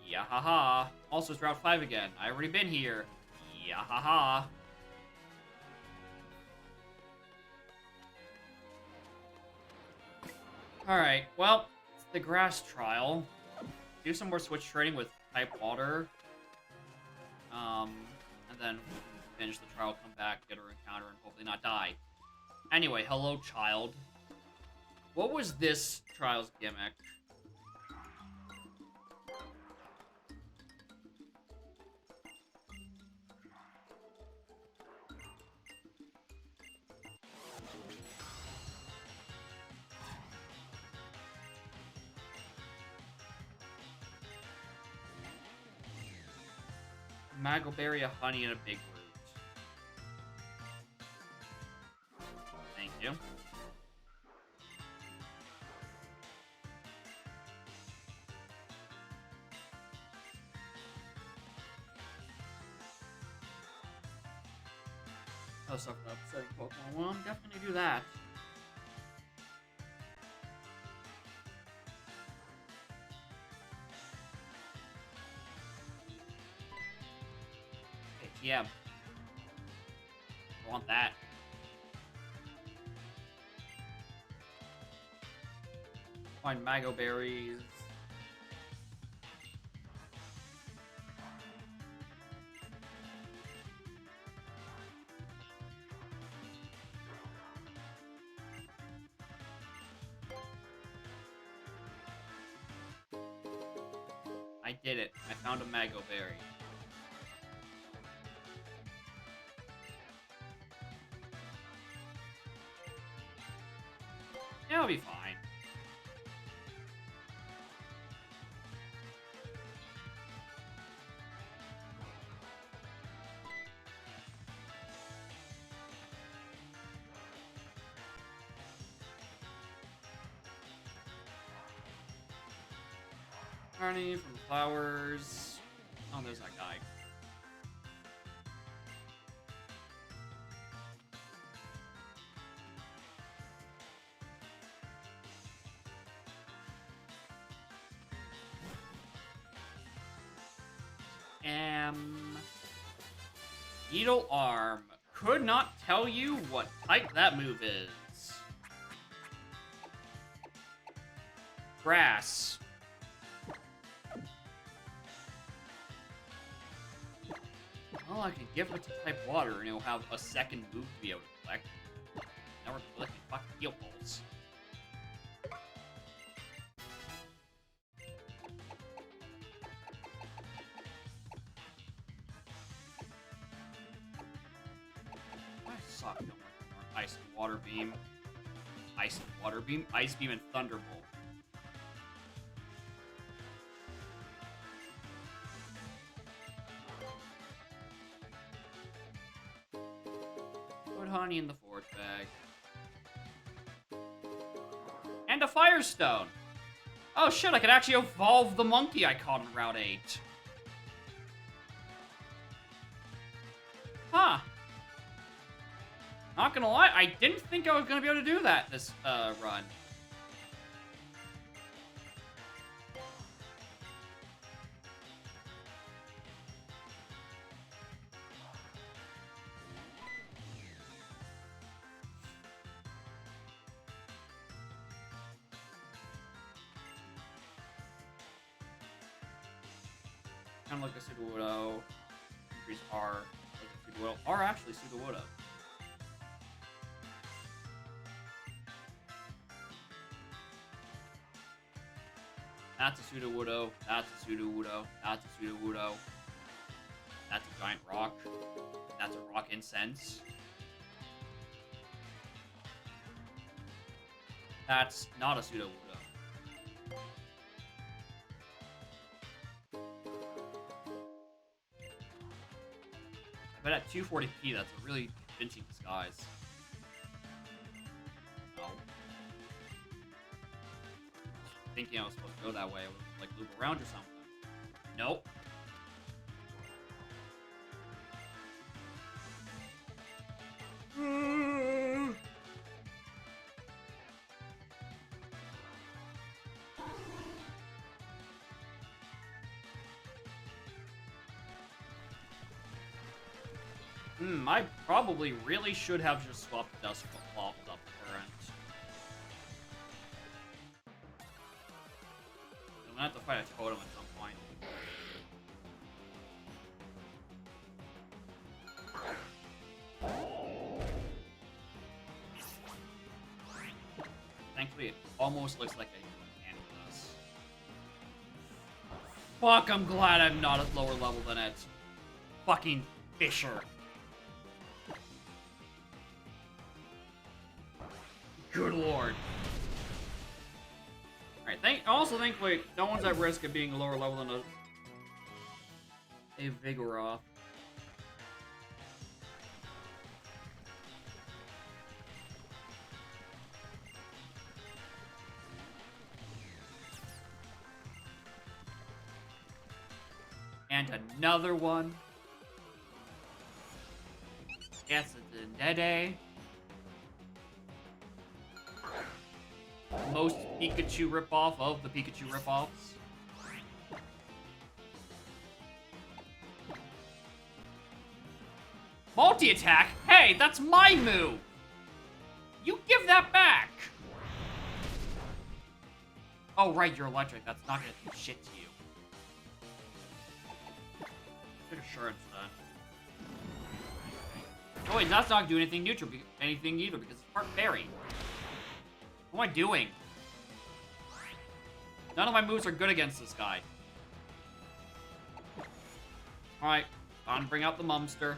Yeah, haha. Also, it's Route 5 again. I already been here. Yeah, haha. Alright, well, it's the grass trial. Do some more switch trading with type water. And then finish the trial, come back, get her encounter, and hopefully not die. Anyway, hello, child. What was this trial's gimmick? Maggleberry, a honey, and a big root. Thank you. Oh, stuff for upsetting Pokemon. Well, I'm definitely gonna do that. Yeah. I want that. Find Mago Berries. I did it. I found a Mago Berry. It'll be fine. Honey from the flowers. Oh, there's that guy. Needle Arm. Could not tell you what type that move is. Grass. Well, I can give it to type water and it'll have a second move to be able to collect. Now we're collecting fucking heal pulls. Ice and Water Beam. Ice and Water Beam. Ice Beam and Thunderbolt. Put honey in the forge bag. And a Firestone! Oh shit, I can actually evolve the monkey I caught in Route 8. Huh. Not gonna lie, I didn't think I was gonna be able to do that this run. Kind of like a Sudowoodo. Increase R. Like a Sudowoodo. R actually Sudowoodo. That's a Sudowoodo. That's a Sudowoodo. That's a Sudowoodo. That's a giant rock. That's a rock incense. That's not a Sudowoodo. But at 240p, that's a really convincing disguise. No. Thinking I was supposed to go that way, I would like loop around or something. Nope. I probably really should have just swapped Dust Flopped up current. I'm gonna have to fight a totem at some point. Thankfully, it almost looks like a candy does. Fuck, I'm glad I'm not at lower level than it. Fucking Fisher. Good lord. Alright, also thankfully, no one's at risk of being lower level than a Vigoroth. And another one. Yes, it's a Dede. Most Pikachu ripoff of the Pikachu ripoffs. Multi-attack? Hey, that's my move! You give that back! Oh, right, you're electric. That's not gonna do shit to you. Good assurance, then. Oh, wait, that's not gonna do anything neutral, anything either, because it's part fairy. What am I doing? None of my moves are good against this guy. Alright, time to bring out the Mumster.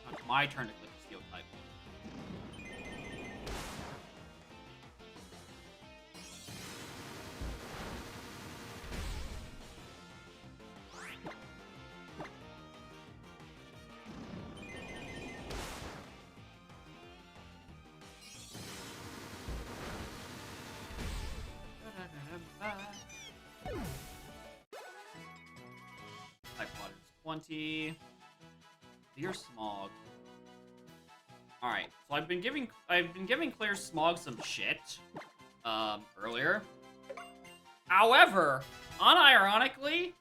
Now it's my turn to click the Steel type. Type water is 20. Clear Smog. Alright, so I've been giving Clear Smog some shit earlier. However, unironically,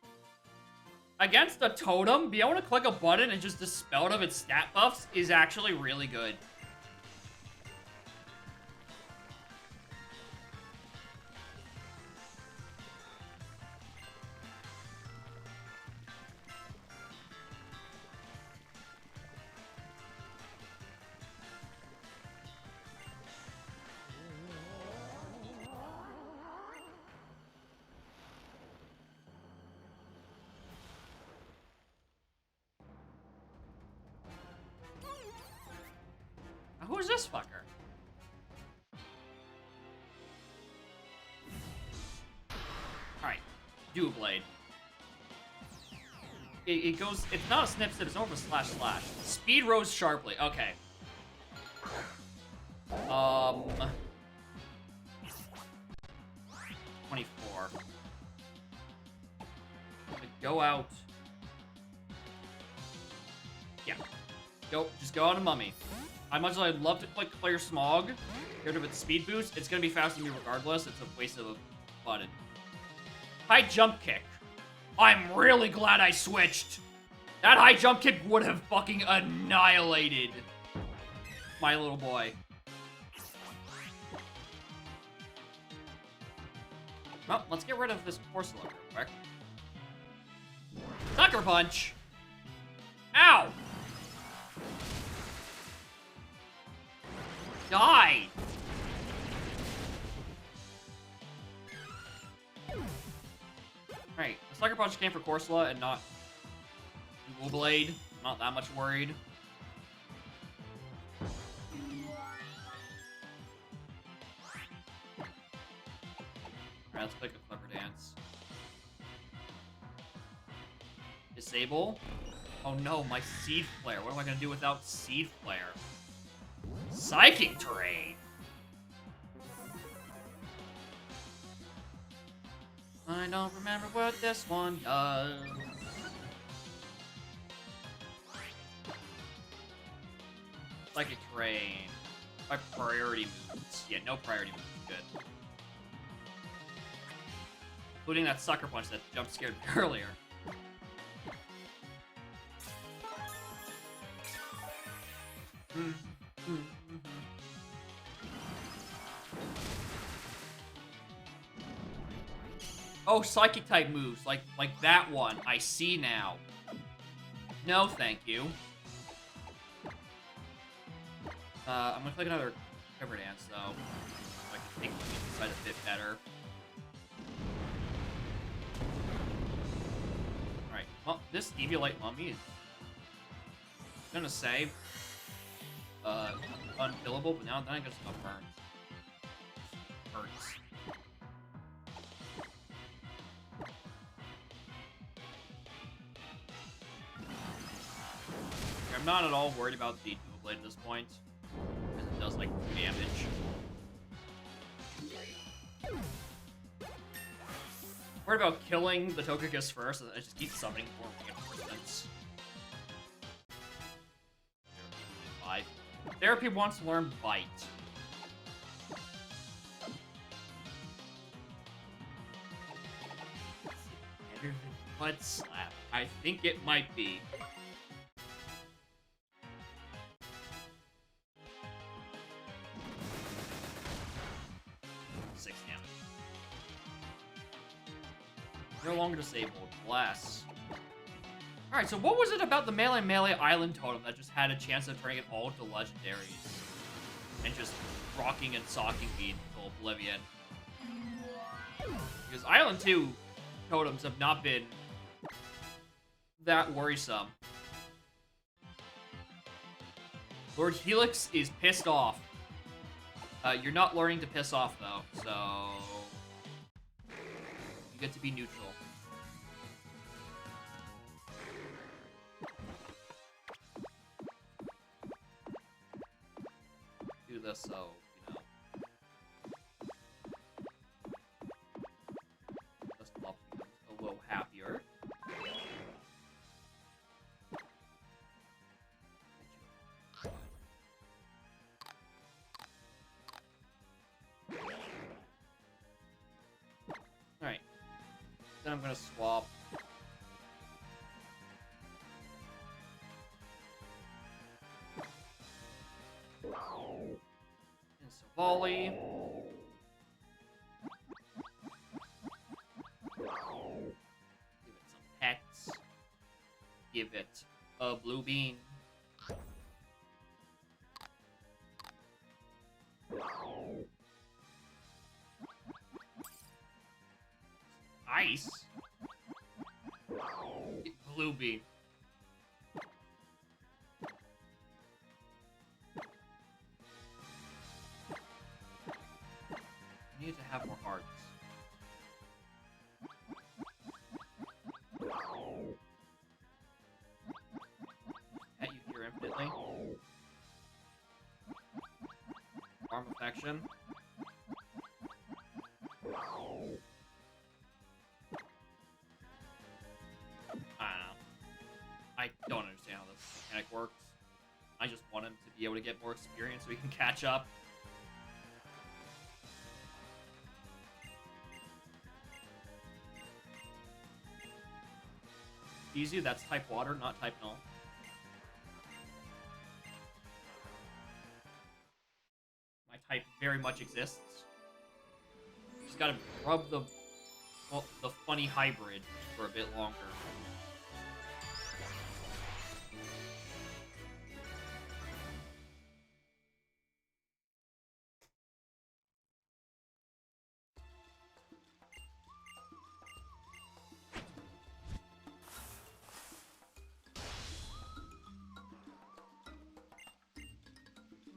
against a totem, being able to click a button and just dispel it of its stat buffs is actually really good. Who's this fucker? Alright. Blade. It goes. It's not a snip snip. It's more of a slash slash. Speed rose sharply. Okay. 24. Go out. Yeah. Just go out and mummy. As much as I'd love to clear Smog, get rid of its speed boost, it's gonna be faster than me regardless. It's a waste of a button. High jump kick. I'm really glad I switched. That high jump kick would have fucking annihilated my little boy. Well, let's get rid of this Corsola real quick. Sucker Punch! Ow! Die! Alright, the Sucker Punch came for Corsola and not Dual Blade. Not that much worried. Alright, let's pick a Clever Dance. Disable. Oh no, my Seed Flare. What am I gonna do without Seed Flare? Psychic Terrain! I don't remember what this one does. Psychic Terrain. My priority moves. Yeah, no priority moves. Good. Including that Sucker Punch that jump scared me earlier. Oh, Psychic type moves, like that one. I see now. No, thank you. I'm gonna click another Cover Dance though, so I can think inside a bit better. All right. Well, this Eviolite Mummy is gonna say unkillable, but now then I guess it burns. Hurts. I'm not at all worried about the Dual Blade at this point, because it does like damage. Worried about killing the Togekiss first, and I just keep summoning for reinforcements. 5. Therapy wants to learn Bite. Better than Butt Slap. I think it might be. No longer disabled. Bless. Alright, so what was it about the Melemele Island Totem that just had a chance of turning it all into legendaries? And just rocking and socking me until oblivion. Because Island 2 totems have not been that worrisome. Lord Helix is pissed off. You're not learning to piss off, though, so... you get to be neutral. Do this so, you know... this buff becomes a little happier. Alright. Then I'm gonna swap. Instant volley. Give it some pets. Give it a blue bean. Ice? Blue bean. I need to have more hearts. Charm Affection. I don't know. I don't understand how this mechanic works. I just want him to be able to get more experience so he can catch up. Easy, that's type water, not type null. My type very much exists. Just gotta rub the funny hybrid for a bit longer.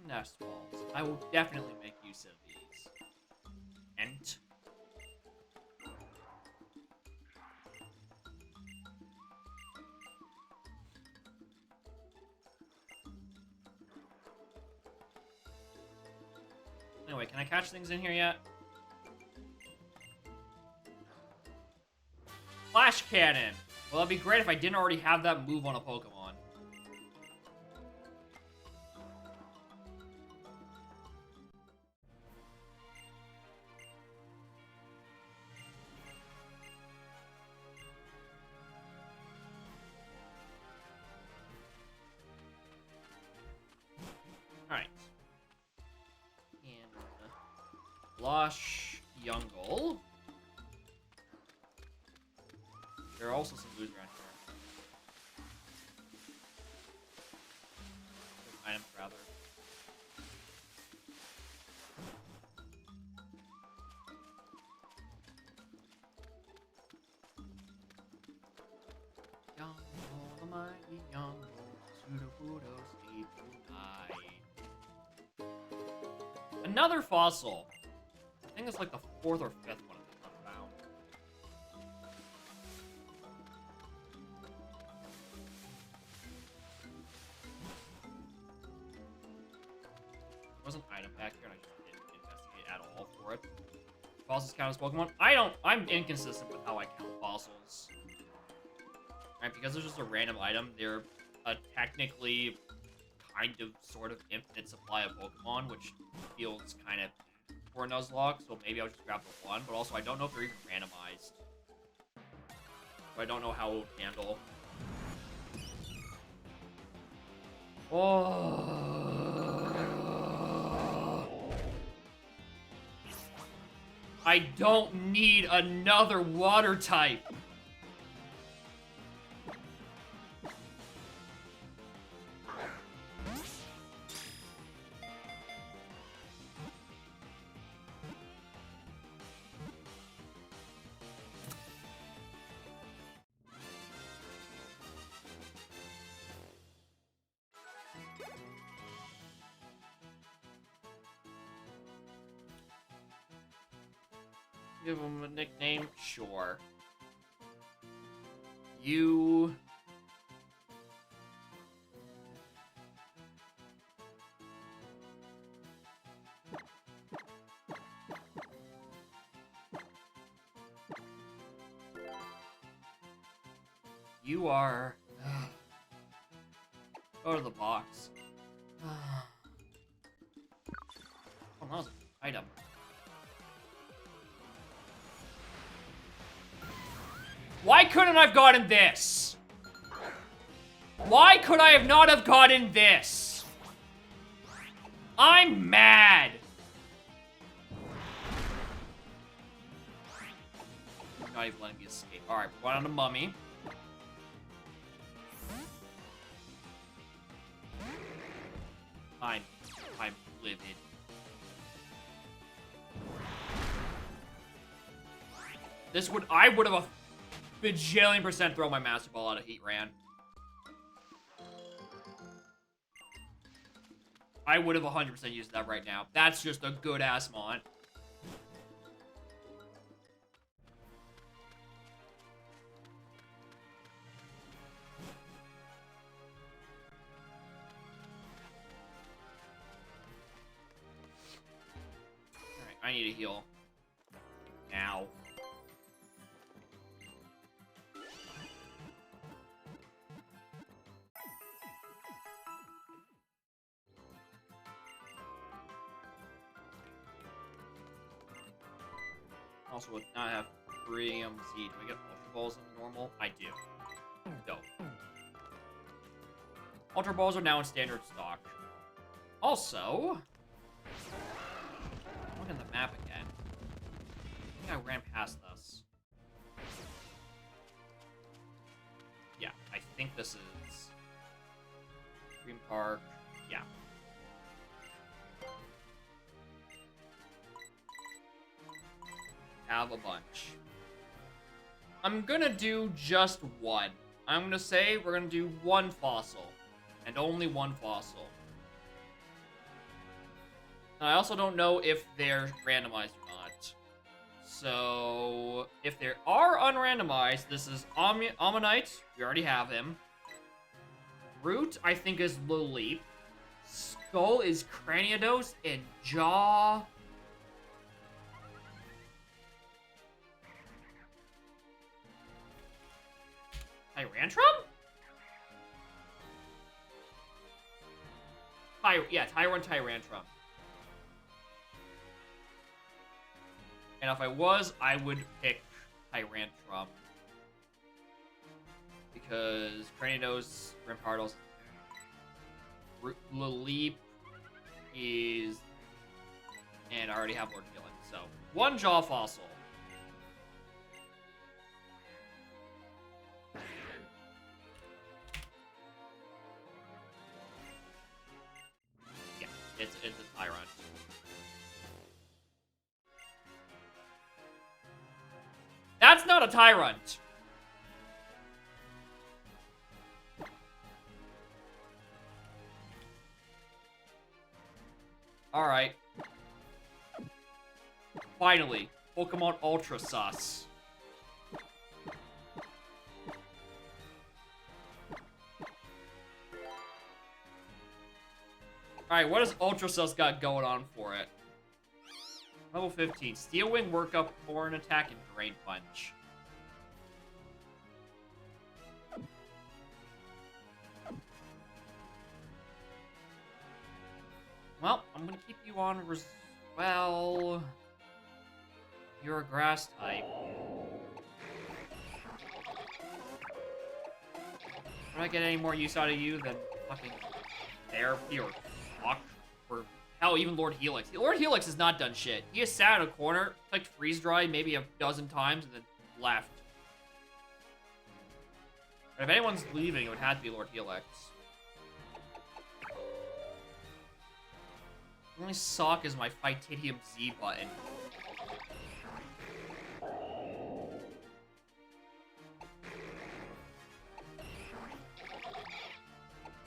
Nest walls. I will definitely make use of these. Cant. Anyway, can I catch things in here yet? Flash Cannon! Well, that'd be great if I didn't already have that move on a Pokemon. Alright. And Blush, Youngle. There are also some blues around here. Items, rather. Youngle, the mighty Youngle, Sudowoodo, sleep tonight. Another fossil. I think it's like the 4th or 5th one I've found. There was an item back here and I just didn't investigate at all for it. Fossils count as Pokemon? I'm inconsistent with how I count fossils. Right, because there's just a random item, they're technically kind of sort of infinite supply of Pokemon, which feels kind of for a Nuzlocke, so maybe I'll just grab the one, but also I don't know if they're even randomized. So I don't know how it would handle. Oh. I don't need another water type. Give him a nickname? Sure. You... You are... Go to the box. Oh, that was an item. Why couldn't I have gotten this? Why could I have not have gotten this? I'm mad. Not even letting me escape. Alright, we're going on to Mummy. I'm livid. I would have a bajillion% throw my Master Ball out of Heat Ran. I would have 100% used that right now. That's just a good-ass mon. I need a heal. Now. Also, with not have free MZ, do I get Ultra Balls in normal? I do. Dope. Ultra Balls are now in standard stock. Also, look at the map again. I think I ran past this. Yeah, I think this is Green Park. Yeah. Have a bunch. I'm gonna do just one. I'm gonna say we're gonna do one fossil. And only one fossil. And I also don't know if they're randomized or not. So, if they are unrandomized, this is Ammonite. We already have him. Root, I think, is Lilip. Skull is Craniodos. And Jaw... Tyrantrum? Yeah, Tyrantrum. And if I was, I would pick Tyrantrum. Because Cranidos, Rampardos, Lilip is... And I already have Lord Healing, so... One Jaw Fossil. Yeah, it's a Tyrant. That's not a Tyrant! Alright. Finally, Pokemon Ultra Sus. Alright, what does Ultra Sus got going on for it? Level 15. Steel Wing, Workup, Horn Attack, and Drain Punch. Well, I'm gonna keep you on well... You're a grass type. If I get any more use out of you than fucking therapy or talk or hell, even Lord Helix. Lord Helix has not done shit. He has sat in a corner, clicked freeze dry maybe a dozen times, and then left. But if anyone's leaving, it would have to be Lord Helix. The only sock is my Titanium Z button.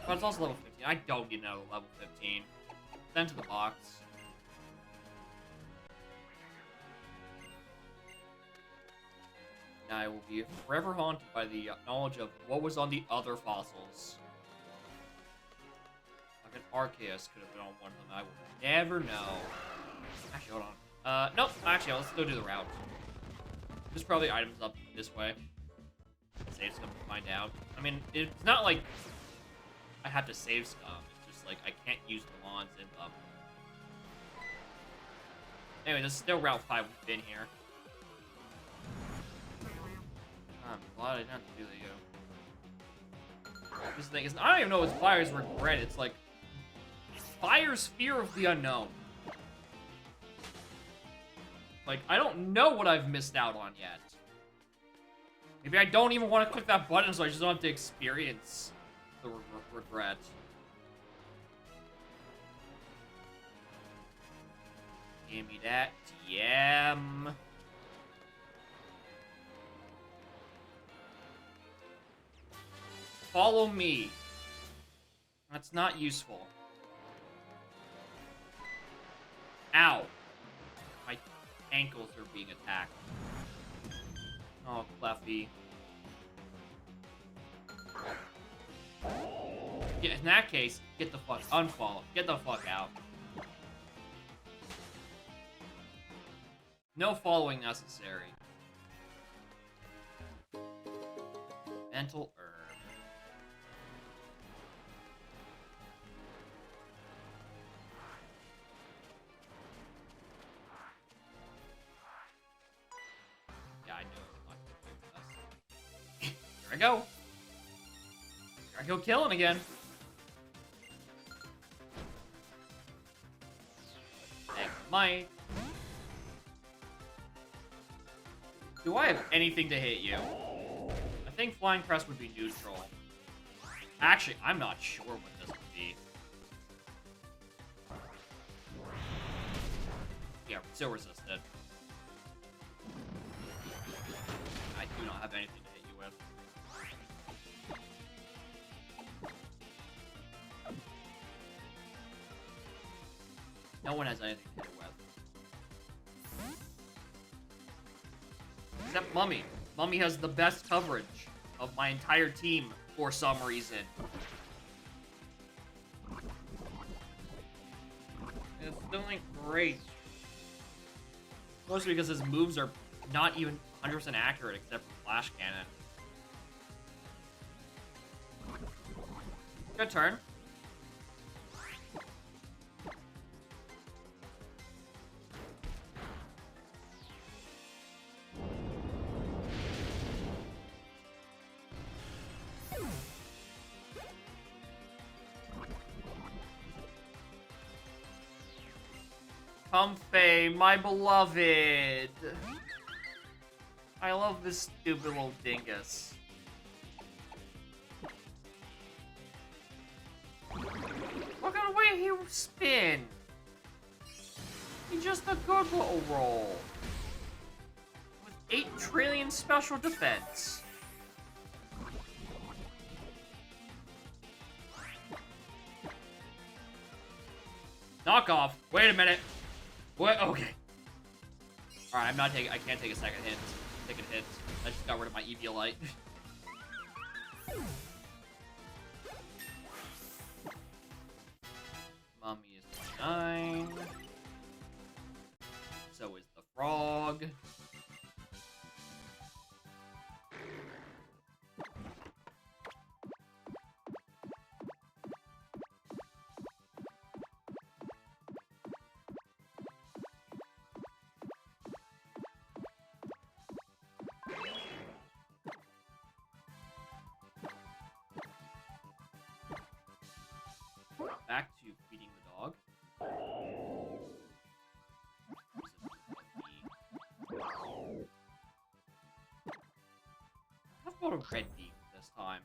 But it's also level 15. I don't need another level 15. Send to the box. And I will be forever haunted by the knowledge of what was on the other fossils. Like an Arceus could have been on one of them. I will never know. Actually, hold on. Nope. Actually, let's go do the route. There's probably items up this way. Save scum to find out. I mean, it's not like I have to save scum. It's just like I can't use the wands in them. Anyway, this is still Route 5 we've been here. I'm glad I didn't have to do the This thing is, I don't even know it's Fire's Regret. It's like Fire's Fear of the Unknown. Like, I don't know what I've missed out on yet. Maybe I don't even want to click that button, so I just don't have to experience the regret. Give me that TM. Follow me. That's not useful. Ow. My ankles are being attacked. Oh, Cleffy. Yeah, in that case, get the fuck... Unfollow. Get the fuck out. No following necessary. Mental herb. Yeah, I knew it was not gonna do this. Here I go. Here I go killing again. Might. Do I have anything to hit you? I think Flying Crest would be neutral. Actually, I'm not sure what this would be. Yeah, still resisted. I do not have anything to hit you with. No one has anything to hit it with. Except Mummy. Mummy has the best coverage of my entire team for some reason. It's still ain't great. Mostly because his moves are not even 100% accurate except for Flash Cannon. Good turn. Comfey, my beloved. I love this stupid little dingus. Look at the way he spin. He's just a good little roll. With 8 trillion special defense. Knock off. Wait a minute. What? Okay. Alright, I'm not taking. I can't take a second hit. Second hit. I just got rid of my Eviolite. Mummy is 29. So is the frog. Back to feeding the dog. How about a red beak this time?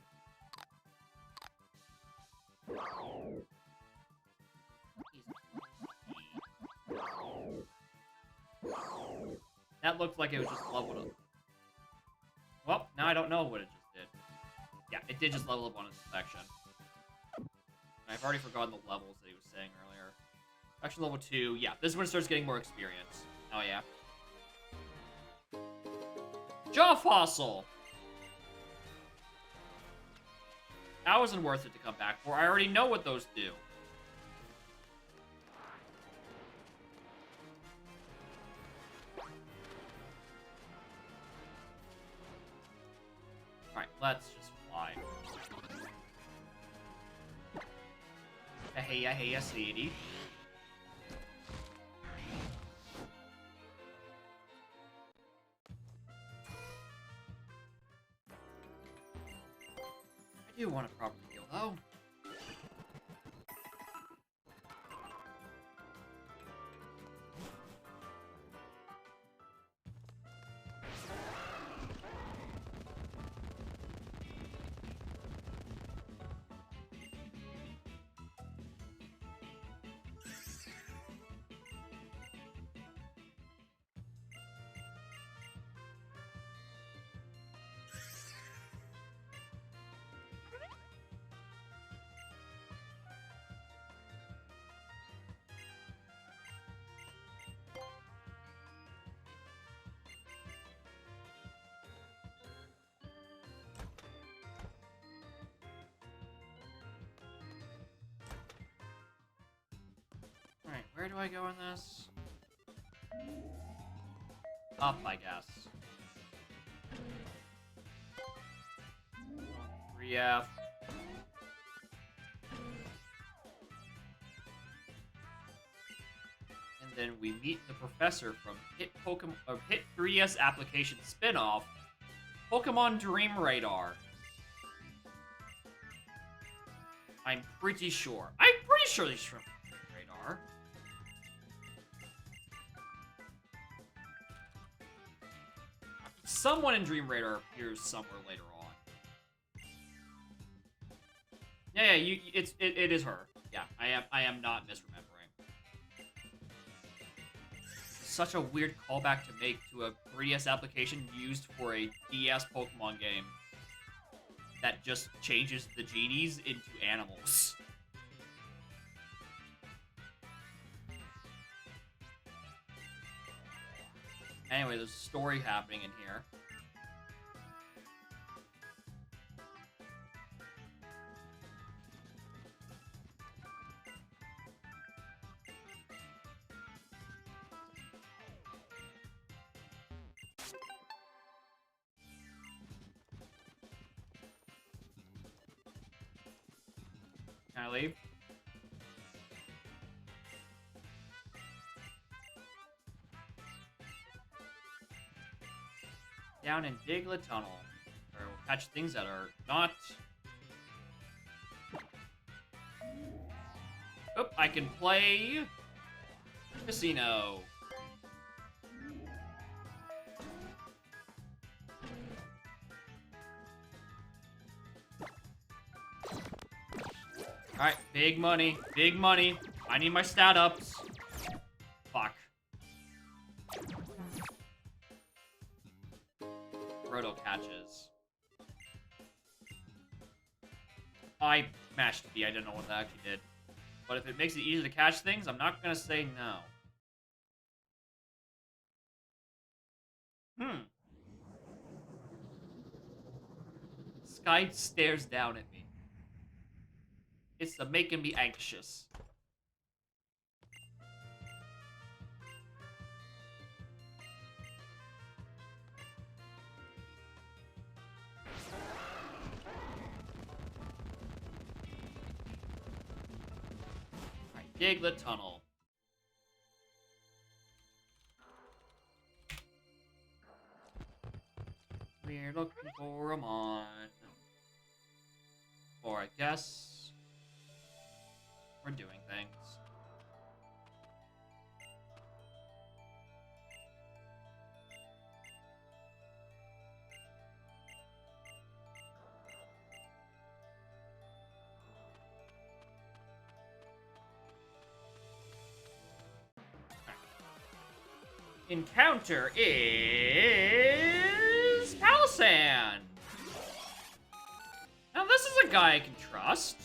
That looked like it was just leveled up. Well, now I don't know what it just did. Yeah, it did just level up on its infection. I've already forgotten the levels that he was saying earlier. Action level 2, yeah, this is when it starts getting more experience. Oh, yeah. Jaw Fossil! That wasn't worth it to come back for. I already know what those do. Alright, let's just fly. Hey, sweetie. I do want a proper heal, though. Alright, where do I go in this? up, I guess. 3F. And then we meet the professor from Hit 3S application spin-off, Pokemon Dream Radar. I'm pretty sure he's from Dream Radar. Someone in Dream Radar appears somewhere later on. Yeah, it is her. Yeah, I am not misremembering. Such a weird callback to make to a 3DS application used for a DS Pokemon game that just changes the genies into animals. Anyway, there's a story happening in here. Can I leave? Down in Diglett Tunnel, where we'll catch things that are not... Oop, I can play... Casino. Alright, big money, big money. I need my stat ups. Fuck. Roto catches. I mashed B, I didn't know what that actually did. But if it makes it easier to catch things, I'm not gonna say no. Sky stares down at me. It's making me anxious. Alright, Diglett Tunnel. We're looking for a mon. Or I guess we're doing things. Encounter is Palisand. Now this is a guy I can trust.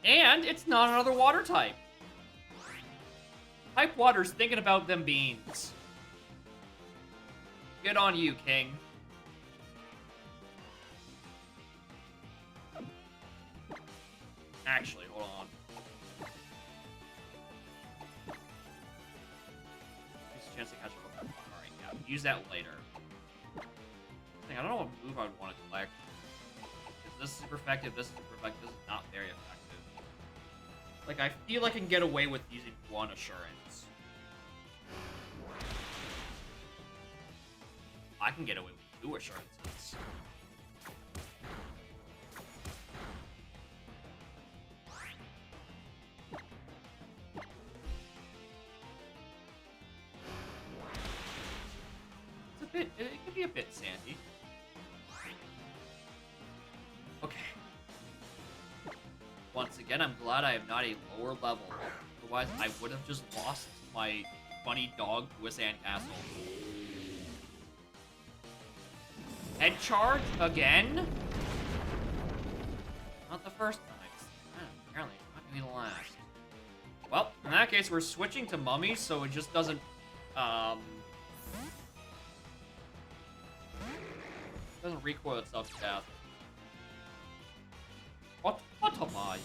And it's not another water type. Type Water's thinking about them beans. Good on you, King. Actually, hold on. There's a chance to catch up. Alright, yeah, use that later. I don't know what move I would want to collect. This is super effective, this is super effective, this is not very effective. Like, I feel I can get away with using one assurance. I can get away with 2 assurances. It's a bit, it could be a bit sandy. Okay. Once again, I'm glad I am not a lower level. Otherwise, I would have just lost my funny dog to a sandcastle. Head charge again? Not the first time. Apparently, it's not gonna be the last. Well, in that case, we're switching to mummies, so it just doesn't, doesn't recoil itself to death. What am I?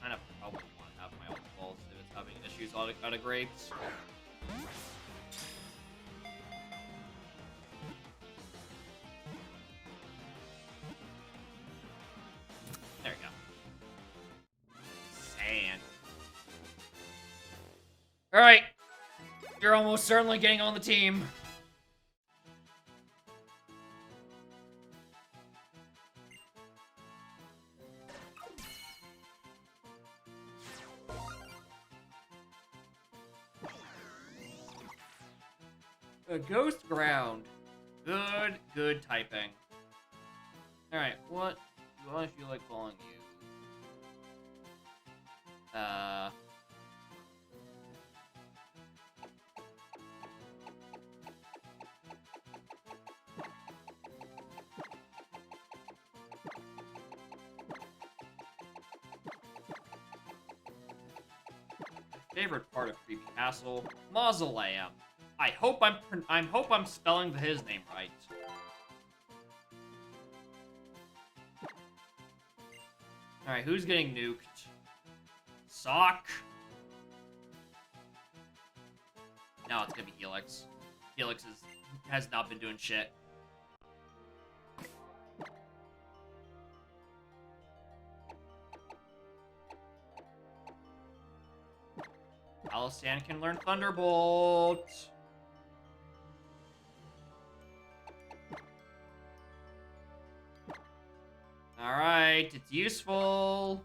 kind of probably want to have my Ultra Balls if it's having issues out of grapes. There you go. Sand. Alright. You're almost certainly getting on the team. A ghost ground. Good typing. Alright, what do I feel like calling you? Favorite part of Creepy Castle? Mausoleum. I hope I'm spelling his name right. Alright, who's getting nuked? Sock? No, it's gonna be Helix. Helix has not been doing shit. Alistan can learn Thunderbolt. Alright, it's useful.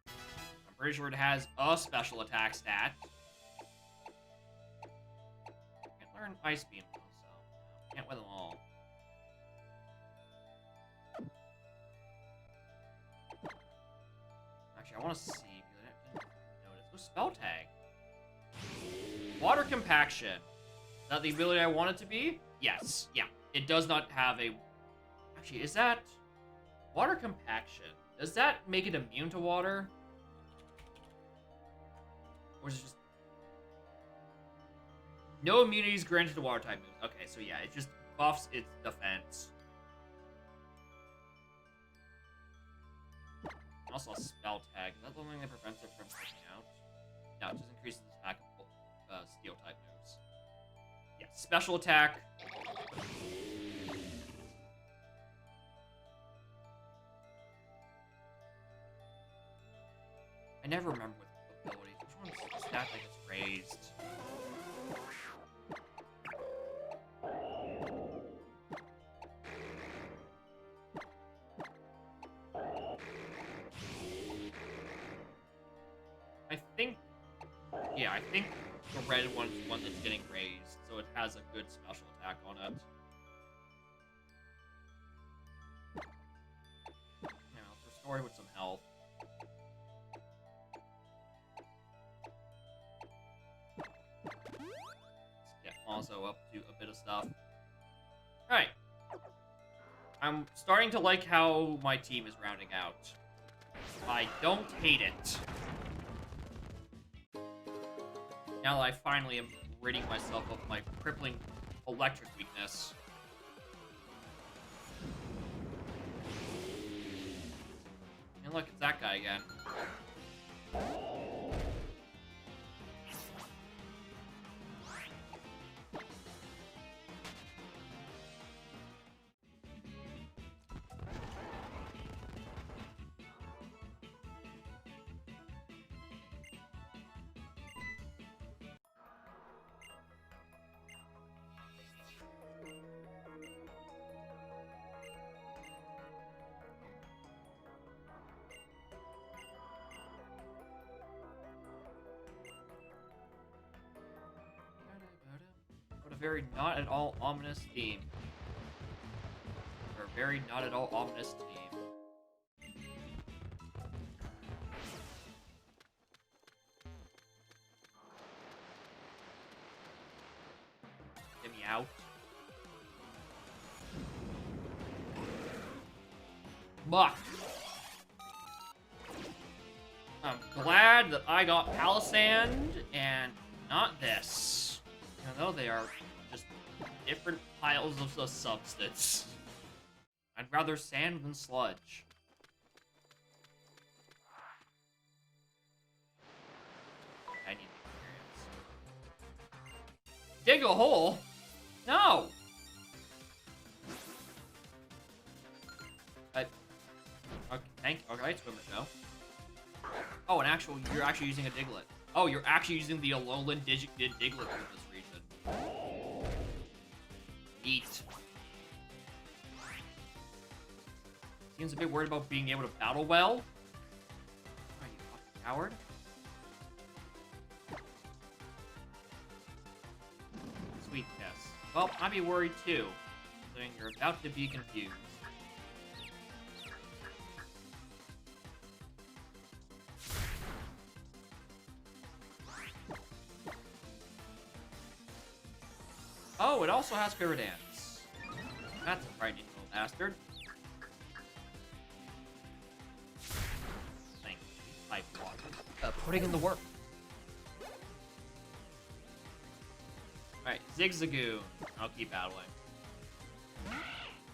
I'm pretty sure it has a special attack stat. I can learn Ice Beam though, so can't win them all. Actually, I want to see. I didn't notice. Oh, Spell Tag. Water Compaction. Is that the ability I want it to be? Yes. Yeah. It does not have a... Actually, is that... Water Compaction. Does that make it immune to water? Or is it just... No immunities granted to water type moves. Okay, so yeah, it just buffs its defense. Also a Spell Tag. Is that the only thing that prevents it from taking out? No, it just increases the attack of steel type moves. Yeah, special attack. I never remember what ability. Which one's the stat that gets raised? I think the red one's the one that's getting raised, so it has a good special attack on it. Now, let's restore it with some health. Let's get Mozzo up to a bit of stuff. Alright. I'm starting to like how my team is rounding out. I don't hate it. Now that I finally am ridding myself of my crippling electric weakness. And look, it's that guy again. A very not at all ominous theme. Or a very not at all ominous theme. Get me out. Muck. I'm glad that I got Palisand and not this. Even though they are just different piles of the substance. I'd rather sand than sludge. Dig a hole? No! Okay, okay, swimmer, no. Oh, you're actually using a Diglett. Oh, you're actually using the Alolan Diglett for this region. Neat. Seems a bit worried about being able to battle well. Are you fucking coward? Sweet Tess. Well, I'd be worried too. Considering you're about to be confused. Oh, it also has Quiver Dance. That's a frightening little bastard. Thank you, Type Water. Putting in the work. Alright, Zigzagoon. I'll keep battling.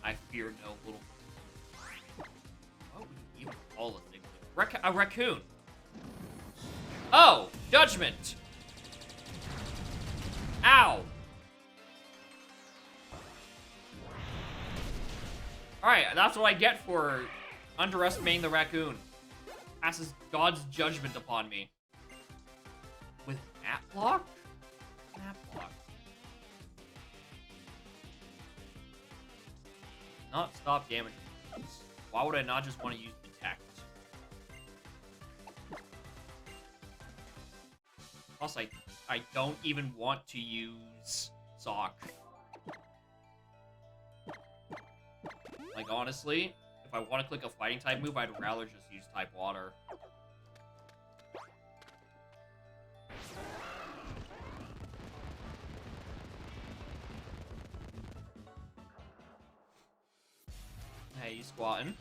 I fear no little... What would you even call a Zigzagoon? A raccoon. Oh! Judgment! Ow! Alright, that's what I get for underestimating the raccoon. Passes God's judgment upon me. With Map Block? Map Block. Not stop damage. Why would I not just want to use Detect? Plus, I don't even want to use Sock. Like, honestly, if I want to click a fighting type move, I'd rather just use type water. Hey, you squatting.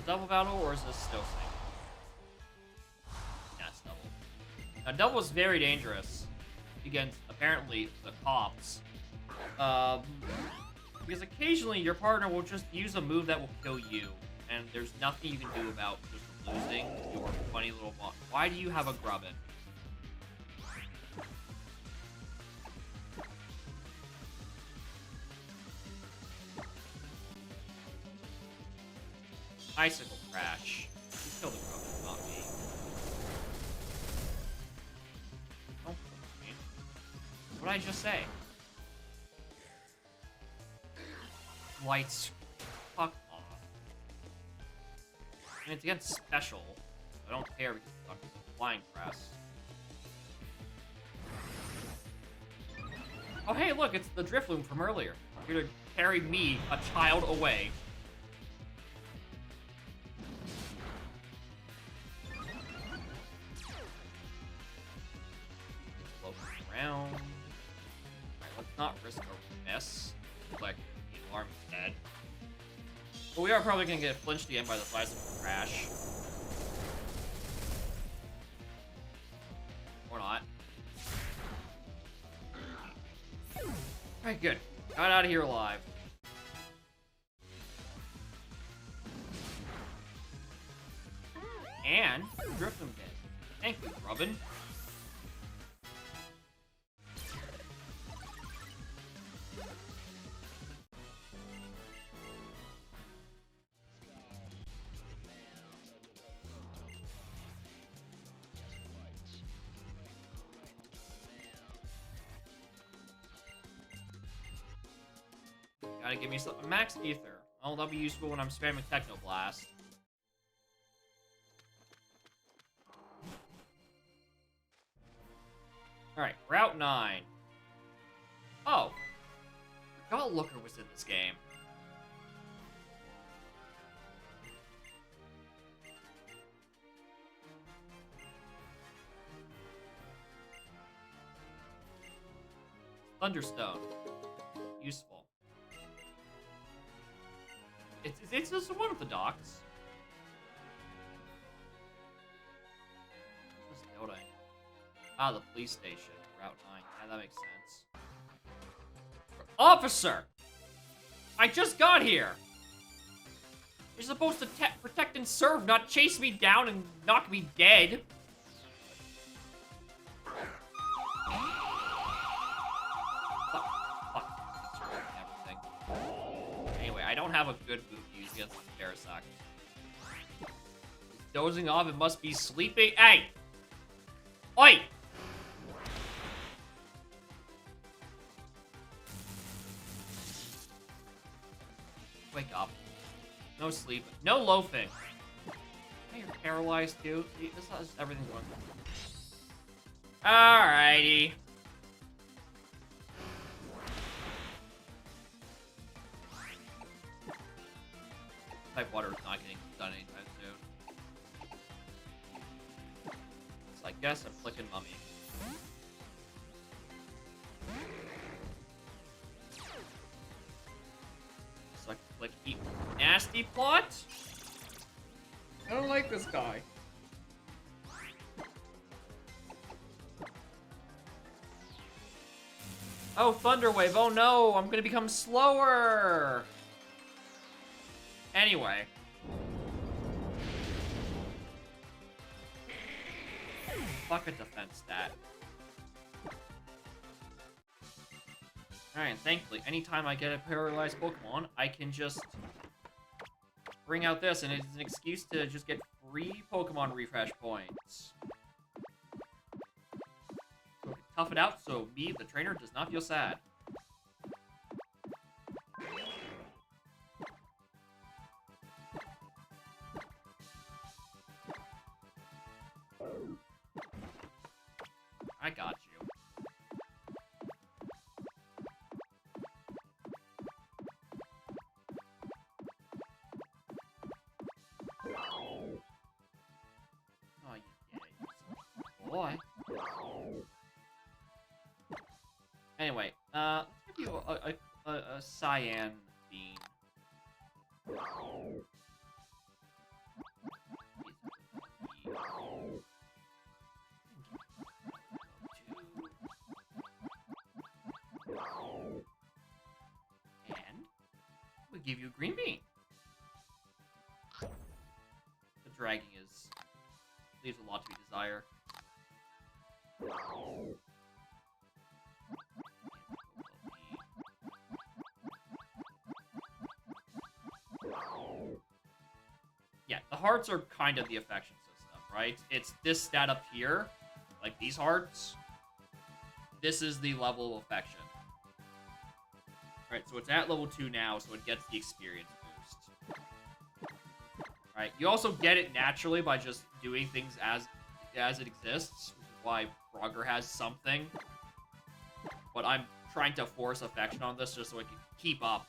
Double battle, or is this still sync? Yeah, it's double. Now, double is very dangerous against, apparently, the cops. Because occasionally your partner will just use a move that will kill you, and there's nothing you can do about just losing your funny little mod. Why do you have a Grubbin? Icicle Crash. You killed the Grubbin, not me. Don't kill me. What did I just say? Lights. Fuck off. I mean, it's against special. I don't care because I'm flying press. Oh, hey, look, it's the Drifloon from earlier. You're gonna carry me, a child, away. Around. Alright, let's not risk a mess. Like the alarm is dead. But we are probably gonna get flinched again by the Bicycle Crash. Or not. Alright, good. Got out of here alive. And Drifloon dead. Thank you, Robin. Gotta give me some max ether. Oh, that'll be useful when I'm spamming Techno Blast. Alright, Route 9. Oh. I forgot Looker was in this game. Thunderstone. Useful. It's just one of the docks. What's this building? Ah, the police station. Route 9. Yeah, that makes sense. Officer! I just got here! You're supposed to protect and serve, not chase me down and knock me dead. Fuck. Everything. Anyway, I don't have a good move to use against this Parasect. He's dozing off, it must be sleeping. Hey! Oi! Wake up. No sleep. No loafing. Hey, you're paralyzed too. See, this has everything going on. Alrighty. Type water is not getting done anytime soon. So I guess I'm clicking mummy. So I can click eat nasty plot? I don't like this guy. Oh, Thunder Wave. Oh no, I'm gonna become slower. Anyway. Fuck a defense stat. Alright, thankfully, anytime I get a paralyzed Pokemon, I can just bring out this, and it's an excuse to just get free Pokemon refresh points. So I can tough it out so me, the trainer, does not feel sad. I got you. Oh, yeah, boy. Anyway, let's give you a cyan bean. And we give you a green bean. The dragging leaves a lot to be desired. Yeah, the hearts are kind of the affection system, right? It's this stat up here, like these hearts. This is the level of affection. Alright, so it's at level 2 now, so it gets the experience boost. Alright, you also get it naturally by just doing things as it exists, which is why Frogger has something. But I'm trying to force affection on this just so I can keep up.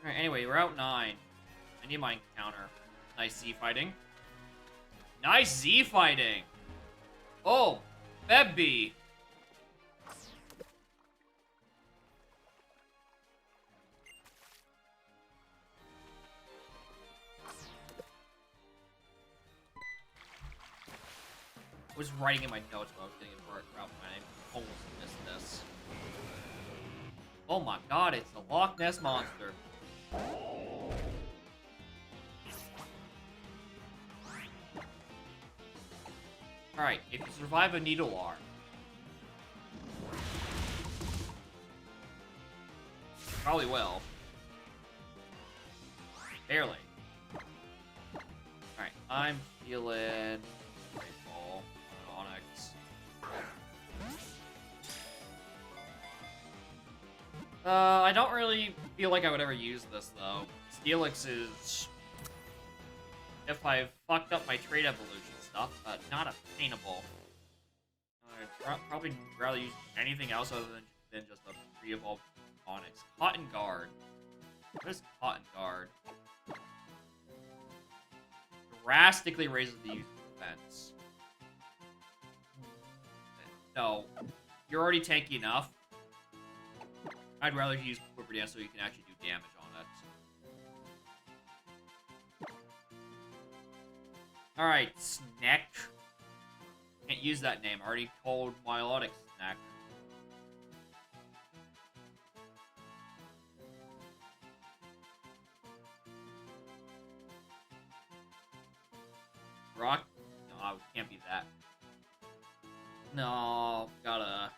Alright, anyway, we're out 9. I need my encounter. Nice Z fighting. Nice Z fighting! Oh, Bebby! I was writing in my notes while I was getting a bird route, and I almost missed this. Oh my god, it's the Loch Ness Monster. Alright, if you survive a needle arm. Probably will. Barely. Alright, I'm feeling Great Ball on Onyx. I don't really feel like I would ever use this, though. Steelix is... If I fucked up my trait evolution stuff, not obtainable. I'd probably rather use anything else other than just a re-evolved Onyx. Cotton Guard. What is Cotton Guard? Drastically raises the use of defense. No. You're already tanky enough. I'd rather use Quiver Dance so you can actually do damage on it. Alright, Snack. Can't use that name. I already called Milotic Snack. Rock? No, it can't be that. No, gotta...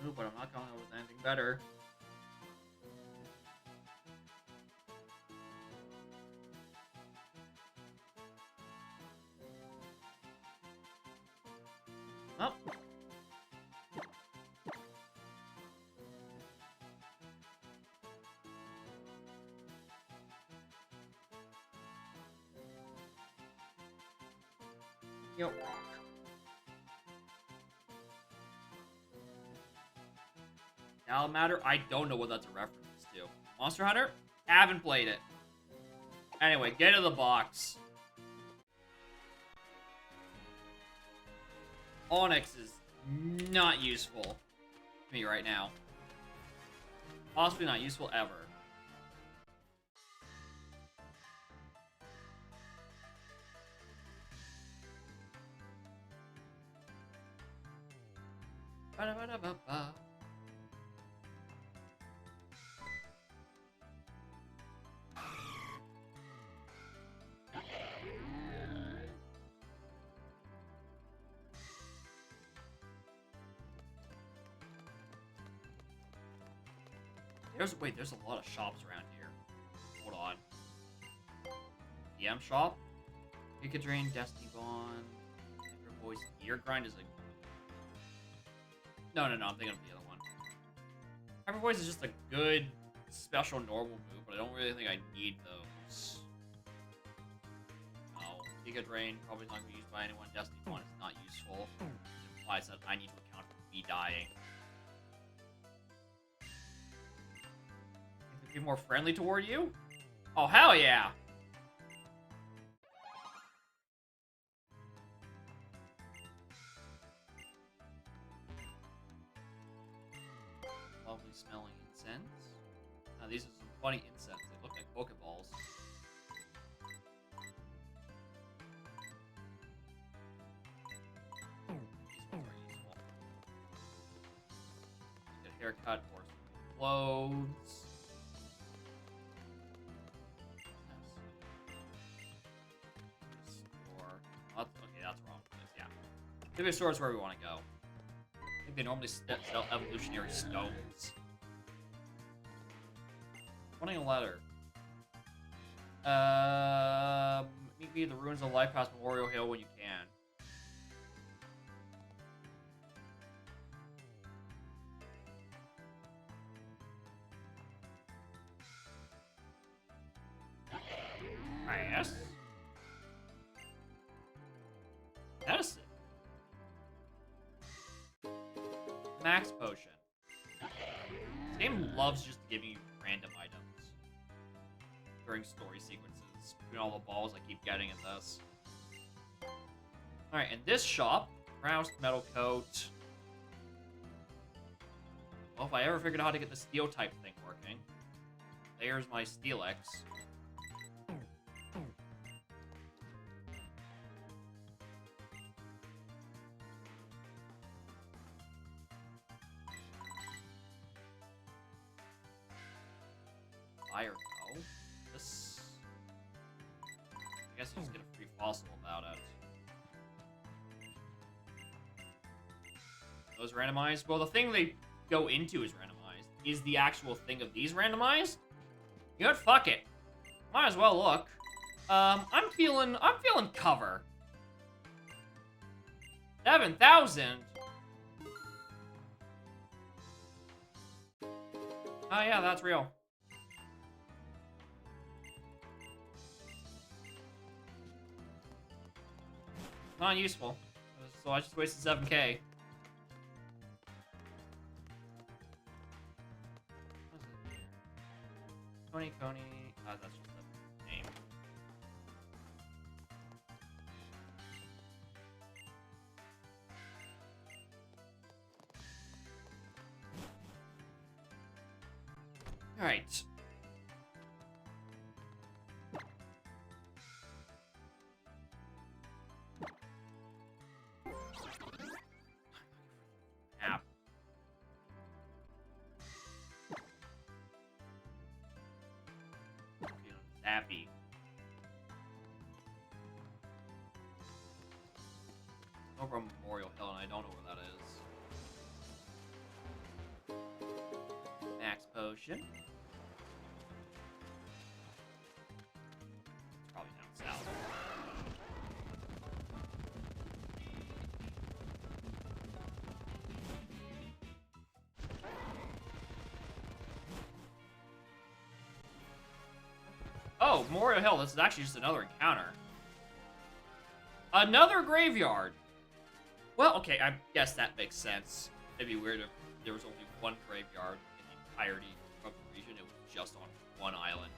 Ooh, but I'm not coming up with anything better. Oh. Yep. Matter? I don't know what that's a reference to. Monster Hunter? Haven't played it. Anyway, get to the box. Onyx is not useful to me right now. Possibly not useful ever. Ba-da-ba-da-ba-ba. There's a lot of shops around here. Hold on. DM shop? Drain, Destiny Bond, Voice, Ear Grind is like... No, I'm thinking of the other one. Hyper Voice is just a good, special, normal move, but I don't really think I need those. No. Giga Drain, probably not going to be used by anyone. Destiny Bond is not useful. It implies that I need to account for me dying. Be more friendly toward you? Oh, hell yeah! Lovely smelling incense. Now these are some funny incense. They look like Pokeballs. These ones are useful. Get a haircut or some clothes. Okay, that's wrong. Yeah. Maybe a store is where we want to go. I think they normally sell evolutionary stones. Wanting a letter. Meet me at the ruins of Life Path Memorial Hill when you can. Yes. Medicine. Max Potion. This game loves just giving you random items during story sequences. Between all the balls I keep getting in this. Alright, in this shop, Roused Metal Coat. Well, if I ever figured out how to get the steel type thing working, there's my Steelix. Fire no. This. I guess you just get a free fossil about it. Those randomized? Well, the thing they go into is randomized. Is the actual thing of these randomized? You know what? Fuck it. Might as well look. I'm feeling cover. 7,000. Oh yeah, that's real. Not useful. So I just wasted 7K. Coney. That's just a name. Alright. App. Feeling zappy. Over Memorial Hill, and I don't know where that is. Max potion. It's probably down south. Oh, Memorial Hill. This is actually just another encounter. Another graveyard. Well, okay, I guess that makes sense. It'd be weird if there was only one graveyard in the entirety of the region. It was just on one island.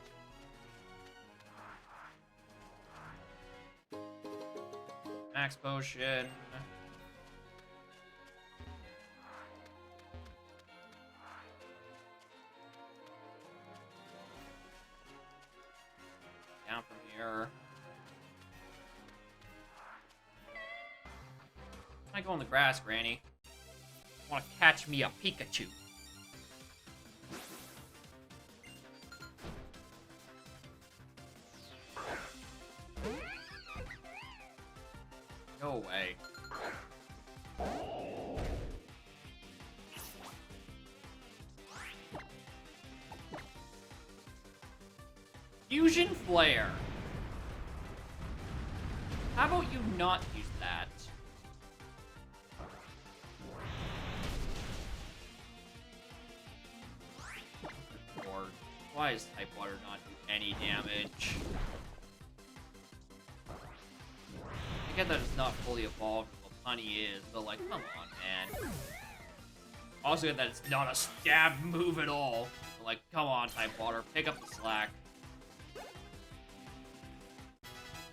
Max potion. Down from here. I go in the grass, Granny. Want to catch me a Pikachu? Go away. Fusion Flare. How about you not use that? Or why does Type Water not do any damage? I get that it's not fully evolved as Honey is, but like, come on, man. Also get that it's not a stab move at all. But like, come on, Type Water, pick up the slack.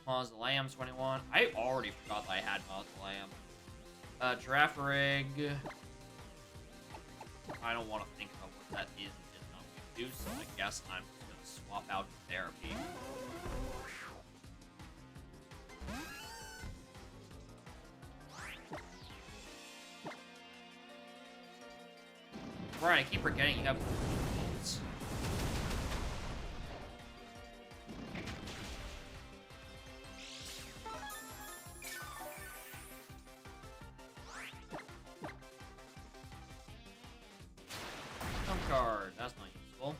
Mausoleum 21. I already forgot that I had Mausoleum. Giraffe-rig. I don't want to think about what that is and is not going to do, so I guess I'm just going to swap out Therapy. Right, I keep forgetting you have wolves. Trump card, that's not useful.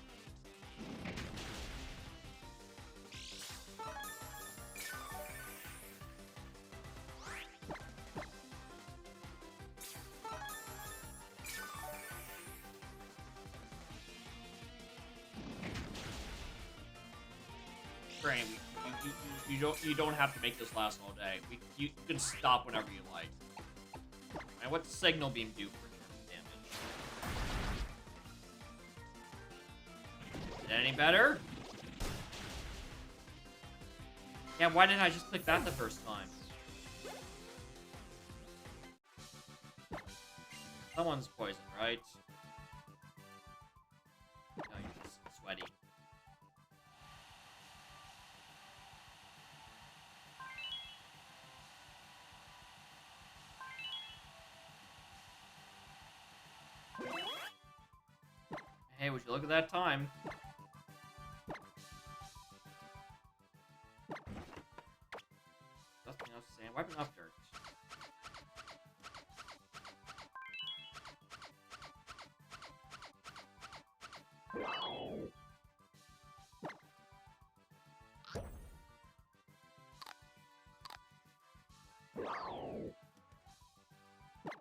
Granny, you don't have to make this last all day. You can stop whenever you like. And what's Signal Beam do for damage? Is it any better? Yeah, why didn't I just click that the first time? Someone's poison, right? No, you're just sweaty. Hey, would you look at that time? Dusting off sand, wiping off dirt.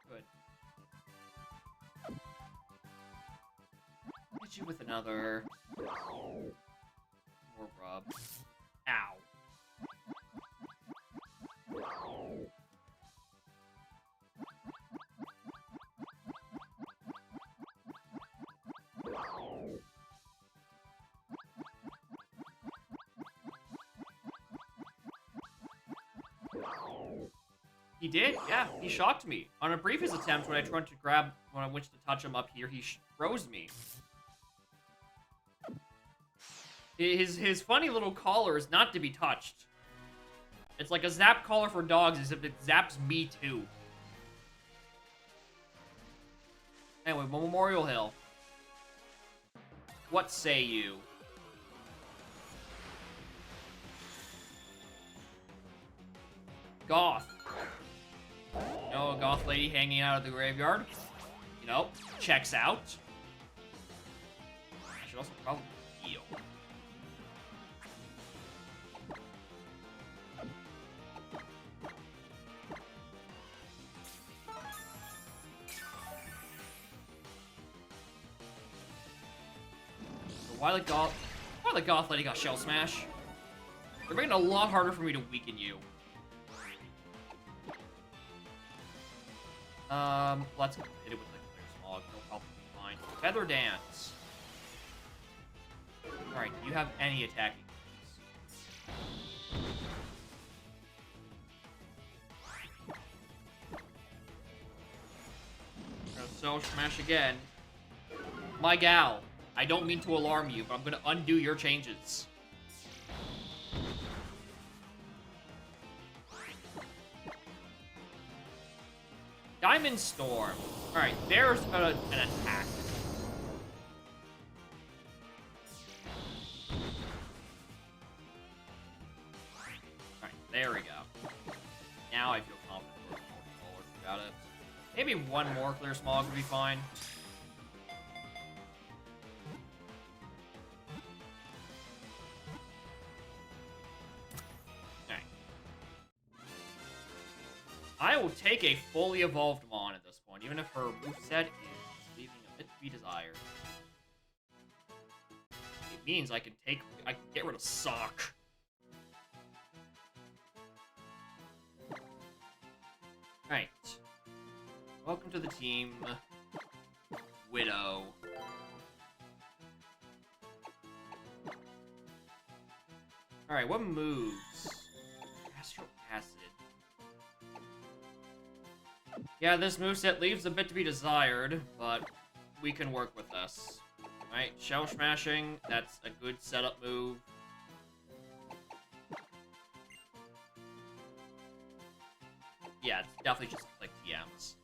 Good. Hit you with another. More rub. Ow. He did? Yeah, he shocked me. On a previous attempt, when I went to touch him up here, he froze me. His funny little collar is not to be touched. It's like a zap collar for dogs, except it zaps me too. Anyway, Memorial Hill. What say you? Goth. No, a goth lady hanging out of the graveyard. You know, checks out. I should also probably heal. So why the goth lady got shell smash? They're making it a lot harder for me to weaken you. Let's hit it with the clear smog. No help will be fine. Feather dance. Alright, do you have any attacking moves? So smash again. My gal, I don't mean to alarm you, but I'm gonna undo your changes. Diamond Storm. Alright, there's an attack. Alright, there we go. Now I feel confident we're moving forward. Got it. Maybe one more clear smog would be fine. I will take a fully evolved Mon at this point, even if her moveset is leaving a bit to be desired. It means I can get rid of Sock. Right. Welcome to the team, Widow. Alright, what moves? Astral Acid. Yeah, this moveset leaves a bit to be desired, but we can work with this. Alright, Shell Smashing, that's a good setup move. Yeah, it's definitely just like TMs.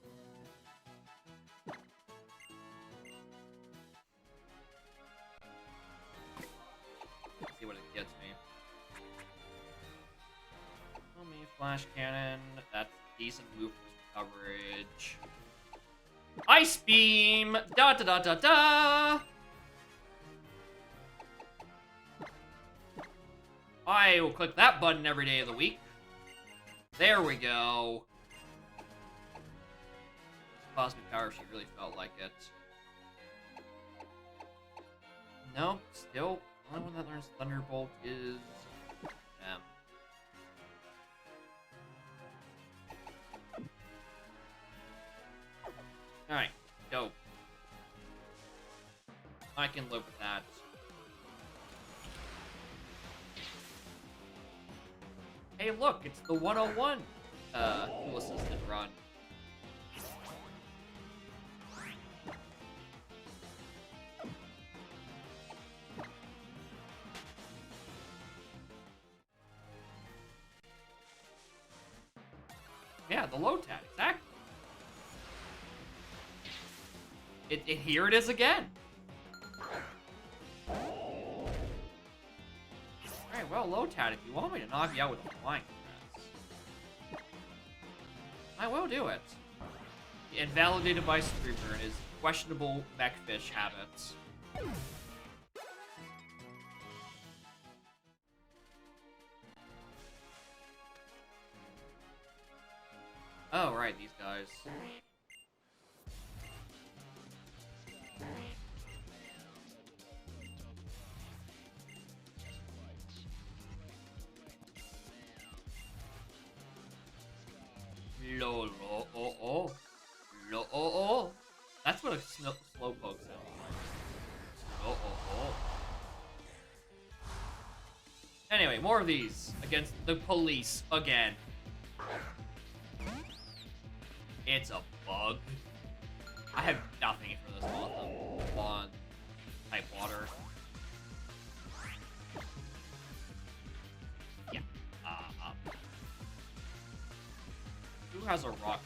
Let's see what it gets me. Tell me, Flash Cannon, that's a decent move for coverage. Ice Beam! Da da da da da! I will click that button every day of the week. There we go. Cosmic Power, she really felt like it. No, still, the only one that learns Thunderbolt is them. Alright, dope. I can live with that. Hey, look, it's the 101 tool assisted run. Yeah, the low tat, exactly. Here it is again. Alright, well, low tat, if you want me to knock you out with a flying press, I will do it. Invalidated by Screamer and his questionable mechfish habits. Oh, right, these guys. Lo, lo, oh, oh. Lo, oh, oh. That's what a slowpoke sounds like. Lo, oh, oh. Anyway, more of these against the police again. It's a bug. I have nothing for this Motham on type water. Who has a rock?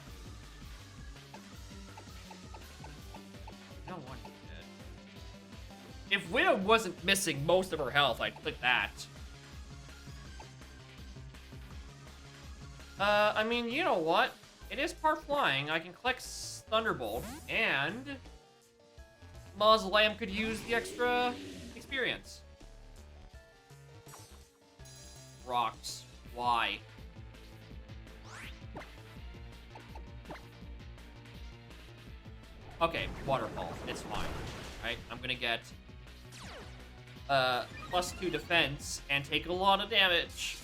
No one did. If Widow wasn't missing most of her health, I'd click that. I mean, you know what? It is part flying. I can collect Thunderbolt, and Mausoleum could use the extra experience. Rocks. Why? Okay, waterfall. It's fine. Right? I'm gonna get +2 defense and take a lot of damage.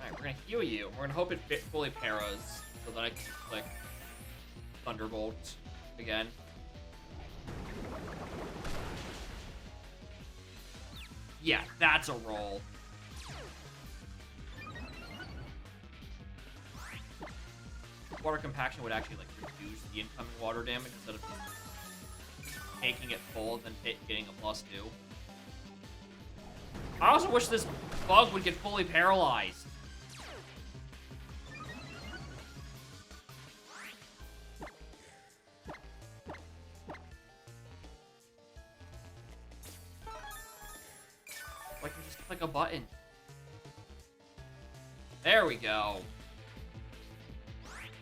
Alright, we're gonna heal you. We're gonna hope it fully paras so that I can click Thunderbolt again. Yeah, that's a roll. Water compaction would actually like reduce the incoming water damage instead of taking it full and then getting a +2. I also wish this bug would get fully paralyzed. I can just click a button. There we go.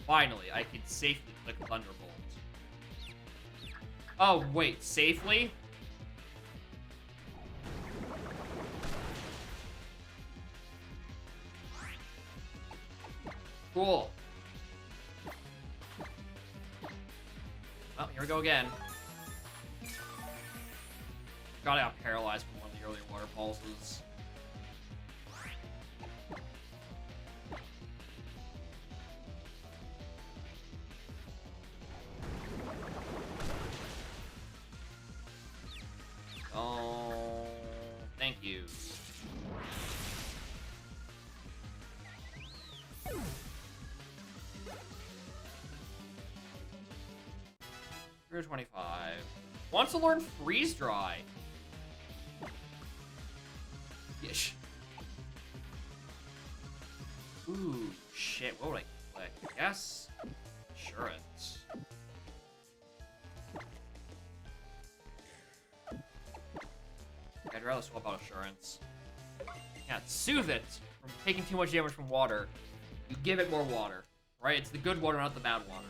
Finally, I can safely click Thunderbolt. Oh, wait, safely? Cool. Well, here we go again. God, I got paralyzed from one of the earlier water pulses. Oh, thank you. You're 25. Wants to learn freeze dry. Yish. Ooh, shit. What would I click? I guess Assurance. I'd rather swap out Assurance. Yeah, soothe it from taking too much damage from water. You give it more water, right? It's the good water, not the bad water.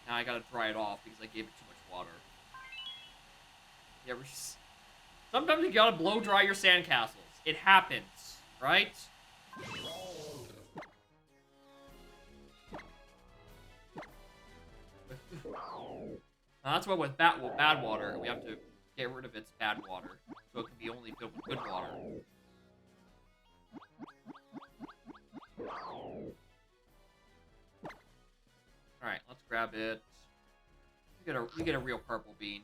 Now I gotta dry it off because I gave it too much water. Yeah, sometimes you gotta blow dry your sandcastles. It happens, right? Now, that's why with bad water, we have to get rid of its bad water, so it can be only filled with good water. Alright, let's grab it. You get a real purple bean.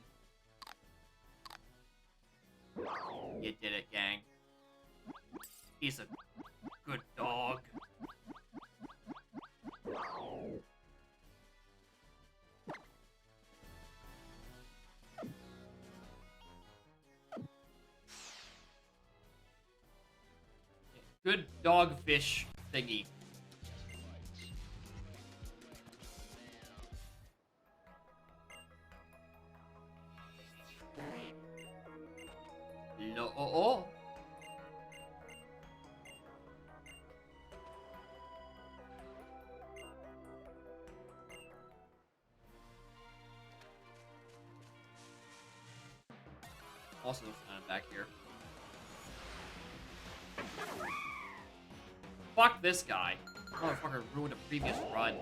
You did it, gang. He's a good dog. Good dogfish thingy. No. Oh. Also, back here. Fuck this guy. Motherfucker ruined a previous run.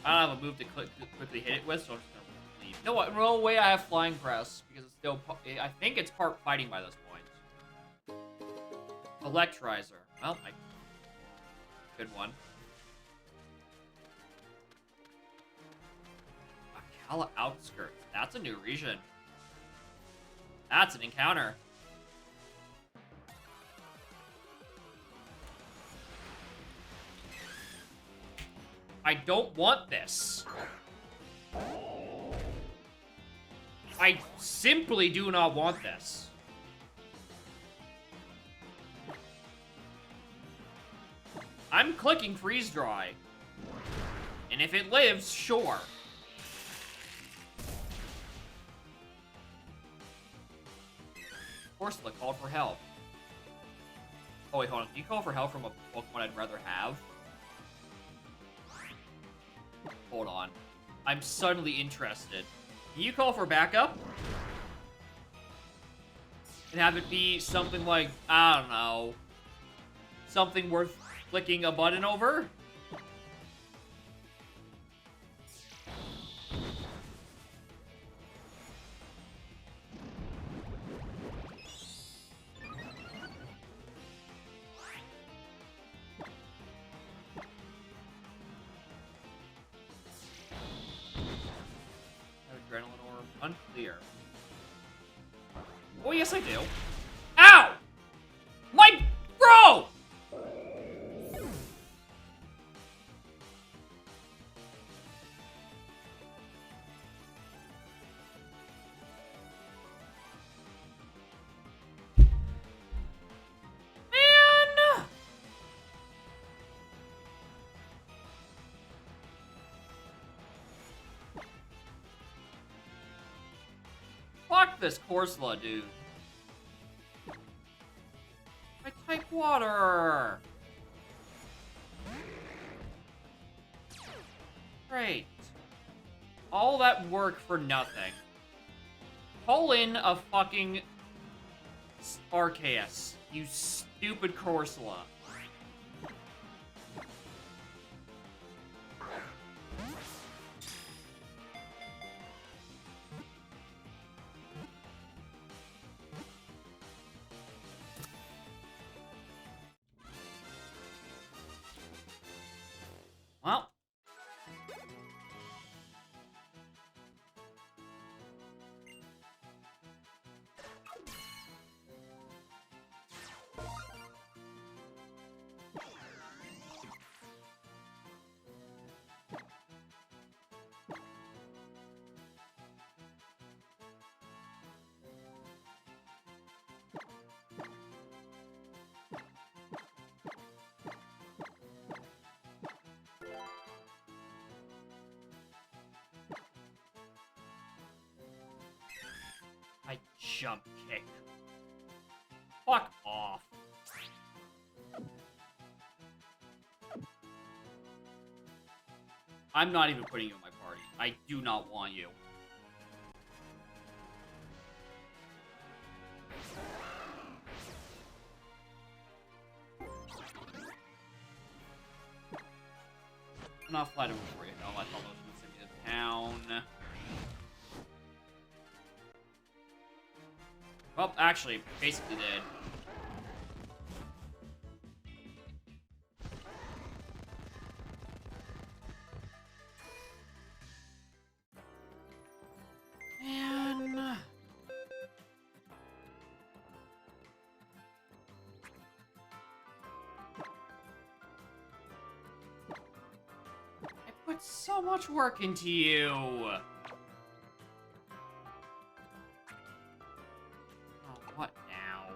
I don't have a move to quickly hit it with, so I'm just gonna leave. No way I have Flying Press, because it's still... I think it's part fighting by this point. Electrizer. Well, good one. Akala Outskirts. That's a new region. That's an encounter. I don't want this. I simply do not want this. I'm clicking freeze dry. And if it lives, sure. Corsola called for help. Oh wait, hold on. Can you call for help from a Pokemon I'd rather have? Hold on. I'm suddenly interested. Can you call for backup? And have it be something like, I don't know, something worth clicking a button over? Adrenaline orb unclear. Oh yes I do. Ow! My bro! Man! Fuck this Corsola, dude. I type water. Great. All that work for nothing. Pull in a fucking Arceus, you stupid Corsola. Well. I jump kick. Fuck off. I'm not even putting you in my party. I do not want you. I'm not flying over for you. No, I thought those would send me to town. Well, actually, basically did. Man. I put so much work into you. What now?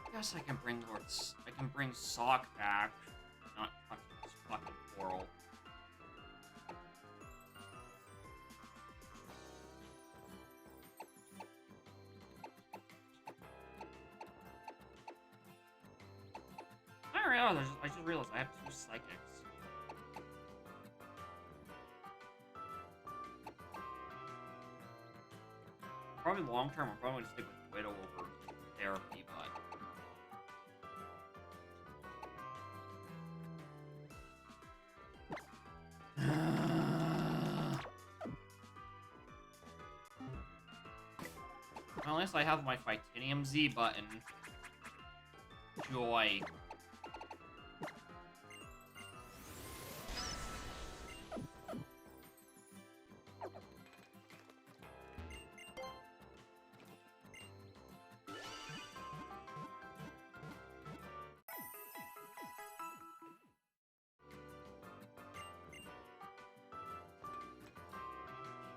I guess I can bring I can bring Sock back. Not touch this fucking coral. I just realized I have 2 psychics. Probably long term, I'm probably gonna stick with Widow over therapy, but well, at least I have my Titanium Z button. Joy.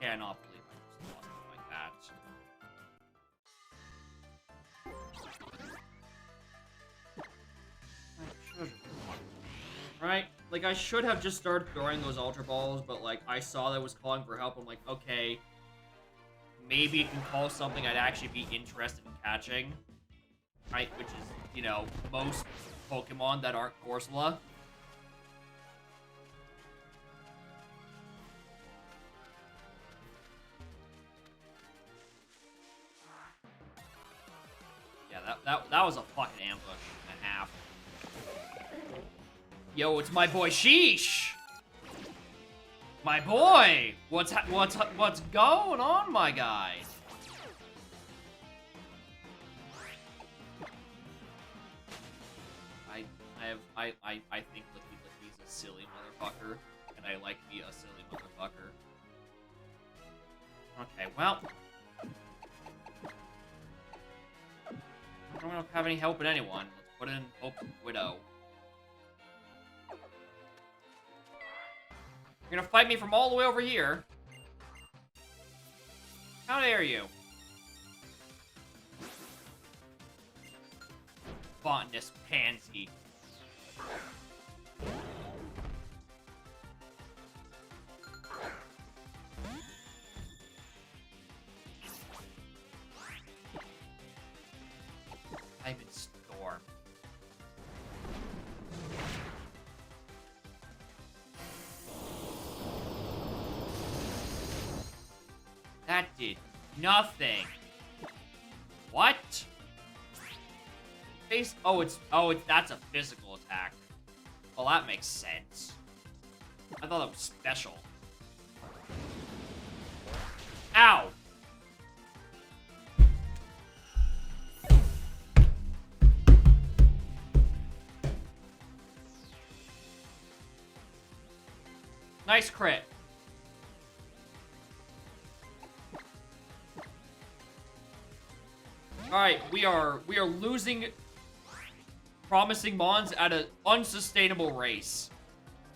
cannot believe I just lost it like that. Right? Like, I should have just started throwing those Ultra Balls, but, like, I saw that it was calling for help. I'm like, okay, maybe it can call something I'd actually be interested in catching. Right? Which is, you know, most Pokemon that aren't Corsola. Yeah, that was a fucking ambush and a half. Yo, it's my boy Sheesh! My boy! What's going on, my guy? I think Lippy's a silly motherfucker, and I like to be a silly motherfucker. Okay, well, I don't have any help in anyone. Let's put in Hope Widow. You're gonna fight me from all the way over here. How dare you? Botanist pansy. I'm in Storm. That did nothing. What? Face? Oh, that's a physical attack. Well, that makes sense. I thought that was special. Ow! Nice crit. Alright, we are losing promising Mons at an unsustainable race.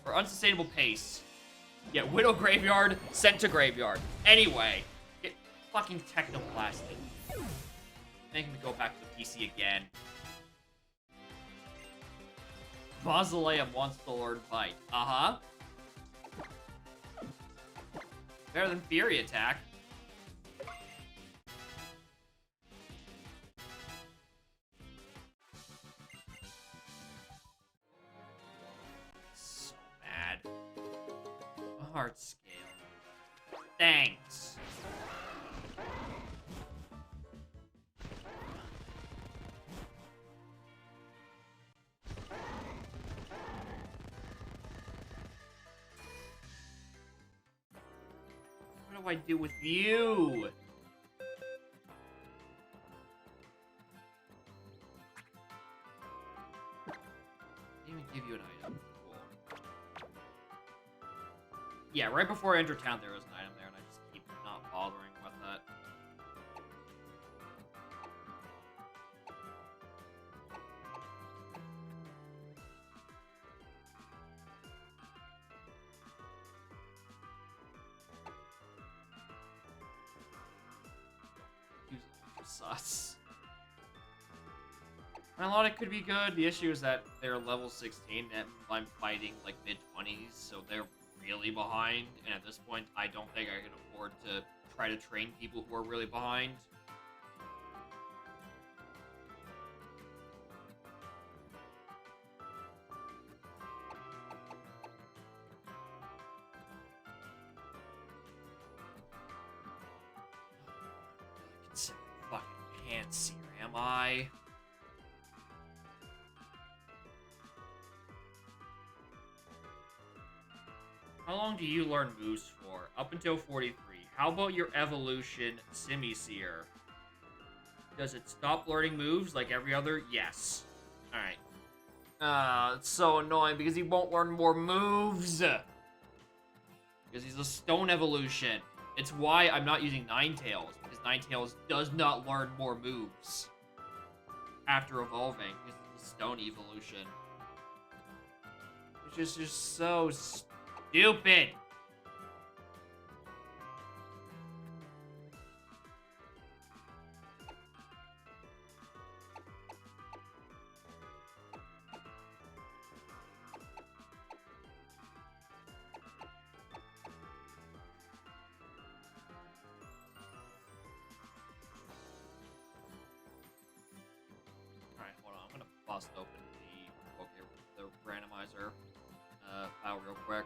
Or unsustainable pace. Yeah, Widow Graveyard, sent to Graveyard. Anyway, get fucking Technoplastic. Making me go back to the PC again. Basileia wants to learn Fight. Uh-huh. Better than Fury Attack. So mad. A heart scale. Thanks. What do I do with you? Even give you an item. Cool. Yeah, right before I enter town, there was an item there, and I just keep not bothering with that. Sus. Melodic could be good. The issue is that they're level 16 and I'm fighting like mid-20s, so they're really behind. And at this point, I don't think I can afford to try to train people who are really behind. Fucking pants here, am I? How long do you learn moves for? Up until 43. How about your evolution, Simisear? Does it stop learning moves like every other? Yes. Alright. It's so annoying because he won't learn more moves. Because he's a stone evolution. It's why I'm not using Ninetales, because Ninetales does not learn more moves after evolving, because it's a stone evolution. Which is just so stupid. bust open the randomizer file real quick.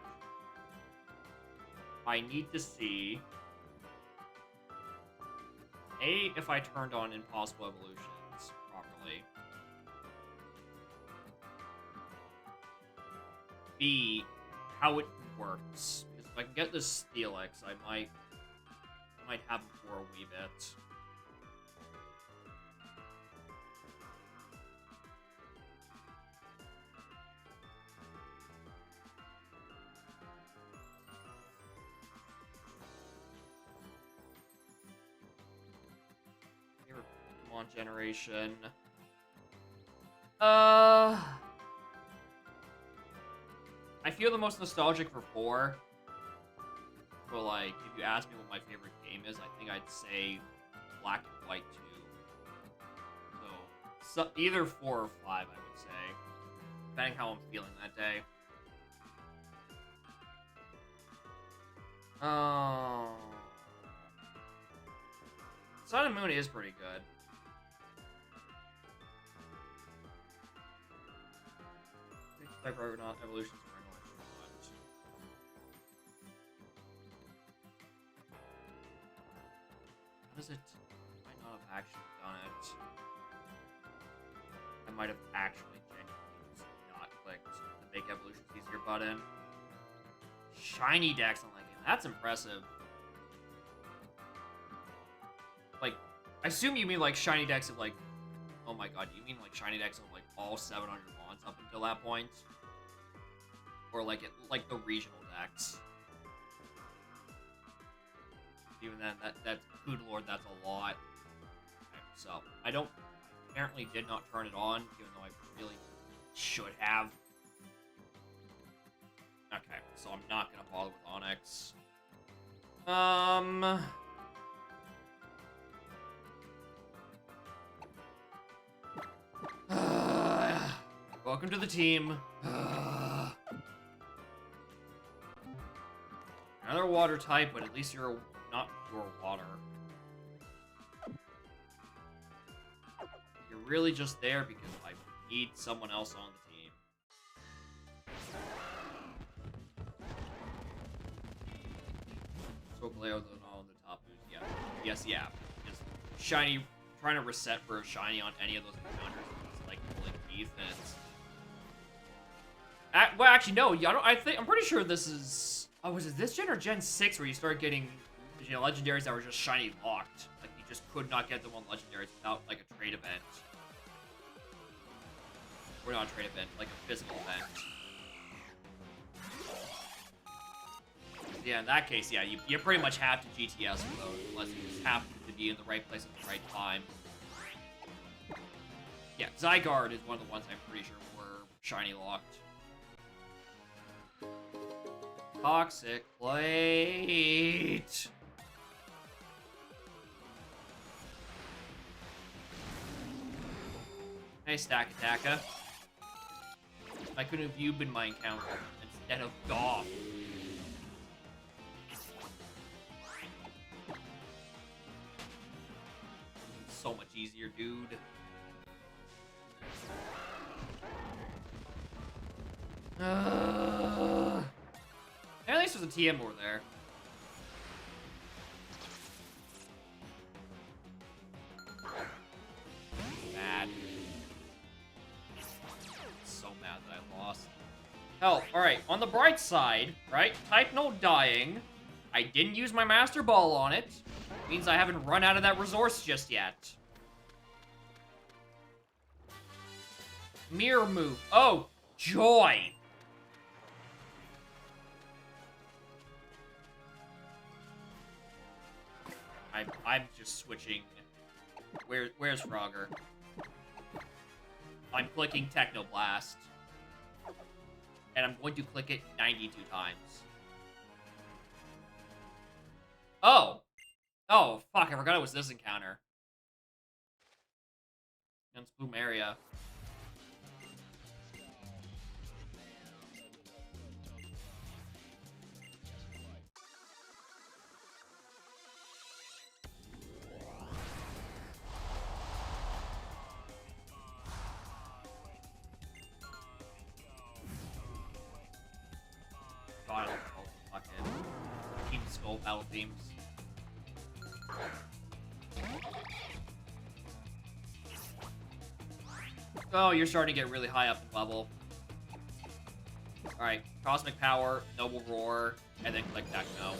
I need to see A, if I turned on Impossible Evolutions properly. B, how it works. Because if I can get this Steelix, I might have him for a wee bit. Favorite Pokemon generation. I feel the most nostalgic for 4. But, like, if you ask me what my favorite game is, I think I'd say Black and White 2. So either 4 or 5, I would say. Depending how I'm feeling that day. Oh. Sun and Moon is pretty good. Type not evolutions are annoying. How does it? I might not have actually done it. I might have actually genuinely just not clicked the make evolutions easier button. Shiny Dex on that game. That's impressive. Like, I assume you mean like shiny Dex of like, oh my god, you mean like shiny Dex of like all 700 mons up until that point? Or like like the regional Dex. Even then, that's good lord, that's a lot. Okay, so I apparently did not turn it on, even though I really should have. Okay, so I'm not gonna bother with Onyx. Welcome to the team. Another water type, but at least you're not pure water. You're really just there because I need someone else on the team. So Galeo on the top boost, yeah. Yes, yeah. Just shiny, trying to reset for a shiny on any of those encounters is like pulling teeth, and it's... well, actually, no. I'm pretty sure this is... Oh, was it this gen or Gen 6 where you start getting, you know, legendaries that were just shiny locked? Like, you just could not get them on legendaries without, like, a trade event. Or not a trade event, like a physical event. Yeah, in that case, yeah, you pretty much have to GTS for those, unless you just happen to be in the right place at the right time. Yeah, Zygarde is one of the ones I'm pretty sure were shiny locked. Toxic Plate. Hey, Stack Attacka. I could have you been my encounter instead of Goth. So much easier, dude. At least there's a TM over there. Bad. So mad that I lost. Hell, alright, on the bright side, right? Type no dying. I didn't use my Master Ball on it. Means I haven't run out of that resource just yet. Mirror move. Oh, joy. I'm just switching. Where's Frogger? I'm clicking Technoblast. And I'm going to click it 92 times. Oh! Oh, fuck, I forgot it was this encounter. Against Boom Area. Skull battle themes. Oh, you're starting to get really high up in level. Alright, Cosmic Power, Noble Roar, and then click back no.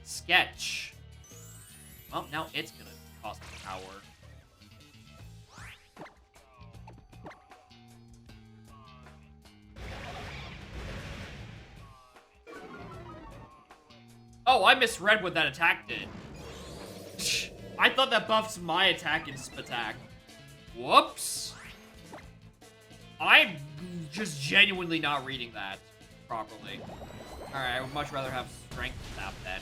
Sketch. Well, now it's gonna Cosmic Power. Oh, I misread what that attack did. I thought that buffs my attack and attack. Whoops. I'm just genuinely not reading that properly. Alright, I would much rather have strength sap then.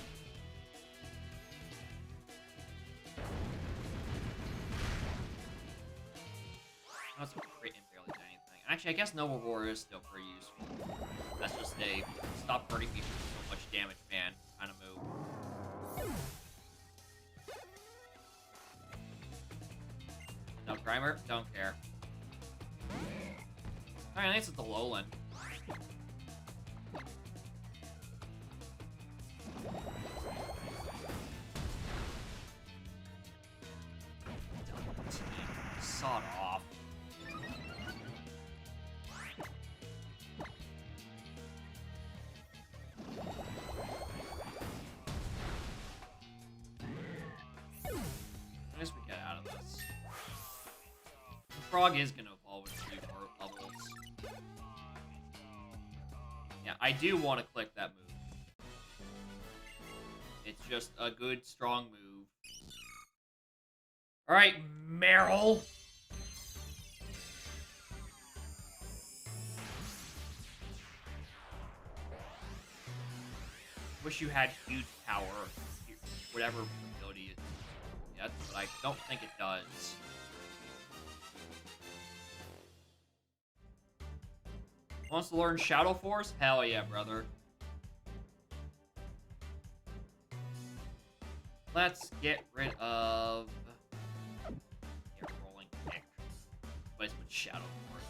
That's a crit and barely did anything. Actually, I guess Noble Roar is still pretty useful. That's just a stop hurting me for so much damage, man, kind of move. No Grimer? Don't care. Alright, at least it's the Lowland. Sawed off. I guess we get out of this. The frog is gonna evolve in 3 more levels. Yeah, I do want to click that move. It's just a good, strong move. Alright, Meryl. Wish you had huge power. Whatever ability it gets, but I don't think it does. Wants to learn Shadow Force? Hell yeah, brother. Let's get rid of... yeah, rolling kick. Replace with Shadow Force.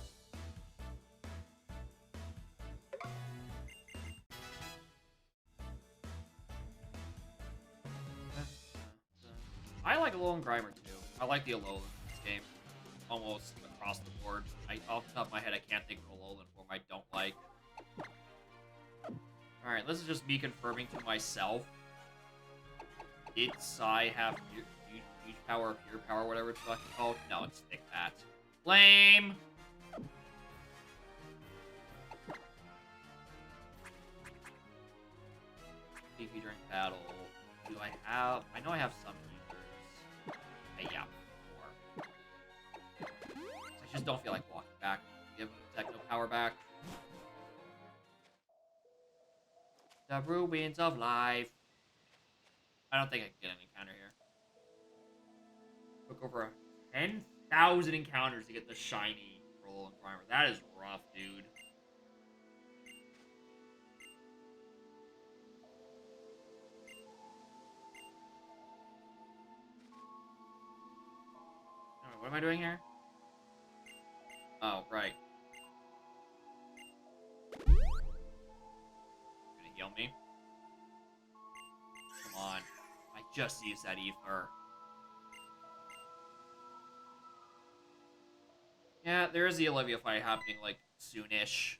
I like Alolan Grimer too. I like the Alolan in this game. Almost across the board. Off the top of my head, I can't think of Alolan form I don't like. Alright, this is just me confirming to myself. Did Psy have huge power, pure power, whatever it's fucking called? No, it's Thick Pat. Lame! PvP during battle. Do I have... I know I have some users. Hey, yeah, 4. I just don't feel like walking back. Give him Techno Power back. The Ruins of Life. I don't think I can get an encounter here. Took over 10,000 encounters to get the shiny Alolan Grimer. That is rough, dude. What am I doing here? Oh, right. Gonna heal me? Come on. I just used that ether. Yeah, there is the Olivia fight happening, like, soonish.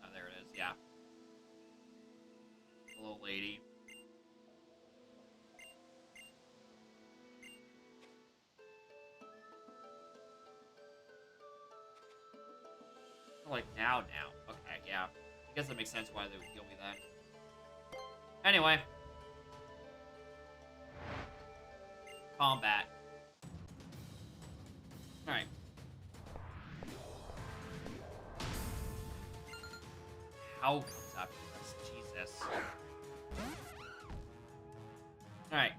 Oh, there it is, yeah. Hello, lady. Like, now. Okay, yeah. I guess that makes sense why they would heal me then. Anyway. Combat. Alright. How comes after this? Jesus. Alright.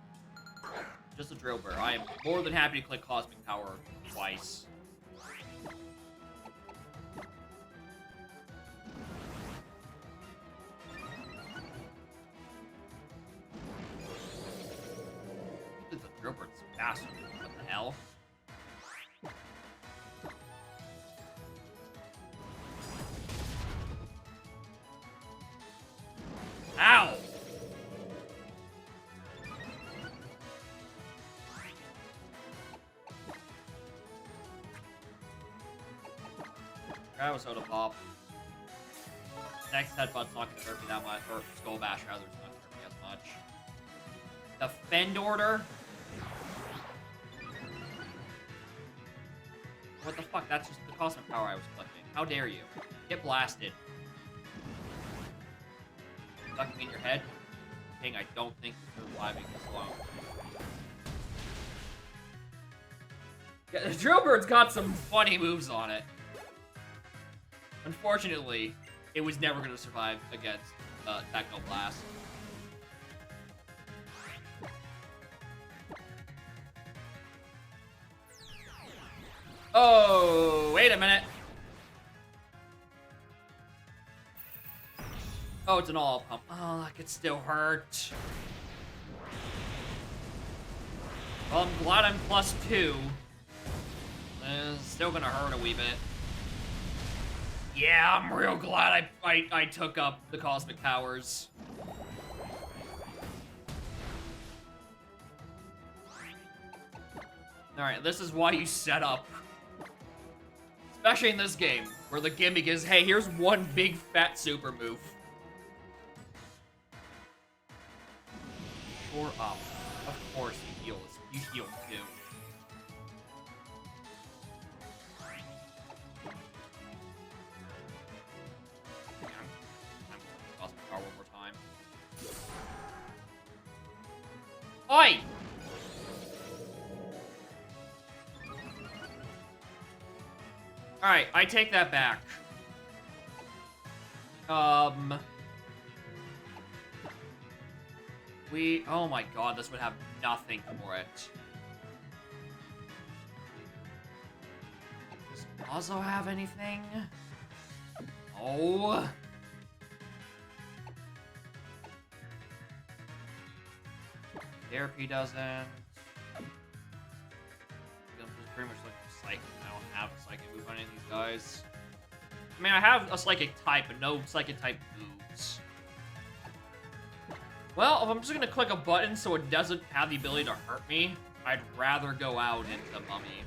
Just a drill burr. I am more than happy to click Cosmic Power twice. The drill burr's faster. What the hell? Ow! That was soda pop. Next headbutt's not gonna hurt me that much, or skull bash rather, it's not gonna hurt me as much. Defend order? What the fuck? That's just the cosmic power I was collecting. How dare you? Get blasted. Ducking in your head? King, I don't think you're surviving this long. Yeah, the drill bird's got some funny moves on it. Unfortunately, it was never going to survive against Techno Blast. Oh, wait a minute. Oh, it's an all pump. Oh, that could still hurt. Well, I'm glad I'm +2. It's still gonna hurt a wee bit. Yeah, I'm real glad I took up the cosmic powers. Alright, this is why you set up. Especially in this game, where the gimmick is, hey, here's one big fat super move. Shore up. Of course he heals. You heal too. I'm cosmic power one more time. Oi! Alright, I take that back. Oh my god, this would have nothing for it. Does Mazo have anything? Oh. Therapy doesn't. I'm just pretty much like psychic. I don't have a psychic move on any of these guys. I mean, I have a psychic type, but no psychic type moves. Well, if I'm just gonna click a button so it doesn't have the ability to hurt me, I'd rather go out into Mummy.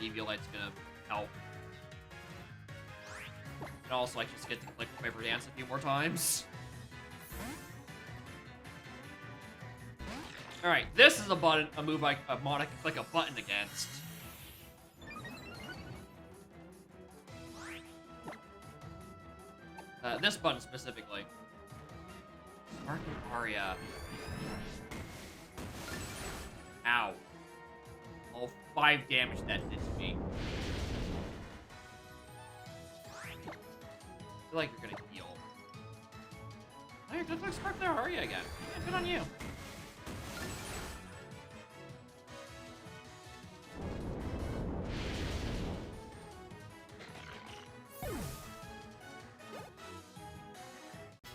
Eviolite's gonna help. And also, I just get to click Paper Dance a few more times. Alright, this is a mod I can click a button against. This button specifically. Sparking Aria. Ow. All 5 damage that did to me. I feel like you're gonna heal. Oh, you're just like Sparking Aria again. Yeah, good on you.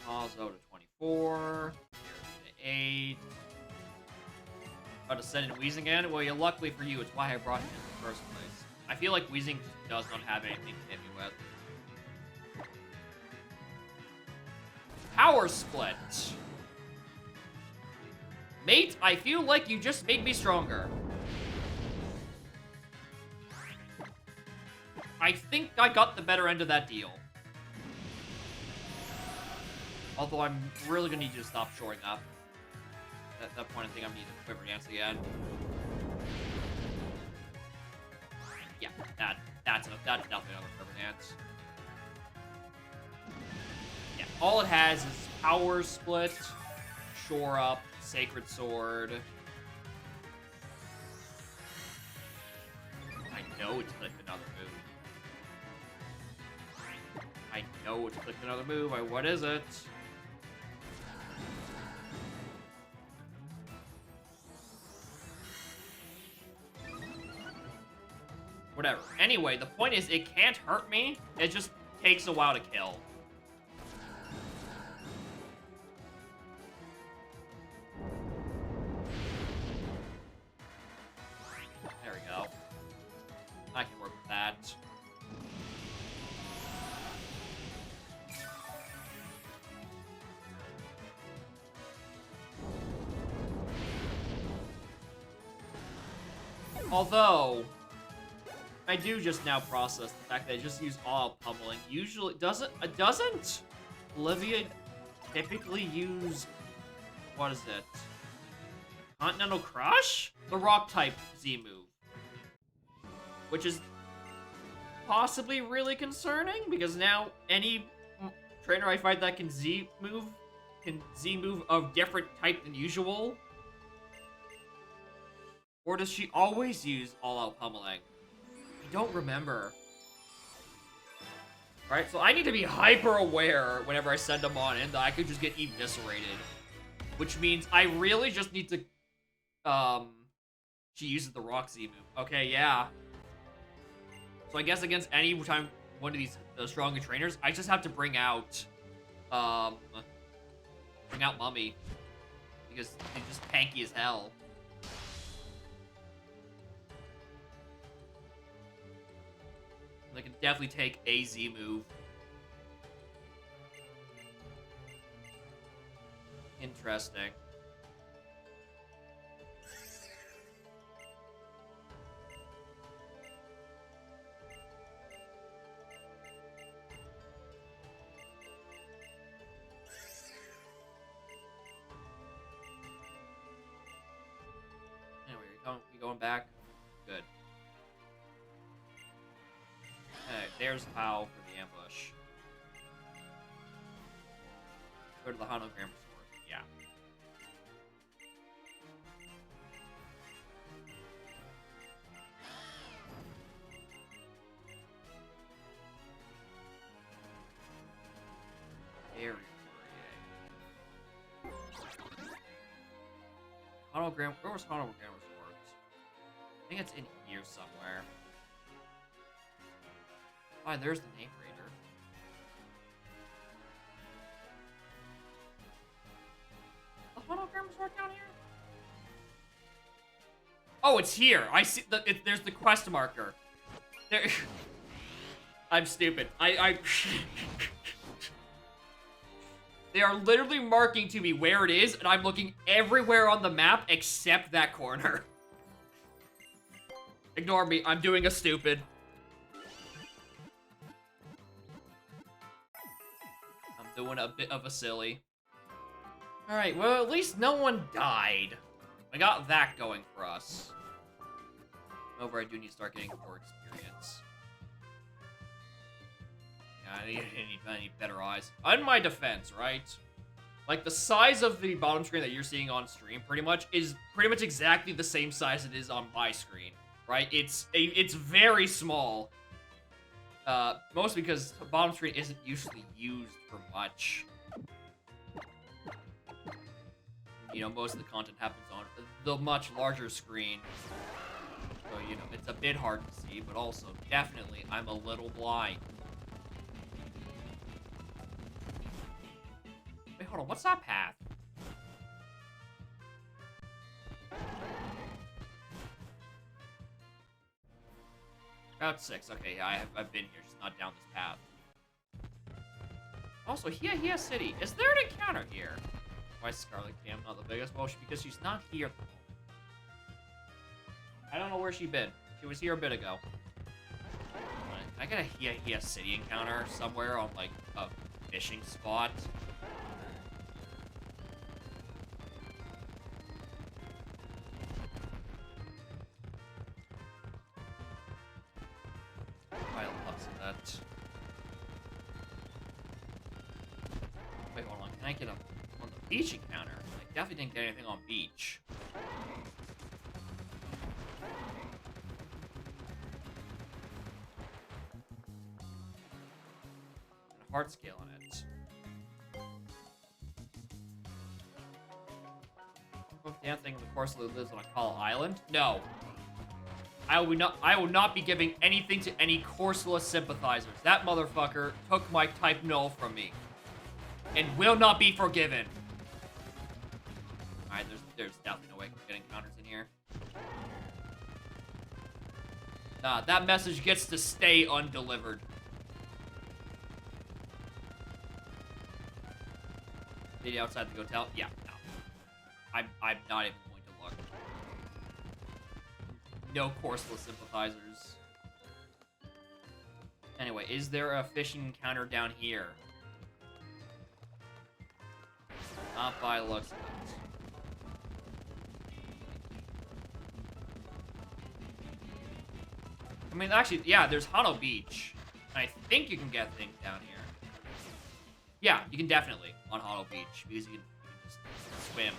Mazo to 24. Here to 8. About to send in Weezing again? Well, yeah, luckily for you, it's why I brought him in the first place. I feel like Weezing just does not have anything to hit me with. Power Split. Mate, I feel like you just made me stronger. I think I got the better end of that deal. Although I'm really gonna need you to stop shoring up. At that point, I think I'm needing to Quiver Dance again. Yeah, that's definitely another Quiver Dance. Yeah, all it has is Power Split, Shore Up, Sacred Sword. I know it's clicked another move. I know it's clicked another move. What is it? Whatever. Anyway, the point is, it can't hurt me. It just takes a while to kill. There we go. I can work with that. Although, I do just now process the fact that I just use all-out pummeling. Usually, doesn't Olivia typically use, what is it? Continental Crush? The rock-type Z move. Which is possibly really concerning, because now any trainer I fight that can Z move of different type than usual. Or does she always use all-out pummeling? I don't remember. Right, so I need to be hyper aware whenever I send them on in that I could just get eviscerated. Which means I really just need to, she uses the rock Z move. Okay, yeah. So I guess against any time one of these stronger trainers, I just have to bring out Mummy. Because he's just tanky as hell. I can definitely take a Z move. Interesting. Anyway, we going back? Good. Okay, there's how for the ambush. Go to the hologram store. Yeah. Very hologram. Where was hologram resort? I think it's in here somewhere. Oh, there's the name reader. The hologram resort down here? Oh, it's here. I see. There's the quest marker. There. I'm stupid. They are literally marking to me where it is, and I'm looking everywhere on the map except that corner. Ignore me. I'm doing a stupid. I'm doing a bit of a silly. Alright, well, at least no one died. I got that going for us. However, I do need to start getting more experience. Yeah, I need better eyes. On my defense, right? Like, the size of the bottom screen that you're seeing on stream pretty much is pretty much exactly the same size it is on my screen, right? It's very small. Mostly because the bottom screen isn't usually used for much. You know, most of the content happens on the much larger screen. So, you know, it's a bit hard to see, but also, definitely, I'm a little blind. Wait, hold on, what's that path? Route 6, okay, yeah, I've been here, just not down this path. Also, Hia City, is there an encounter here? Why is Scarlet Cam not the biggest? Well, because she's not here at the moment. I don't know where she's been. She was here a bit ago. I got a Hia City encounter somewhere on, like, a fishing spot. I love that. Wait, hold on. Can I get on the beach encounter? I definitely didn't get anything on beach. Heart scale on it. Dancing, of course, lives on a Call Island. No, I will not be giving anything to any Corsola sympathizers. That motherfucker took my type null from me, and will not be forgiven. All right, there's definitely no way I can get encounters in here. Nah, that message gets to stay undelivered. Maybe outside the hotel? Yeah, no. I'm not even going to look. No courseless sympathizers. Anyway, is there a fishing encounter down here? Not by looks of it. I mean, actually, yeah, there's Hano Beach. And I think you can get things down here. Yeah, you can definitely on Hano Beach because you can just swim.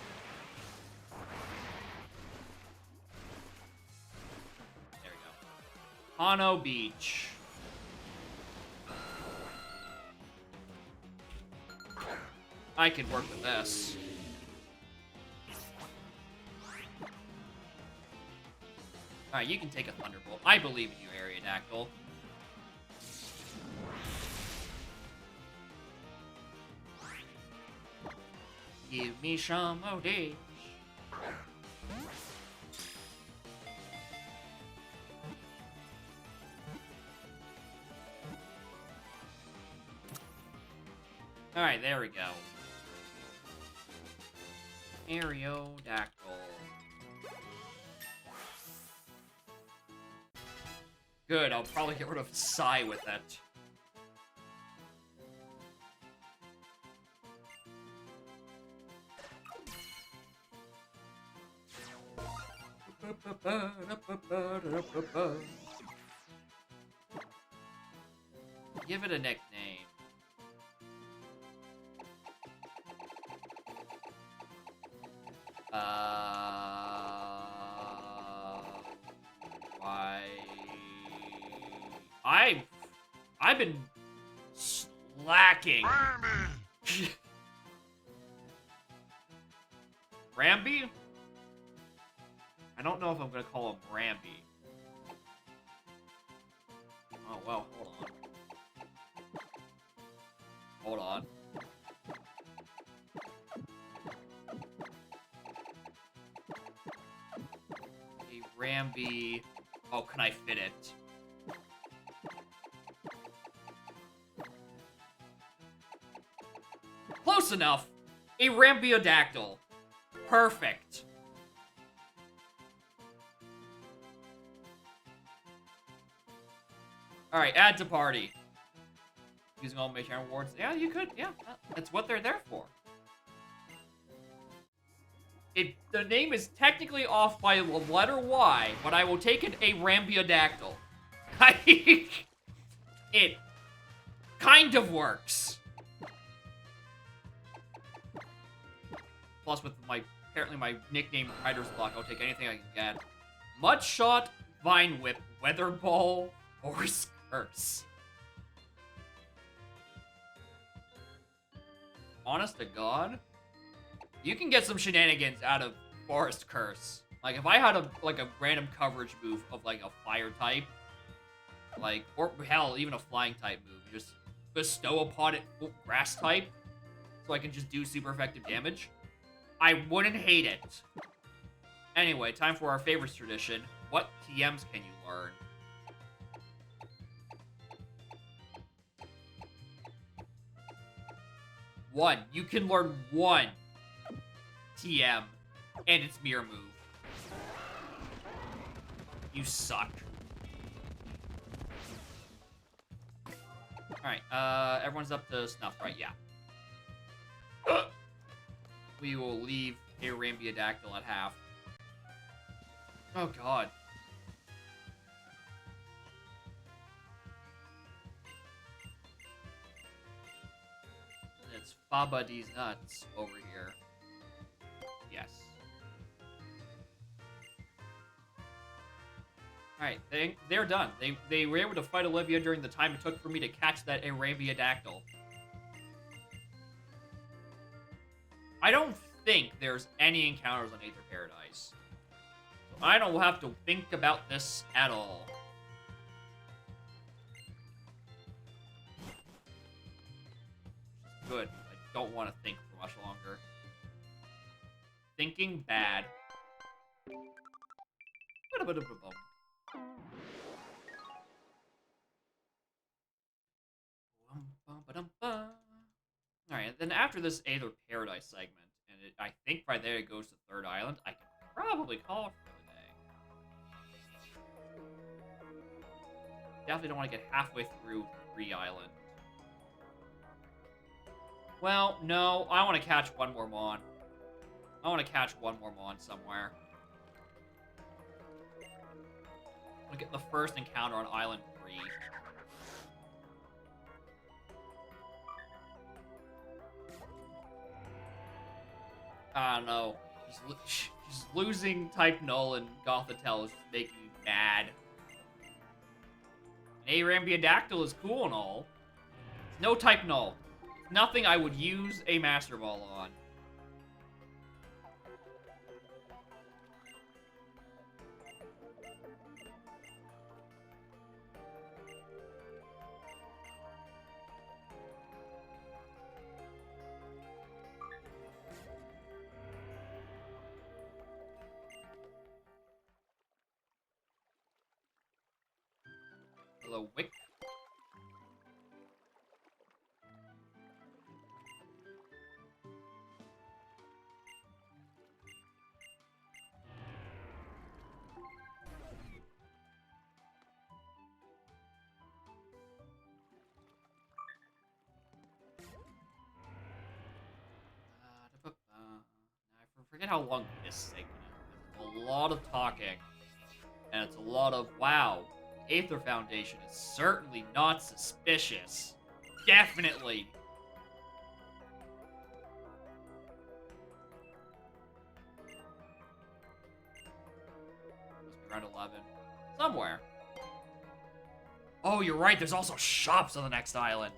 There we go. Hano Beach. I can work with this. Alright, you can take a Thunderbolt. I believe in you, Aerodactyl. Give me some of this. Alright, there we go. Aerodactyl. Good, I'll probably get rid of Psy with it. Give it a nickname. Why? I've been slacking. Ramby? I don't know if I'm gonna call him Ramby. Oh, well, hold on. Hold on. A Ramby. Oh, can I fit it? Close enough. A Rambiodactyl. Perfect. Alright, add to party. Using all my channel rewards. Yeah, you could. Yeah, that's what they're there for. The name is technically off by the letter Y, but I will take it a Rambiodactyl. It kind of works. Plus, with apparently my nickname Rider's Block, I'll take anything I can get. Mudshot, Vine Whip, Weather Ball, Horse Curse. Honest to God, you can get some shenanigans out of Forest Curse. Like, if I had a random coverage move of, like, a fire type, like, or hell, even a flying type move, just bestow upon it grass type, so I can just do super effective damage, I wouldn't hate it. Anyway, time for our favorites tradition. What TMs can you learn? One. You can learn one TM, and it's Mirror Move. You suck. Alright, everyone's up to snuff, right? Yeah. We will leave a Rambiodactyl at half. Oh, God. It's Baba D's nuts over here. Yes. Alright, they're done. They were able to fight Olivia during the time it took for me to catch that Rambiodactyl. I don't think there's any encounters on Aether Paradise. So I don't have to think about this at all. Good. I don't want to think for much longer. Thinking bad. Alright, then after this Aether Paradise segment, and I think right there it goes to Third Island, I can probably call it for the day. Definitely don't want to get halfway through Three Island. Well, no. I want to catch one more Mon. I want to catch one more Mon somewhere. Look at the first encounter on Island 3. I don't know. Just losing type null and Gothitelle is just making me mad. An Arambiadactyl is cool and all. It's no type null. It's nothing I would use a Master Ball on. Hello, Wick. I forget how long this segment is. It's a lot of talking. And it's a lot of, wow, Aether Foundation is certainly not suspicious. Definitely. Must be around 11. Somewhere. Oh, you're right, there's also shops on the next island.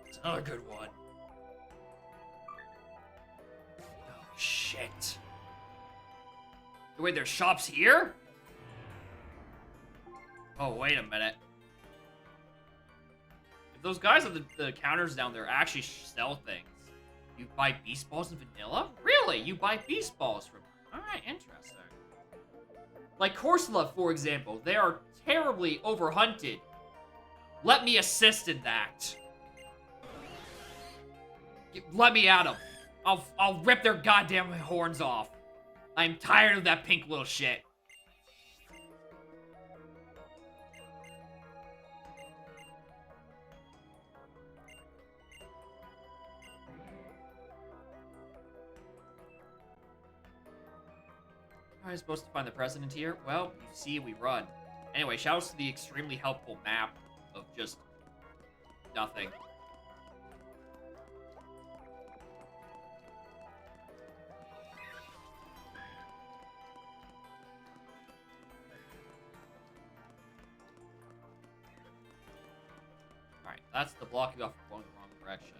It's another good one. Oh, shit. Wait, there's shops here? Oh, wait a minute. If those guys at the counters down there actually sell things, you buy beast balls and vanilla? Really? You buy beast balls from... Alright, interesting. Like Corsola, for example. They are terribly overhunted. Let me assist in that. Let me at them. I'll rip their goddamn horns off. I'm tired of that pink little shit. How am I supposed to find the president here? Well, you see, we run. Anyway, shoutouts to the extremely helpful map of just nothing. Alright, that's the block you off from going the wrong direction.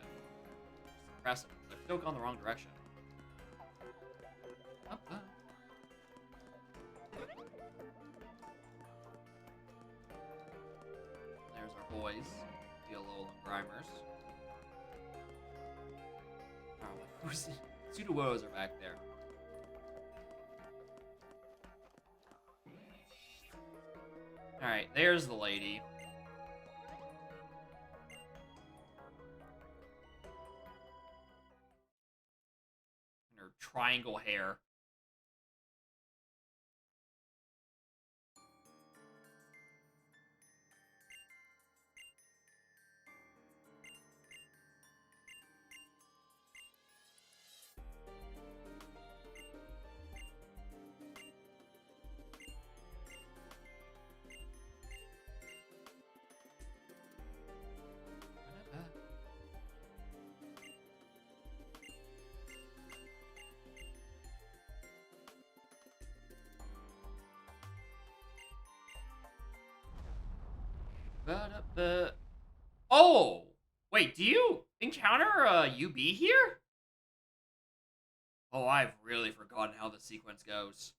Just impressive. They've still gone the wrong direction. Up, up. There's our boys, Yellow and Grimers. Oh, who's Pseudo-Woes are back there. Alright, there's the lady. And her triangle hair. Oh! Wait, do you encounter UB here? Oh, I've really forgotten how the sequence goes.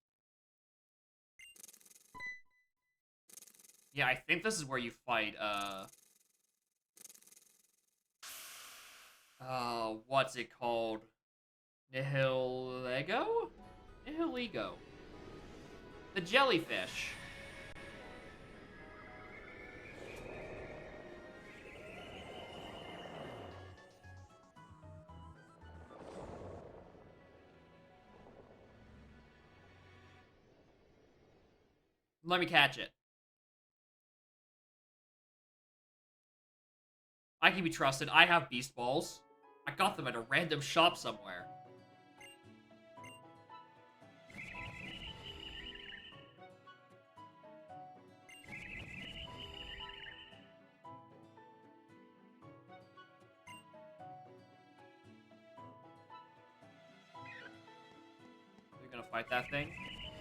Yeah, I think this is where you fight, what's it called? Nihilego? Nihilego. The jellyfish. Let me catch it. I can be trusted. I have beast balls. I got them at a random shop somewhere. You're gonna fight that thing?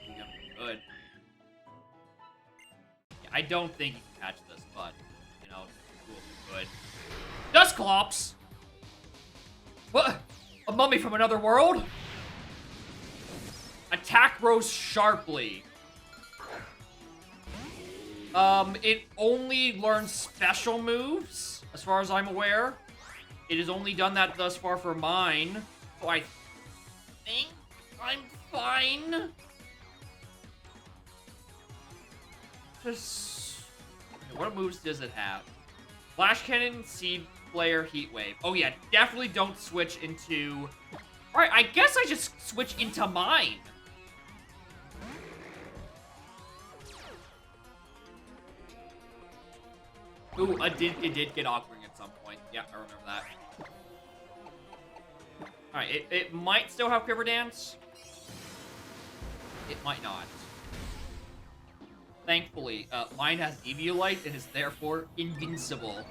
Yeah, good. Yeah, I don't think you can catch this, but, you know, cool if you could. Dusclops! What? A mummy from another world? Attack grows sharply. It only learns special moves, as far as I'm aware. It has only done that thus far for mine, so I think I'm fine. Just... what moves does it have? Flash Cannon, Seed Flare, Heat Wave. Oh yeah, definitely don't switch into... Alright, I guess I just switch into mine. Ooh, it did get awkward at some point. Yeah, I remember that. Alright, it might still have Quiver Dance. It might not. Thankfully, mine has Eviolite and is therefore invincible.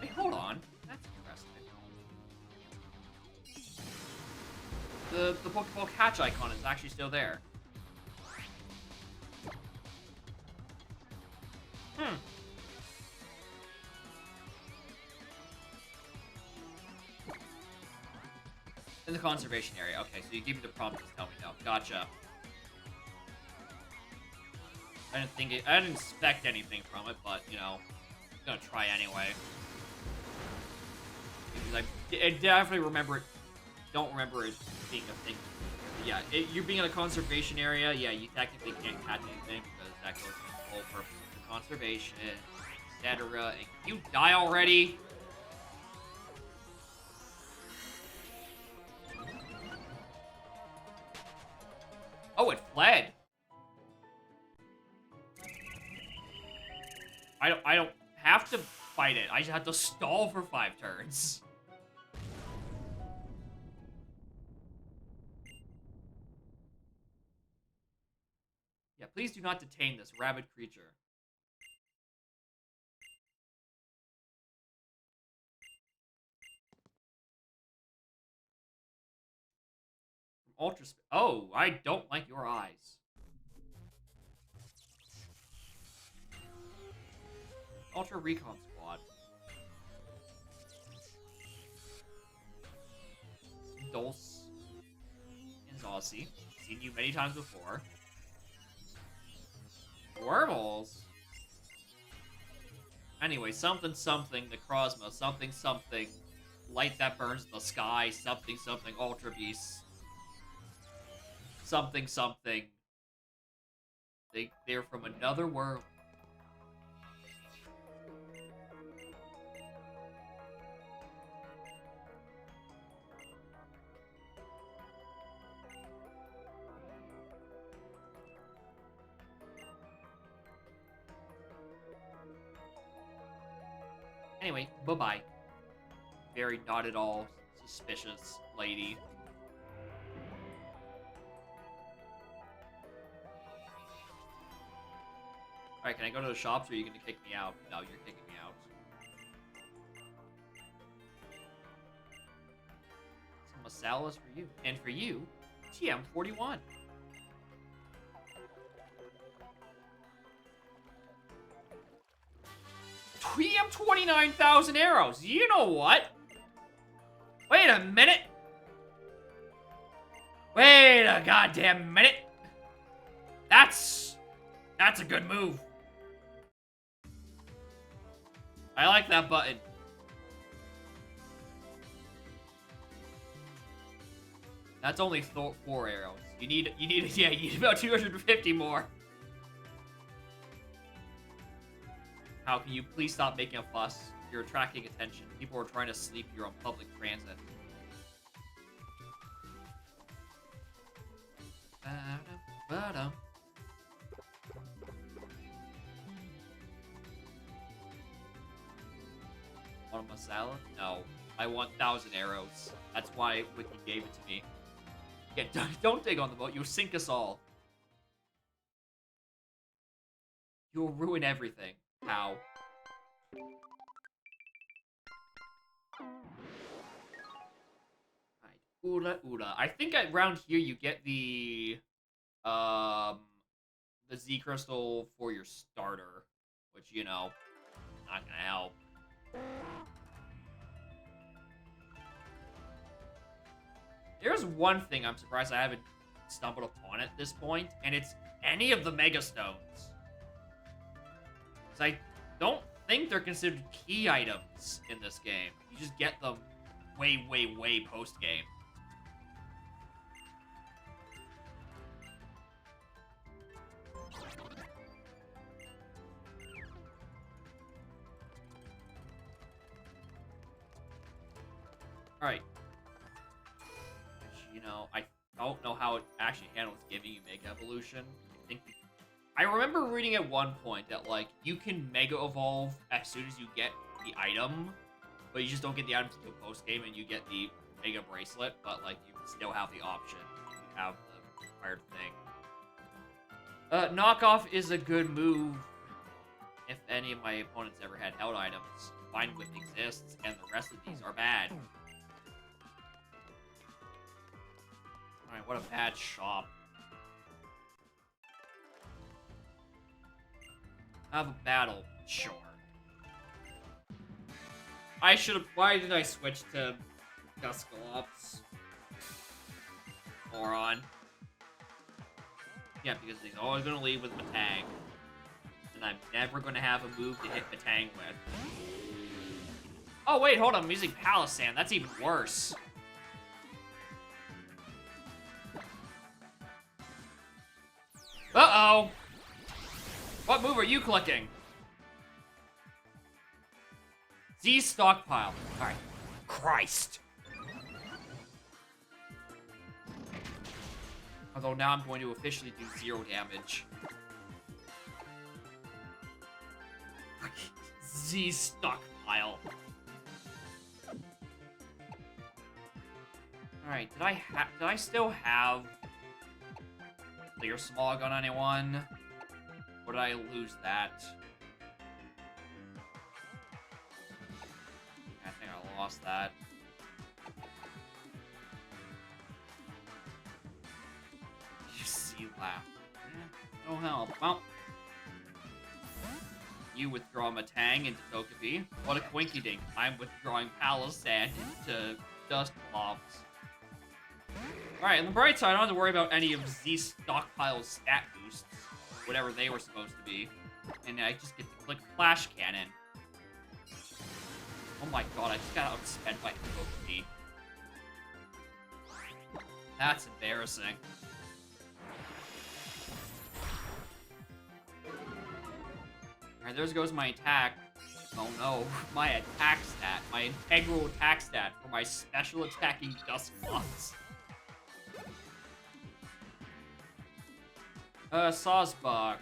Wait, hold on. That's interesting. The Pokeball catch icon is actually still there. In the conservation area. Okay, so you give me the prompt to tell me no. Gotcha. I didn't expect anything from it, but, you know, I'm gonna try anyway. Because I definitely remember it. Don't remember it being a thing. But yeah, you being in a conservation area, yeah, you technically can't catch anything because that goes against the whole purpose of the conservation, etc. And you die already. Oh, it fled. I don't have to fight it. I just have to stall for 5 turns. Yeah, please do not detain this rabid creature. Ultra... oh, I don't like your eyes. Ultra Recon Squad. Dulce. And Zossie. Seen you many times before. Wormholes? Anyway, something something, Necrozma, something something, light that burns the sky, something something, Ultra Beast. Something something. They're from another world. Anyway, bye-bye. Very not at all suspicious lady. Alright, can I go to the shops or are you gonna kick me out? No, you're kicking me out. Some Masalas for you. And for you, TM41. TM 29,000 arrows. You know what? Wait a minute. Wait a goddamn minute. That's a good move. I like that button. That's only 4 arrows. You need about 250 more. How can you please stop making a fuss? You're attracting attention. People are trying to sleep. You're on public transit. Ba-dum. Want a masala? No. I want 1,000 arrows. That's why Wiki gave it to me. Yeah, don't dig on the boat. You'll sink us all. You'll ruin everything. How? Right. Ura Ura. I think around here you get the Z crystal for your starter, which, you know, not gonna help. There's one thing I'm surprised I haven't stumbled upon at this point, and it's any of the Mega Stones. Because I don't think they're considered key items in this game. You just get them way, way, way post-game. Alright. You know, I don't know how it actually handles giving you Mega Evolution. I remember reading at one point that, like, you can Mega Evolve as soon as you get the item, but you just don't get the items until post-game, and you get the Mega Bracelet, but, like, you still have the option to have the required thing. Knockoff is a good move if any of my opponents ever had held items. Vine Whip exists, and the rest of these are bad. Alright, what a bad shop. Have a battle, sure. I should've. Why did I switch to Dusclops? Moron. Yeah, because he's always gonna lead with Matang. And I'm never gonna have a move to hit Matang with. Oh, wait, hold on. I'm using Palisand. That's even worse. Uh-oh! What move are you clicking? Z stockpile. Alright. Christ. Although now I'm going to officially do 0 damage. Z stockpile. Alright, did I still have your small gun on anyone? Or did I lose that? I think I lost that. You see laugh. No help. Well, you withdraw Matang into Togepi. What a quinky-dink. I'm withdrawing Palisand into Dusclops. Alright, on the bright side, I don't have to worry about any of Z Stockpile's stat boosts. Whatever they were supposed to be. And I just get to click Flash Cannon. Oh my god, I just got outspent by Togepi. That's embarrassing. Alright, there goes my attack. Oh no, my attack stat. My integral attack stat for my special attacking Dusclops. Sawsbuck.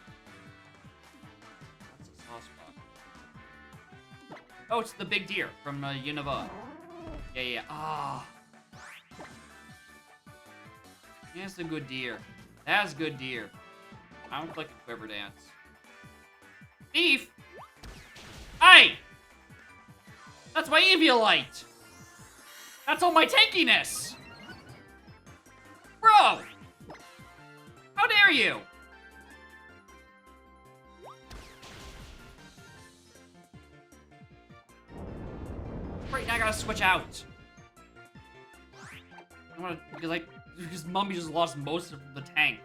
What's a Sawsbuck? Oh, it's the big deer from Unova. Yeah. Ah. That's a good deer. That's good deer. I don't click a Quiver Dance. Thief! Hey! That's my Eviolite! That's all my tankiness! Bro! How dare you! Right, now I gotta switch out. Because Mummy just lost most of the tank.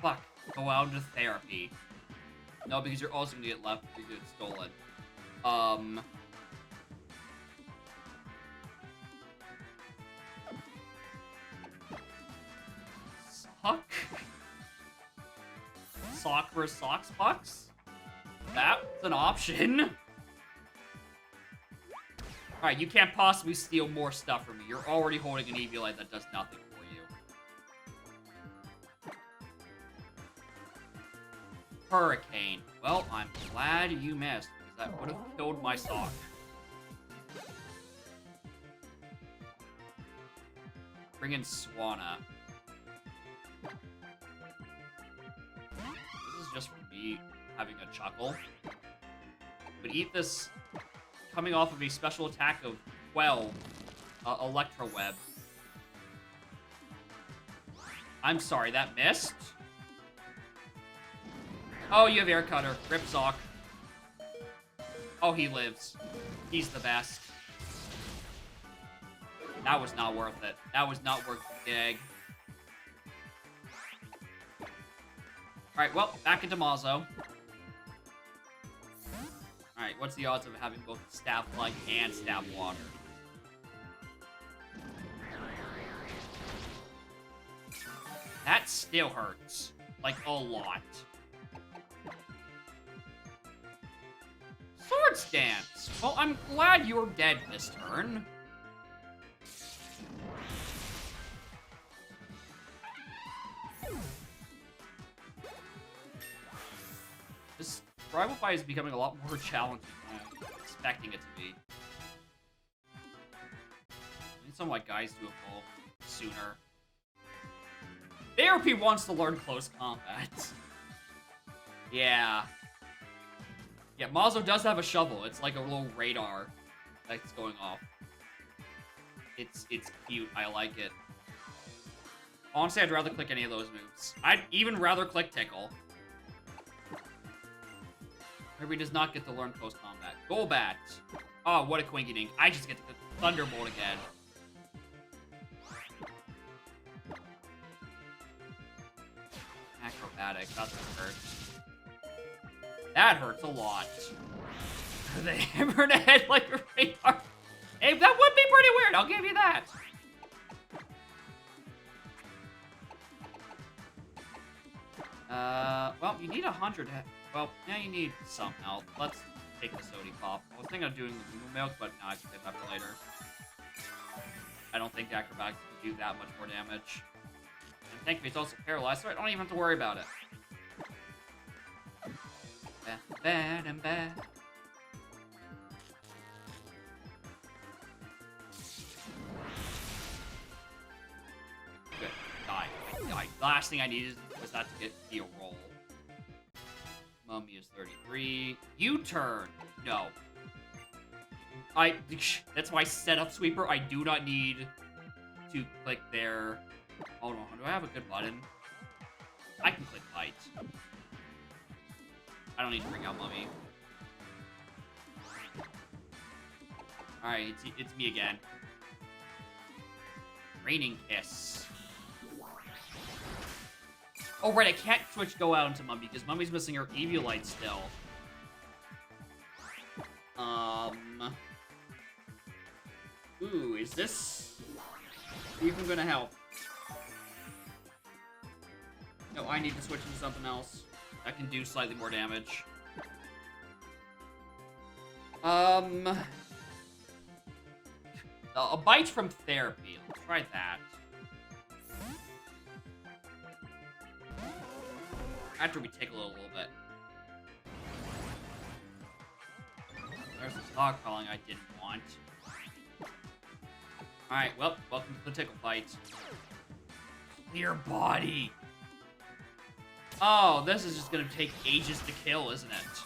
Fuck. Go out into therapy. No, because you're also gonna get left if you get stolen. Sock? Sock versus Socks Bucks? That's an option. Alright, you can't possibly steal more stuff from me. You're already holding an Eviolite that does nothing for you. Hurricane. Well, I'm glad you missed, because that would have killed my sock. Bring in Swanna. This is just for me having a chuckle. But eat this coming off of a special attack of 12 Electro Web. I'm sorry, that missed? Oh, you have Air Cutter. Rip Sock. Oh, he lives. He's the best. That was not worth it. That was not worth the gag. Alright, well, back into Mazo. Alright, what's the odds of having both Stab Light and Stab Water? That still hurts. Like, a lot. Swords Dance! Well, I'm glad you're dead this turn. This rival fight is becoming a lot more challenging than I'm expecting it to be. I need some of my guys to evolve sooner. Therapy wants to learn close combat. Yeah. Yeah, Mazo does have a shovel. It's like a little radar that's going off. It's cute. I like it. Honestly, I'd rather click any of those moves. I'd even rather click Tickle. Kirby does not get to learn close combat. Golbat. Oh, what a quinky dink. I just get to Thunderbolt again. Acrobatic. That's what hurts. That hurts a lot. They hammered a head like a radar. Hey, that would be pretty weird. I'll give you that. Well, you need 100 head. Well, yeah, you need some health. Let's take the Sody Pop. I was thinking of doing the Moo Milk, but no, I can save that for later. I don't think the Acrobatics can do that much more damage. And thankfully, it's also paralyzed, so I don't even have to worry about it. Bad and bad. Good. Die. Die. The last thing I needed was that to be a roll. Mummy is 33. U-turn. No. That's my setup sweeper. I do not need to click there. Hold on. Do I have a good button? I can click Fight. I don't need to bring out Mummy. Alright, it's me again. Raining Kiss. Oh, right, I can't switch Go Out into Mummy because Mummy's missing her Eviolite still. Ooh, is this even gonna help? No, I need to switch into something else. I can do slightly more damage. A bite from therapy. Let's try that. After we tickle it a little bit. There's the stockpiling I didn't want. Alright, well, welcome to the tickle fight. Clear body. Oh, this is just gonna take ages to kill, isn't it?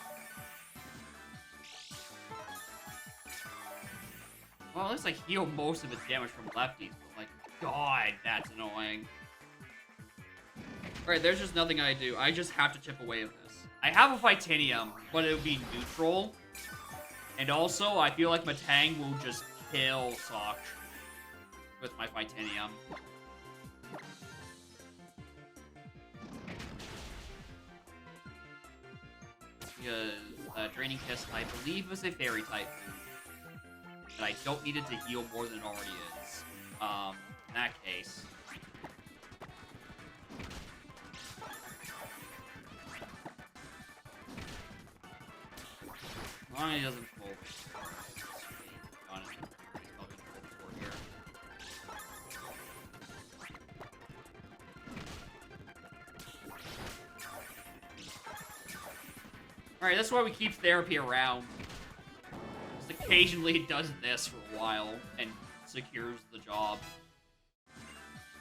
Well, at least I heal most of its damage from lefties, but like, God, that's annoying. Alright, there's just nothing I do. I just have to chip away at this. I have a Titanium, but it would be neutral. And also, I feel like Matang will just kill Sock with my Titanium. Because Draining Kiss, I believe, is a Fairy type move. But I don't need it to heal more than it already is. In that case. As long as he doesn't pull. Honestly, he's probably gonna pull the sword here. Alright, that's why we keep therapy around. Just occasionally it does this for a while and secures the job.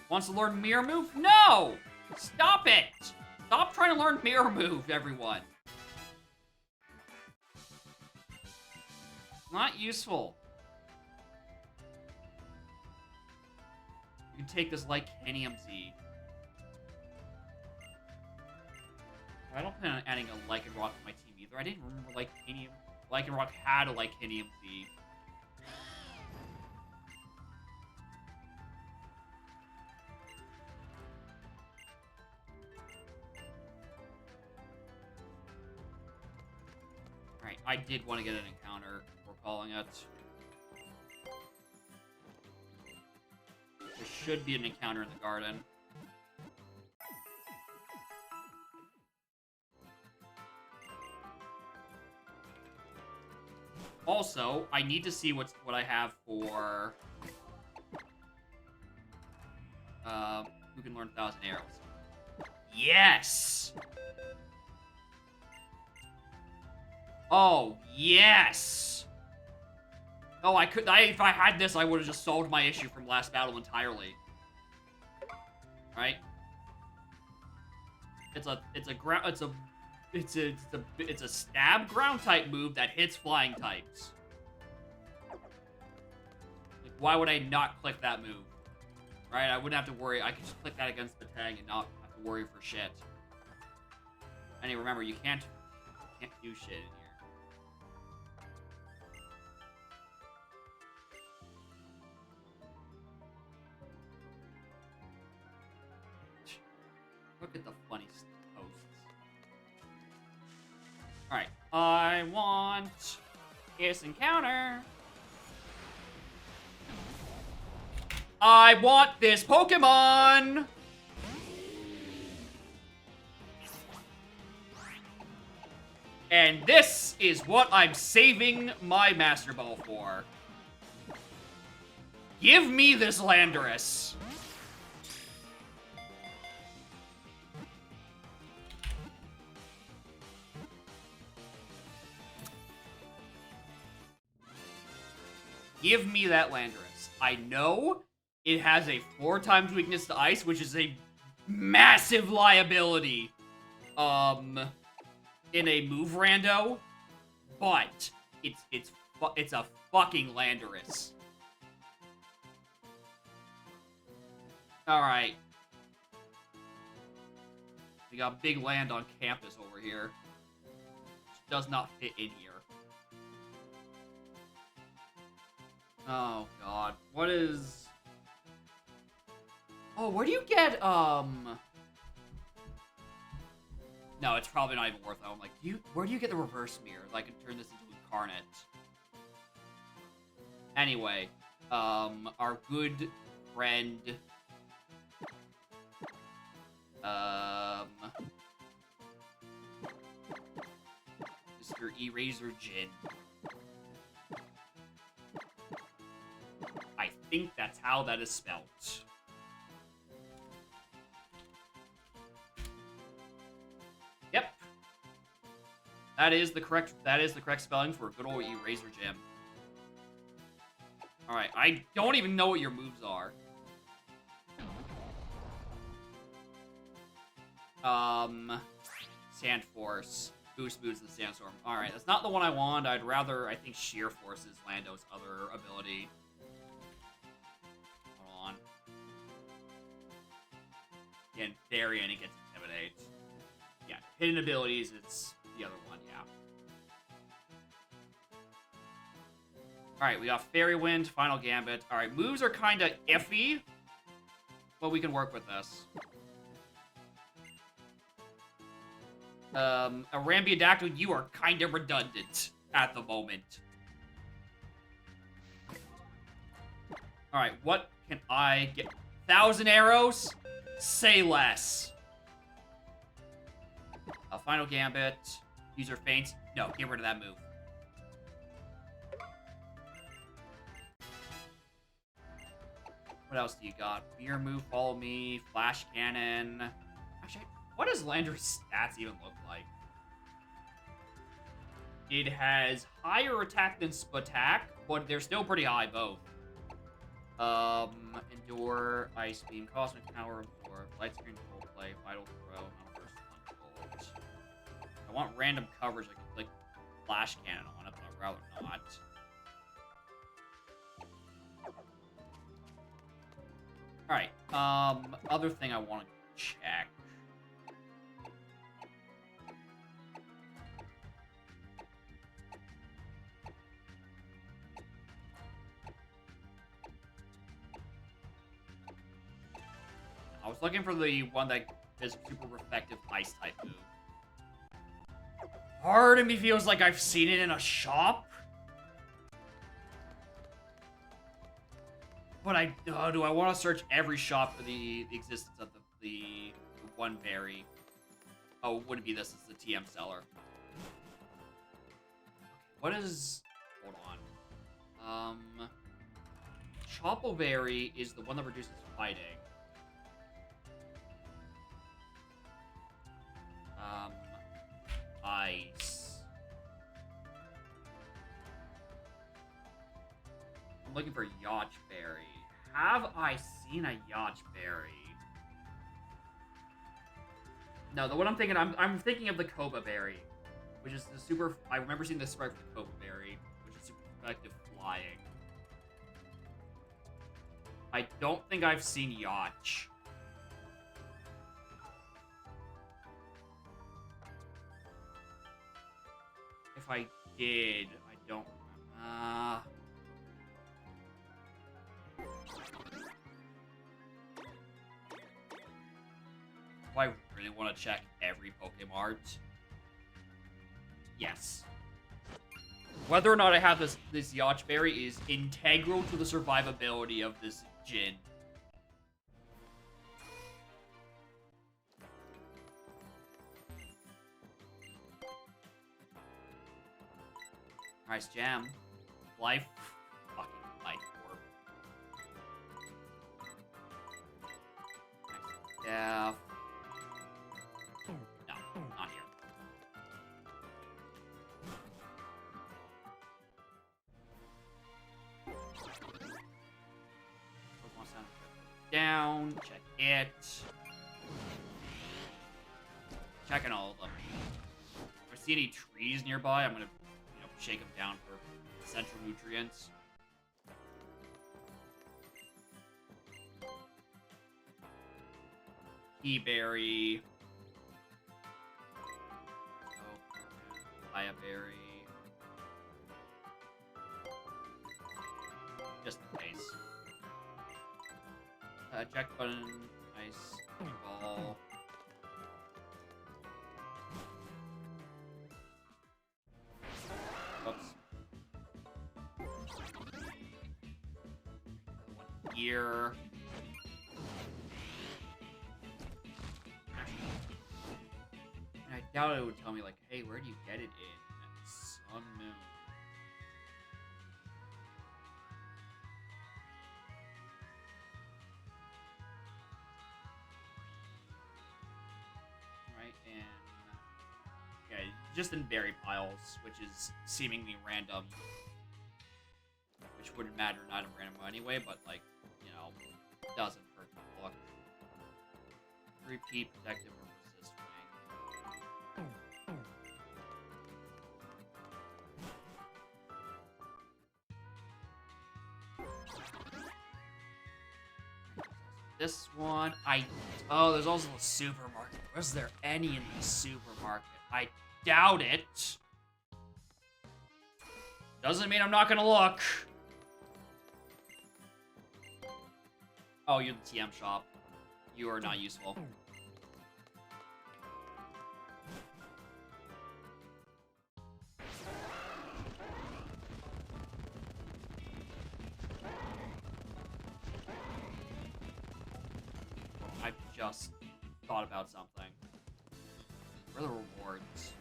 Wants to learn Mirror Move? No! Stop it! Stop trying to learn Mirror Move, everyone. Not useful. You can take this Lycanium Seed. I don't plan on adding a Lycanroc to my team either. I didn't remember Lycanroc had a Lycanium Seed. Alright, I did want to get an encounter, we're calling it. There should be an encounter in the garden. Also, I need to see what I have for who can learn 1,000 arrows. Yes! Oh, yes! Oh, if I had this, I would have just solved my issue from last battle entirely. Right? It's a stab ground type move that hits flying types. Like, why would I not click that move? Right? I wouldn't have to worry. I could just click that against the Tang and not have to worry for shit. And remember, you can't do shit in here. Look at the funny posts. Alright. I want this encounter. I want this Pokemon! And this is what I'm saving my Master Ball for. Give me this Landorus. Give me that Landorus. I know it has a 4 times weakness to ice, which is a massive liability. In a move rando, but it's a fucking Landorus. All right. We got big land on campus over here. Which does not fit in here. Oh, God. What is... Oh, where do you get, No, it's probably not even worth it. I'm like, where do you get the reverse mirror? That I can turn this into Incarnate. Anyway, our good friend... Mr. Eraser Jin. I think that's how that is spelled. Yep. That is the correct spelling for good old Eraser Jim. Alright, I don't even know what your moves are. Sand Force. Boost moves the Sandstorm. Alright, that's not the one I want. I'd rather, I think, Sheer Force is Lando's other ability. Hold on. Yeah, in Therian, it gets Intimidate. Yeah, hidden abilities, it's the other one, yeah. Alright, we got Fairy Wind, Final Gambit. Alright, moves are kind of iffy, but we can work with this. A Rambiadactyl, you are kind of redundant at the moment. Alright, what can I get? 1,000 arrows? Say less. A Final Gambit. User Feints. No, get rid of that move. What else do you got? Mirror Move, Follow Me, Flash Cannon. Actually, what does Landorus' stats even look like? It has higher attack than Spatak, but they're still pretty high both. Endure, Ice Beam, Cosmic Power, Absorb, Light Screen, Full Play, Vital Throw, Numbers, Bolt. I want random coverage. I can click Flash Cannon on it, but I'd rather not. Alright, other thing I want to check. I was looking for the one that is super effective ice type move. Part of me feels like I've seen it in a shop. But do I want to search every shop for the existence of the one berry? Oh, it wouldn't be this. It's the TM seller. What is... Hold on. Chopo berry is the one that reduces fighting. Ice. I'm looking for Yacht Berry. Have I seen a Yacht Berry? No, the one I'm thinking, I'm thinking of the Koba Berry, which is the super. I remember seeing the sprite for the Koba Berry, which is super effective flying. I don't think I've seen Yacht. If I did, I don't. Do I really want to check every Pokemart? Yes. Whether or not I have this Yacht Berry is integral to the survivability of this gym. Nice jam. Life. Fucking life orb. Yeah. No, not here. Pokemon Center. Down. Check it. Checking all of them. If I see any trees nearby, I'm gonna shake them down for essential nutrients. Keyberry. Fire Berry. Just in case. Eject button. Ice ball. Oops. One here. And I doubt it would tell me, like, hey, where do you get it in? Sun Moon. Right, and yeah, just in berry piles, which is seemingly random. Which wouldn't matter in item random anyway, but, like, you know, doesn't hurt to look. Repeat, protective, or resist wing. This one, oh, there's also a supermarket. Was there any in the supermarket? I doubt it. Doesn't mean I'm not gonna look. Oh, you're the TM shop. You are not useful. I've just thought about something. Where are the rewards?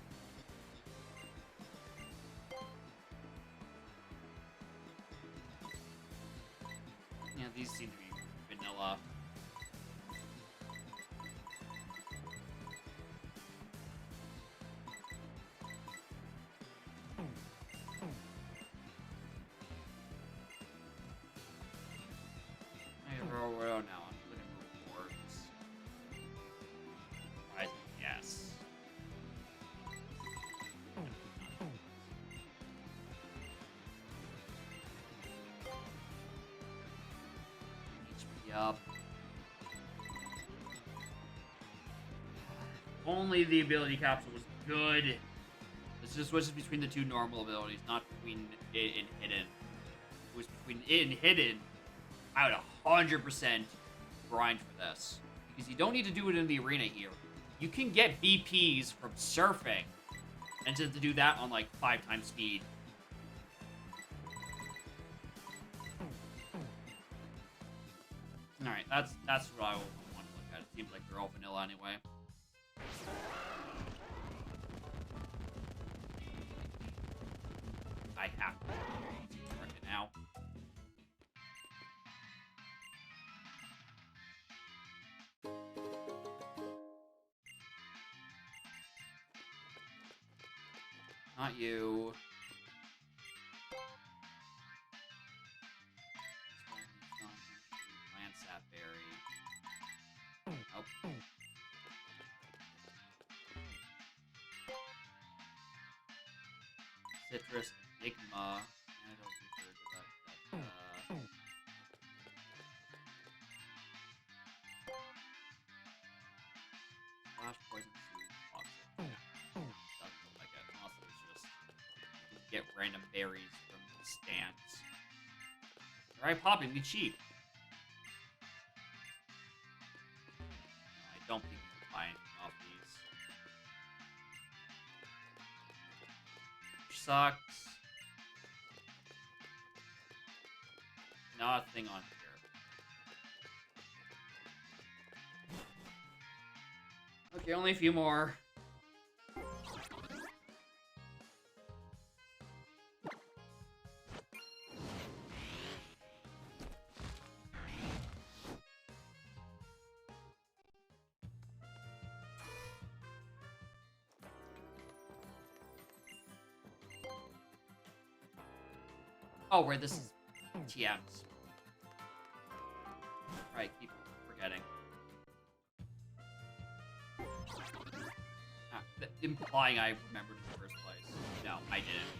Yeah, these seem to be vanilla. Yup. Only the ability capsule was good. This just switches between the two normal abilities, not between it and hidden. If it was between it and hidden, I would 100% grind for this. Because you don't need to do it in the arena here. You can get BPs from surfing. And to do that on like 5 times speed. Alright, that's what I want to look at. It seems like they're all vanilla anyway. I have to work it now. Not you. Lansat berry. Nope. Citrus Enigma. I don't think that. Flash poison suit. Toxic. Doesn't look like it. Unless it's just you get random berries from the stands. Alright, popping be cheap. I don't think you can buy anything off these. Which sucks. Nothing on here. Okay, only a few more. Oh, right, this is TMs. Right, keep forgetting. Implying I remembered in the first place. No, I didn't.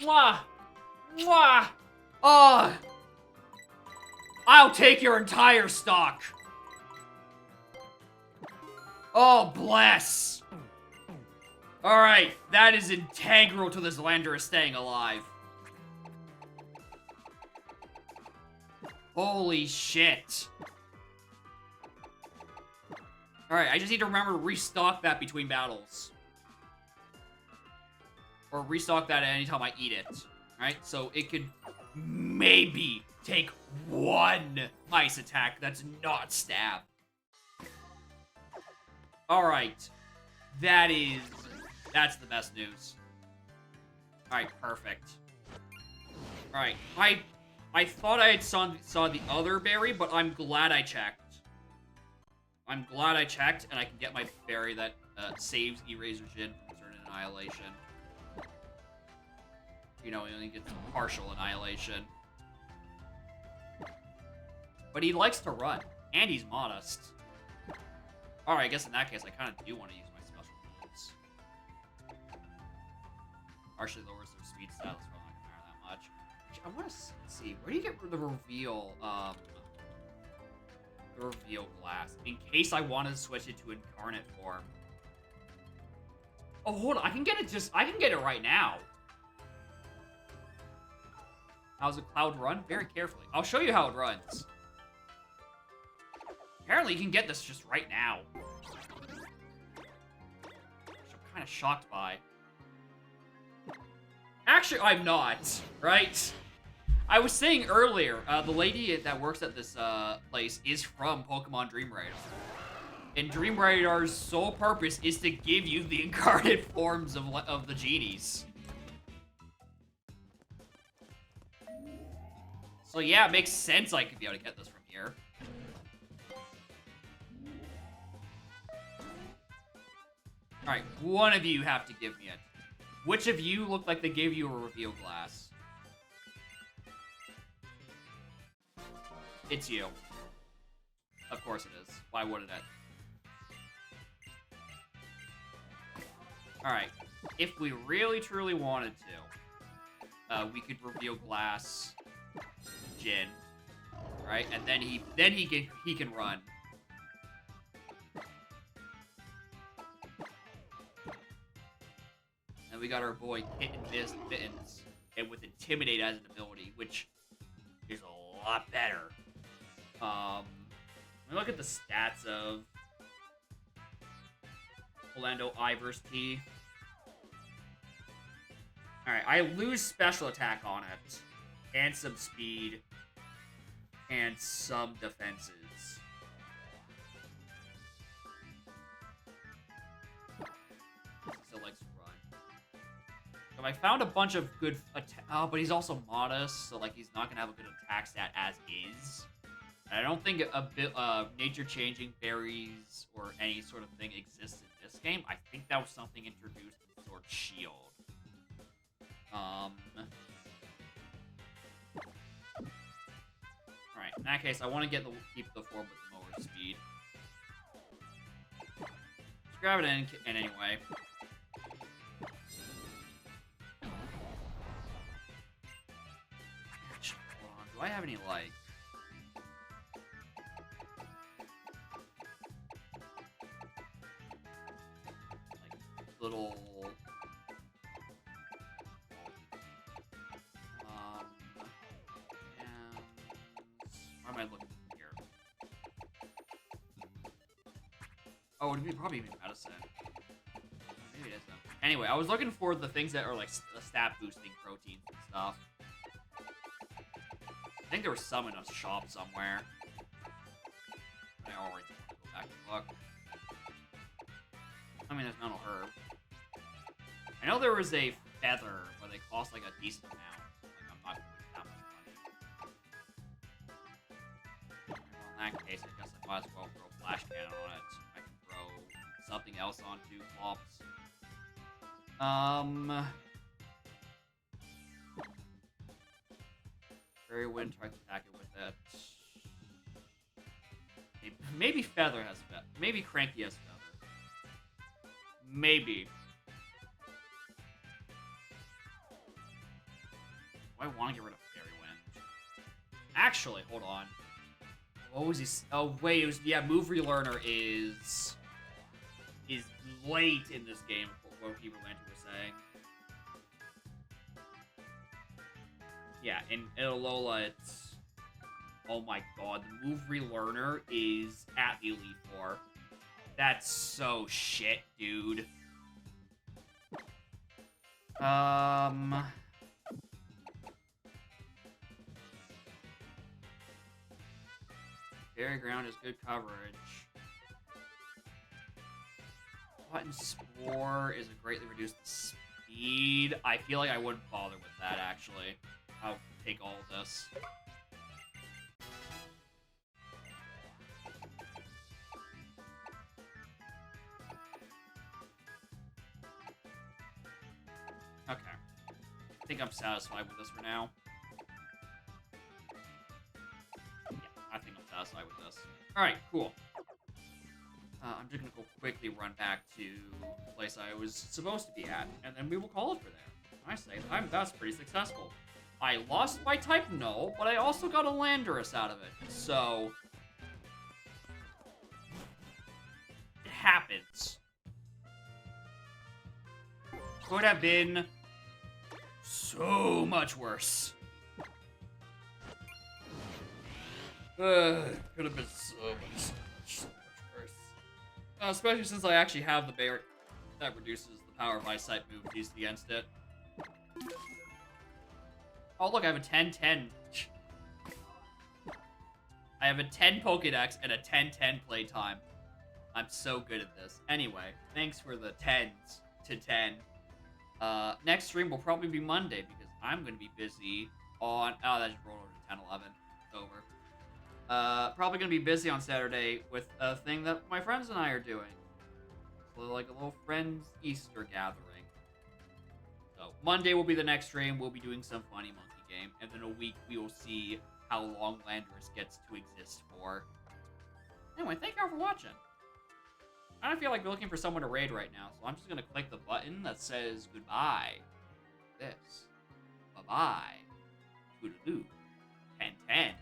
Mwah! Mwah! Oh! I'll take your entire stock! Oh, bless! Alright, that is integral to this Landorus staying alive. Holy shit. Alright, I just need to remember to restock that between battles. Or restock that at any time I eat it. Right? So it could maybe take one ice attack that's not stab. Alright. That's the best news. Alright, perfect. Alright, I thought I had saw the other berry, but I'm glad I checked. I'm glad I checked, and I can get my berry that saves Eraser Jin from certain annihilation. You know, he only gets partial annihilation. But he likes to run, and he's modest. Alright, I guess in that case, I kind of do want to use my special moves. Partially lowers their speed stats, so I'm not gonna matter that much. I want to see, where do you get the reveal, glass? In case I want to switch it to incarnate form. Oh, hold on, I can get it right now. How's a cloud run? Very carefully. I'll show you how it runs. Apparently you can get this just right now. Which I'm kind of shocked by. Actually, I'm not, right? I was saying earlier, the lady that works at this place is from Pokemon Dream Radar. And Dream Radar's sole purpose is to give you the incarnate forms of the genies. So yeah, it makes sense I could be able to get this from here. Alright, one of you have to give me it. Which of you look like they gave you a reveal glass? It's you. Of course it is. Why wouldn't it? Alright. If we really, truly wanted to, we could reveal Glass Jin. Right? And then he can run. And we got our boy Kitten Mittens, and with Intimidate as an ability, which is a lot better. Let me look at the stats of Orlando Ivers T. Alright, I lose special attack on it, and some speed, and some defenses. Still likes to run. So I found a bunch of good oh, but he's also modest, so like he's not gonna have a good attack stat as is. And I don't think a bit nature-changing berries or any sort of thing exists in this game. I think that was something introduced in Sword Shield. Alright, in that case, I want to keep the form with the lower speed. Let's grab it in anyway. Actually, hold on. Do I have any, like little... Why am I looking here? Oh, it'd be probably even medicine. Maybe it isn't. Anyway, I was looking for the things that are like stat boosting proteins and stuff. I think there was some in a shop somewhere. I already want to go back and look. I mean, there's no herb. I know there was a feather, but they cost like a decent amount. Like, I'm not gonna waste that much money. Well, in that case, I guess I might as well throw a flash cannon on it. I can throw something else onto flops. Fairy Wind, try to attack it with it. Maybe Feather has feather. Maybe Cranky has feather. Maybe. Do I want to get rid of Fairy Wind? Actually, hold on. What was he? Oh wait, it was Move Relearner is late in this game. What Fever Lantern was saying. Yeah, in Alola, it's... Oh my god, the Move Relearner is at the Elite Four. That's so shit, dude. Fairy Ground is good coverage. Button Spore is a greatly reduced speed. I feel like I wouldn't bother with that, actually. I'll take all of this. Okay. I think I'm satisfied with this for now. Yeah, I think I'm satisfied with this. Alright, cool. I'm just gonna go quickly run back to the place I was supposed to be at, and then we will call it for there. I say that's pretty successful. I lost my type, no, but I also got a Landorus out of it, so... It happens. Could have been so much worse. Could have been so much worse. Especially since I actually have the bear that reduces the power of Eyesight move used against it. Oh look, I have a 10-10. I have a 10 Pokédex and a 10-10 playtime. I'm so good at this. Anyway, thanks for the 10s to 10. Next stream will probably be Monday because I'm going to be busy on... Oh, that just rolled over to 10-11. It's over. Probably going to be busy on Saturday with a thing that my friends and I are doing. So like a little friends Easter gathering. So Monday will be the next stream. We'll be doing some Funny Monkey game. And then a week we will see how long Landorus gets to exist for. Anyway, thank y'all for watching. I don't feel like looking for someone to raid right now, so I'm just gonna click the button that says goodbye. This. Bye-bye. Toodaloo. 10-10.